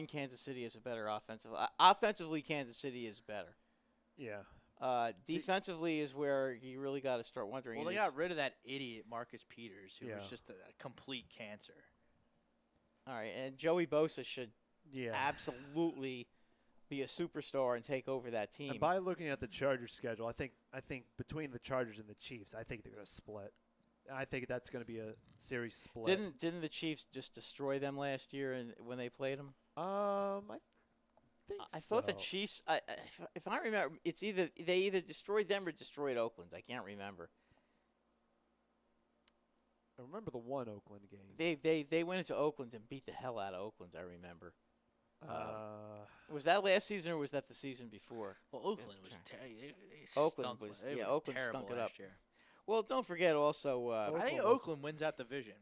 Kansas City is a better offensive. Offensively, Kansas City is better. Yeah. Defensively is where you really got to start wondering. Well, they got rid of that idiot Marcus Peters, who was Yeah. just a complete cancer. All right, and Joey Bosa should Yeah. absolutely be a superstar and take over that team. And by looking at the Chargers schedule, I think between the Chargers and the Chiefs, I think they're going to split. I think that's going to be a series split. Didn't the Chiefs just destroy them last year and when they played them? I think I thought the so. Chiefs. If I remember, they either destroyed them or destroyed Oakland. I can't remember. I remember the one Oakland game. They went into Oakland and beat the hell out of Oakland. I remember. Uh, Was that last season or was that the season before? Well, Oakland was Oakland was- yeah, Oakland stunk it up. last year. Well, don't forget also. I think Oakland was- Oakland wins that division.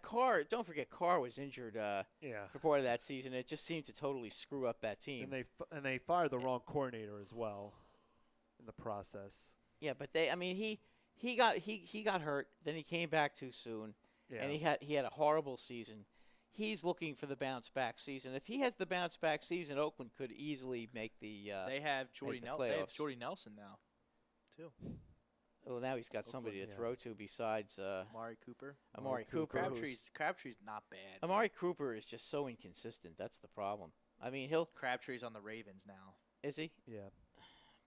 Carr. Don't forget Carr was injured yeah. for part of that season. It just seemed to totally screw up that team. And they fired the wrong coordinator as well in the process. Yeah, but he got hurt. Then he came back too soon, Yeah. and he had a horrible season. He's looking for the bounce back season. If he has the bounce back season, Oakland could easily make the. They have Jordy the Nelson. They have playoffs. Jordy Nelson now, too. Well, now he's got somebody to yeah. throw to besides Amari Cooper. Amari Cooper. Crabtree's not bad. Amari Cooper is just so inconsistent. That's the problem. I mean, Crabtree's on the Ravens now. is he? Yeah.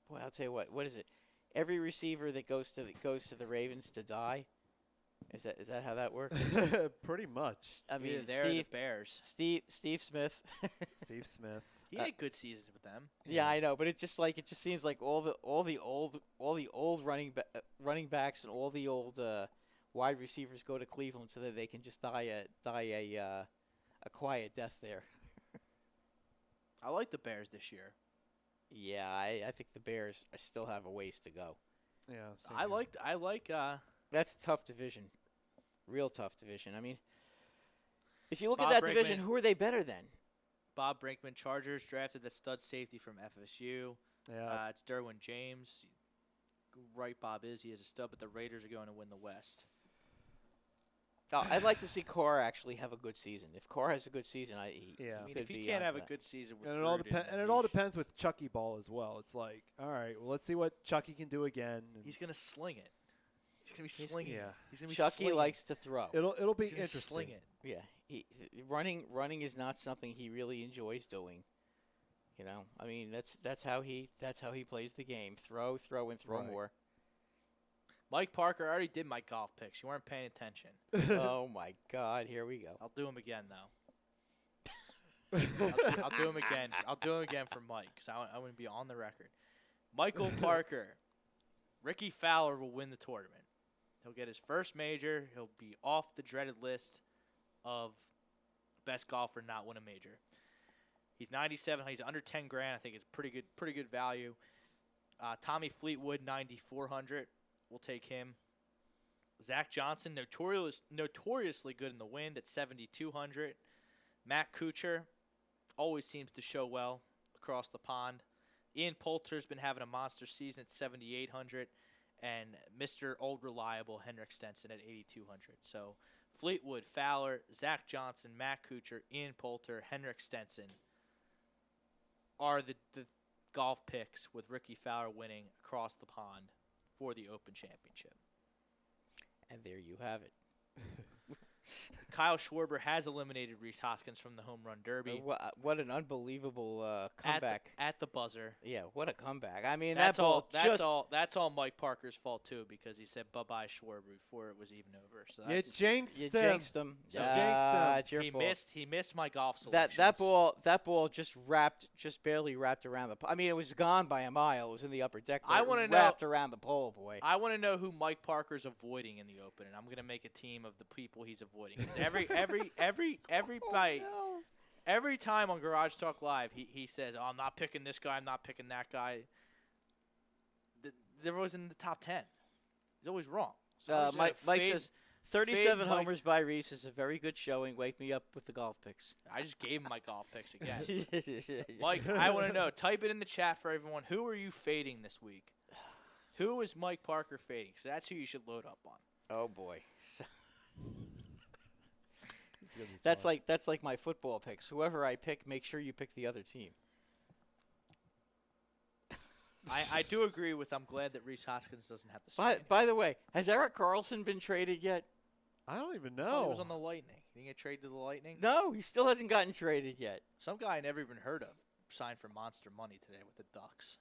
Boy, I'll tell you what. What is it? Every receiver that goes to the Ravens to die. Is that how that works? Pretty much. I mean, Either there or the Bears. Steve Smith. Steve Smith. He had good seasons with them. Yeah, I know, but it just seems like all the old running backs and all the old wide receivers go to Cleveland so that they can just die a quiet death there. I like the Bears this year. Yeah, I think the Bears still have a ways to go. Yeah. same I here. like. That's a tough division, real tough division. I mean, if you look Bob at that division, Brinkman. who are they better than? Bob Brinkman, Chargers drafted that stud safety from FSU. Yeah. It's Derwin James. Right, Bob is. He is a stud, but the Raiders are going to win the West. I'd like to see Carr actually have a good season. If Carr has a good season, Yeah. I mean, could if he be can't onto have a that. good season with And it all Gruden, depends. then And it he all sh- depends with Chucky Ball as well. It's like, all right, well, let's see what Chucky can do again. and He's gonna sling it. He's gonna be slinging. yeah. it. He's gonna be Chucky slinging. likes to throw. It'll be He's gonna interesting. sling it. Yeah, running is not something he really enjoys doing. You know, I mean that's how he plays the game. Throw, and throw Right. more. Mike Parker, I already did my golf picks. You weren't paying attention. Oh my God, here we go. I'll do them again though. I'll do them again. I'll do them again for Mike because I want to be on the record. Michael Parker, Ricky Fowler will win the tournament. He'll get his first major. He'll be off the dreaded list of best golfer not win a major. He's 97. He's under 10 grand. I think it's pretty good value. Tommy Fleetwood, 9,400. We'll take him. Zach Johnson, notoriously good in the wind at 7,200. Matt Kuchar always seems to show well across the pond. Ian Poulter's been having a monster season at 7,800. And Mr. Old Reliable, Henrik Stenson at 8,200. So Fleetwood, Fowler, Zach Johnson, Matt Kuchar, Ian Poulter, Henrik Stenson are the golf picks with Ricky Fowler winning across the pond for the Open Championship. And there you have it. Kyle Schwarber has eliminated Rhys Hoskins from the home run derby What an unbelievable comeback. at the buzzer. Yeah, what a comeback. I mean, That's that ball That's all Mike Parker's fault too, because he said bye-bye Schwarber before it was even over. So You that's, jinxed You him. jinxed him. You jinxed him. It's your fault. he missed my golf selections. That ball just barely wrapped around the pole. I mean, it was gone by a mile. It was in the upper deck. I want wanna to know- wrapped around the pole, boy. I want to know who Mike Parker's avoiding in the Open, and I'm gonna make a team of the people he's avoiding. 'Cause every time on Garage Talk Live, he says, "Oh, I'm not picking this guy. I'm not picking that guy." They're always in the top 10. He's always wrong. So I'm just gonna Mike fade- says 37 fade Mike. homers by Reese is a very good showing. Wake me up with the golf picks. I just gave him my golf picks again. Mike, I want to know. Type it in the chat for everyone. Who are you fading this week? Who is Mike Parker fading? So that's who you should load up on. Oh boy. This is gonna be That's fun. like my football picks. Whoever I pick, make sure you pick the other team. I do agree with. I'm glad that Rhys Hoskins doesn't have to. Stay. By the way, has Eric Carlson been traded yet? I don't even I thought he know. was on the Lightning. He didn't get traded to the Lightning. No, he still hasn't gotten traded yet. Some guy I never even heard of signed for monster money today with the Ducks.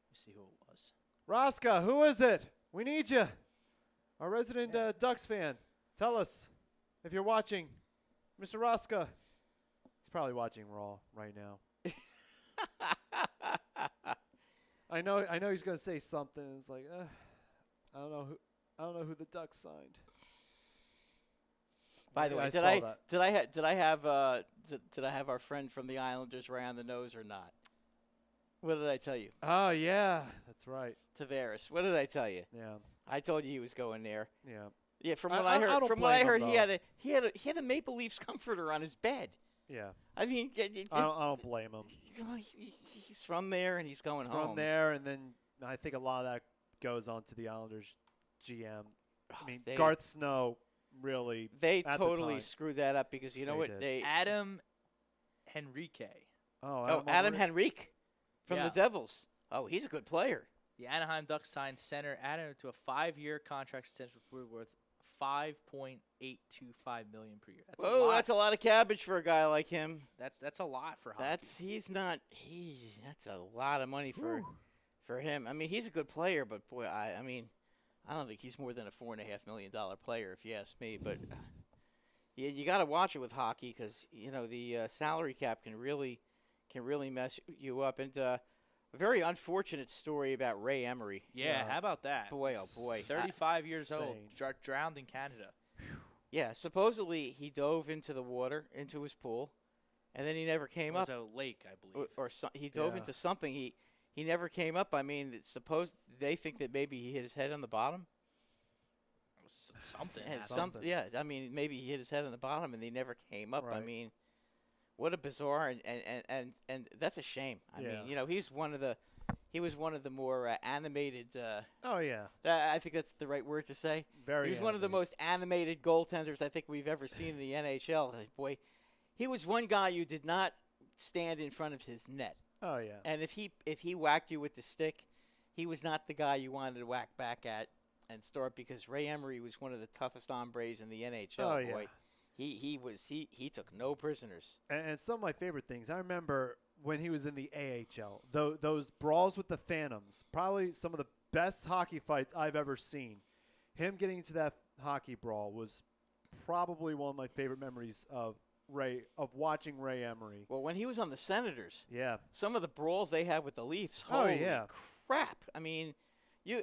Let me see who it was. Rosca, who is it? We need you. Our resident Ducks fan. Tell us if you're watching. Mr. Rosca. He's probably watching Raw right now. I know he's going to say something. It's like, I don't know who the Ducks signed. By the way, I did saw that. I have our friend from the Islanders around the nose or not? What did I tell you? Oh yeah, that's right. Tavares. What did I tell you? Yeah, I told you he was going there. yeah. Yeah, from I- what I- I heard, I don't from what I blame heard, him, he had a Maple Leafs comforter on his bed. Yeah, I mean, I don't blame him. he's from there and he's going He's home. from there, and then I think a lot of that goes on to the Islanders GM. I mean, they- Garth Snow really. They at the totally time. screwed that up because you know They what did. they Adam Henrique. Adam Henrique from Yeah. the Devils. Oh, he's a good player. The Anaheim Ducks signed center Adam to a 5-year contract extension worth $5.825 million per year. That's a Whoa, lot. that's a lot of cabbage for a guy like him. That's a lot for hockey. That's a lot of money for him. I mean, he's a good player, but boy, I don't think he's more than a $4.5 million player, if you ask me. But you got to watch it with hockey because you know the salary cap can really mess you up. And a very unfortunate story about Ray Emery. Yeah, how about that? Boy, oh boy. 35 years old, insane. drowned in Canada. Yeah, supposedly he dove into the water, into his pool, and then he never came It was up. a lake, I believe. He dove Yeah. into something. He never came up. I mean, they think that maybe he hit his head on the bottom. It was something. Yeah, happened. yeah, I mean, maybe he hit his head on the bottom and he never came up. I Right. mean, what a bizarre and that's a shame. I Yeah. mean, you know, he was one of the more animated. Oh yeah, I think that's the right word to say. very. He was one of the animated. most animated goaltenders I think we've ever seen in the NHL. Boy, he was one guy you did not stand in front of his net. Oh yeah. And if he whacked you with the stick, he was not the guy you wanted to whack back at and start because Ray Emery was one of the toughest hombres in the NHL. Oh, yeah. Boy, he took no prisoners. And some of my favorite things, I remember when he was in the AHL, those brawls with the Phantoms, probably some of the best hockey fights I've ever seen. Him getting into that hockey brawl was probably one of my favorite memories of watching Ray Emery. Well, when he was on the Senators, Yeah. some of the brawls they had with the Leafs, Oh, holy yeah. crap! I mean, you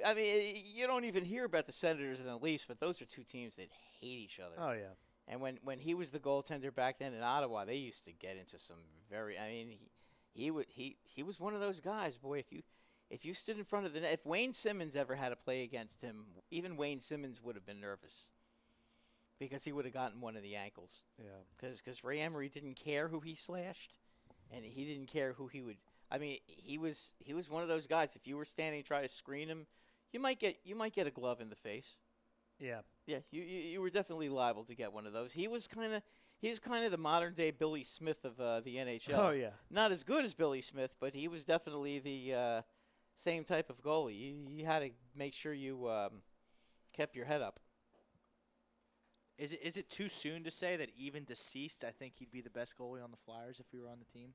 don't even hear about the Senators and the Leafs, but those are two teams that hate each other. Oh yeah. And when he was the goaltender back then in Ottawa, they used to get into some very. I mean, he was one of those guys, boy. If you stood in front of the net, if Wayne Simmons ever had to play against him, even Wayne Simmons would have been nervous because he would have gotten one of the ankles. Yeah. Because Ray Emery didn't care who he slashed, and he didn't care who he would. I mean, he was one of those guys. If you were standing trying to screen him, you might get a glove in the face. Yeah. Yeah, you were definitely liable to get one of those. He was kind of the modern day Billy Smith of the NHL. Oh yeah. Not as good as Billy Smith, but he was definitely the same type of goalie. You had to make sure you kept your head up. Is it too soon to say that even deceased, I think he'd be the best goalie on the Flyers if he were on the team?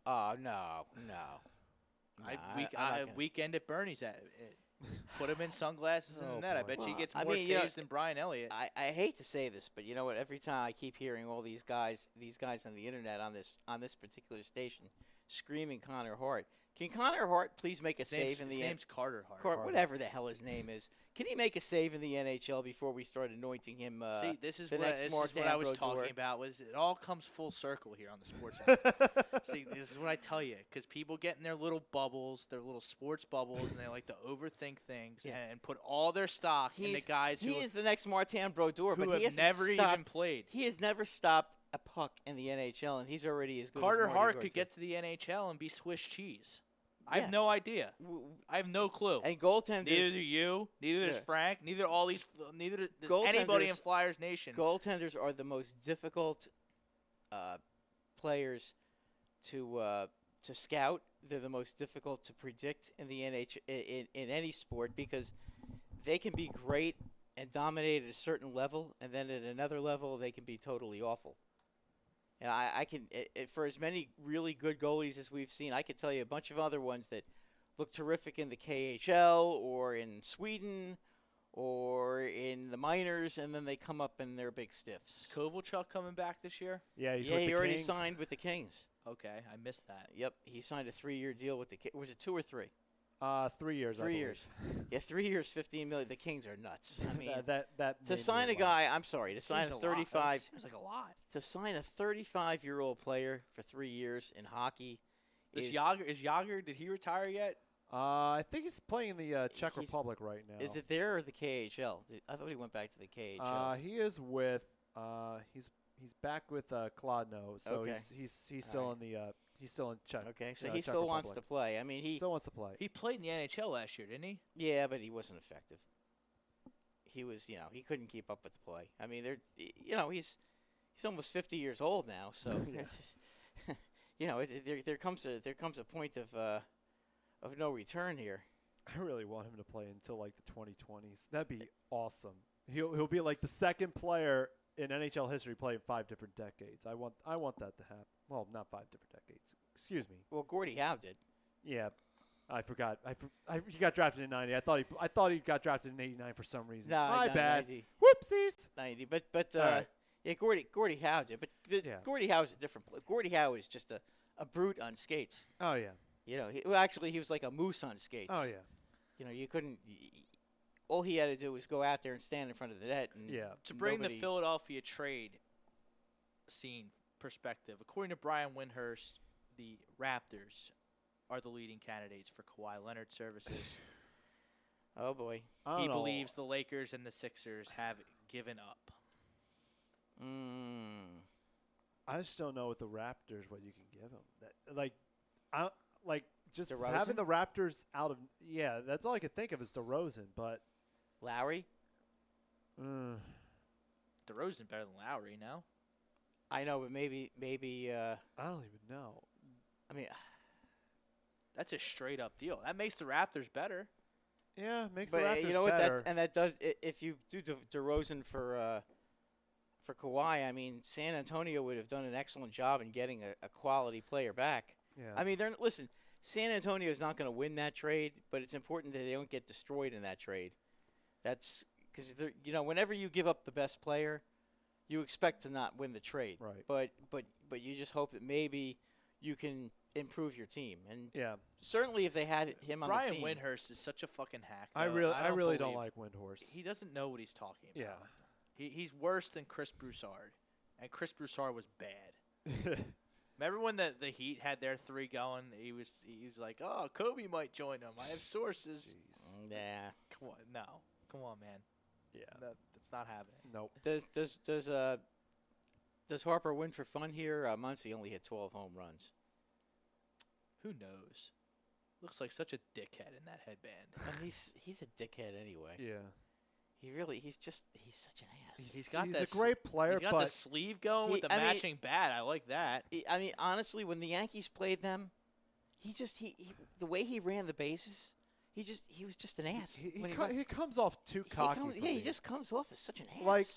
Oh, no. Weekend at Bernie's put him in sunglasses in the net. I bet you he gets more saves than Brian Elliott. I hate to say this, but you know what? Every time I keep hearing all these guys on the internet on this particular station screaming Connor Hart. Can Connor Hart please make a save in the His name's Carter Hart. Whatever the hell his name is. Can he make a save in the NHL before we start anointing him? See, this is the what next I was talking about. Was it all comes full circle here on the Sports Hounds. See, this is what I tell you, because people get in their little bubbles, their little sports bubbles, and they like to overthink things and put all their stock in the guys he is the next Martin Brodeur, who but he have never even played. He has never stopped a puck in the NHL, and he's already as good. Carter as Marty Hart Brodeur. could get to the NHL and be Swiss cheese. I have no idea. I have no clue. And goaltenders. Neither do you. Neither does Frank. Neither all these. Neither does anybody in Flyers Nation. Goaltenders are the most difficult players to scout. They're the most difficult to predict in the in any sport because they can be great and dominate at a certain level, and then at another level they can be totally awful. And I can, for as many really good goalies as we've seen, I could tell you a bunch of other ones that look terrific in the KHL or in Sweden or in the minors, and then they come up and they're big stiffs. Is Kovalchuk coming back this year? Yeah, he's with the he already Kings. signed with the Kings. Okay, I missed that. Yep, he signed a 3-year deal with the Kings. Was it 2 or 3? 3 years. 3 years. Yeah, 3 years, $15 million. The Kings are nuts. I mean, that to sign a guy. I'm sorry, to sign a 35. Seems like a lot. To sign a 35-year-old player for 3 years in hockey. Is Yager? Did he retire yet? I think he's playing in the Czech Republic right now. Is it there or the KHL? I thought he went back to the KHL. He is with. He's back with Kladno, so Okay. he's still in the. He's still in Czech. Okay, so Czech he still wants Republic. to play. I mean, he still wants to play. He played in the NHL last year, didn't he? Yeah, but he wasn't effective. He was, he couldn't keep up with the play. I mean, he's almost 50 years old now, so there comes a point of no return here. I really want him to play until like the 2020s. That'd be awesome. He'll be like the second player in NHL history playing 5 different decades. I want that to happen. Well, not 5 different decades. Excuse me. Well, Gordie Howe did. Yeah, I forgot. He got drafted in '90. I thought he got drafted in '89 for some reason. My bad. 90. Whoopsies. 90, but right. yeah, Gordie Howe did. But Gordie Howe is a different player. Gordie Howe is just a brute on skates. Oh yeah. He was like a moose on skates. Oh yeah. You couldn't. All he had to do was go out there and stand in front of the net. And To bring the Philadelphia trade scene perspective, according to Brian Windhurst, the Raptors are the leading candidates for Kawhi Leonard services. Oh boy. He believes the Lakers and the Sixers have given up. I just don't know with the Raptors what you can give them. Just DeRozan? having the Raptors out of that's all I could think of is DeRozan, but Lowry. DeRozan better than Lowry now. I know, but maybe. I don't even know. I mean, that's a straight up deal. That makes the Raptors better. Yeah, makes but the Raptors you know what? better. That does. If you do DeRozan for Kawhi, I mean, San Antonio would have done an excellent job in getting a quality player back. Yeah. I mean, listen. San Antonio is not going to win that trade, but it's important that they don't get destroyed in that trade. That's because whenever you give up the best player, you expect to not win the trade. Right. But you just hope that maybe you can improve your team. And yeah, certainly if they had him on the team. Brian Windhurst is such a fucking hack. I really don't like Windhorst. He doesn't know what he's talking about. Yeah. He's worse than Chris Broussard, and Chris Broussard was bad. Remember when the Heat had their 3 going? He was like, oh, Kobe might join them. I have sources. Jeez. Yeah. Come on, man. Yeah. That's not happening. Nope. Does Harper win for fun here? Muncy only hit 12 home runs. Who knows? Looks like such a dickhead in that headband. He's a dickhead anyway. Yeah. He's such an ass. He's a great player, he's got but the sleeve going with the matching bat. I like that. I mean, honestly, when the Yankees played them, he the way he ran the bases, he was just an ass. He when he comes off too cocky. for he me. just comes off as such an ass. Like,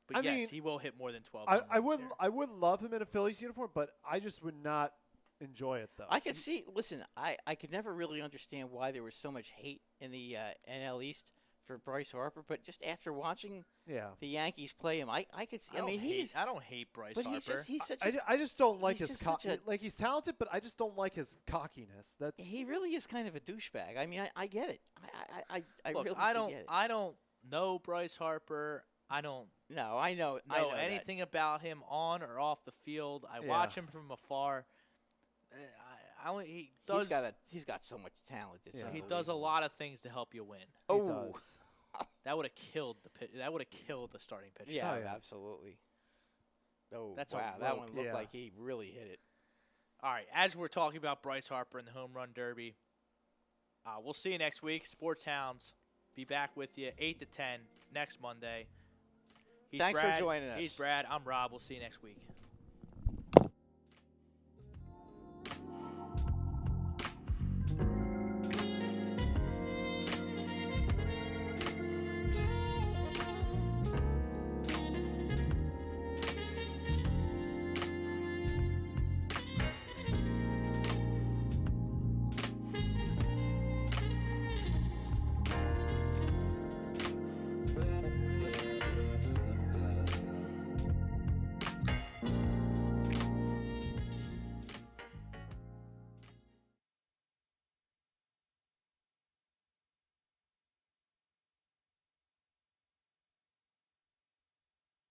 But I yes, mean, he will hit more than 12. I home runs would here. I would love him in a Phillies uniform, but I just would not enjoy it though. I could see. Listen, I could never really understand why there was so much hate in the NL East for Bryce Harper, but just after watching yeah. the Yankees play him, I could see. I mean, I don't hate Bryce but Harper. he's such I just don't like he's his just such a- like he's talented, but I just don't like his cockiness. That's he really is kind of a douchebag. I mean, I get it. I Look, really I do don't get it. I don't know Bryce Harper. I don't No, I know know that. anything about him on or off the field. I Yeah. watch him from afar. He does. He's got so much talent. It's Yeah. He does a unbelievable. lot of things to help you win. he Oh. does. That would have killed the pitch. That would have killed the starting pitcher. Yeah, Oh, yeah. absolutely. Oh, That's a wow, that rope. one looked Yeah. like he really hit it. All right. As we're talking about Bryce Harper and the home run derby, we'll see you next week. Sports Hounds be back with you 8 to 10 next Monday. Thanks for Brad. joining us. He's Brad. I'm Rob. We'll see you next week.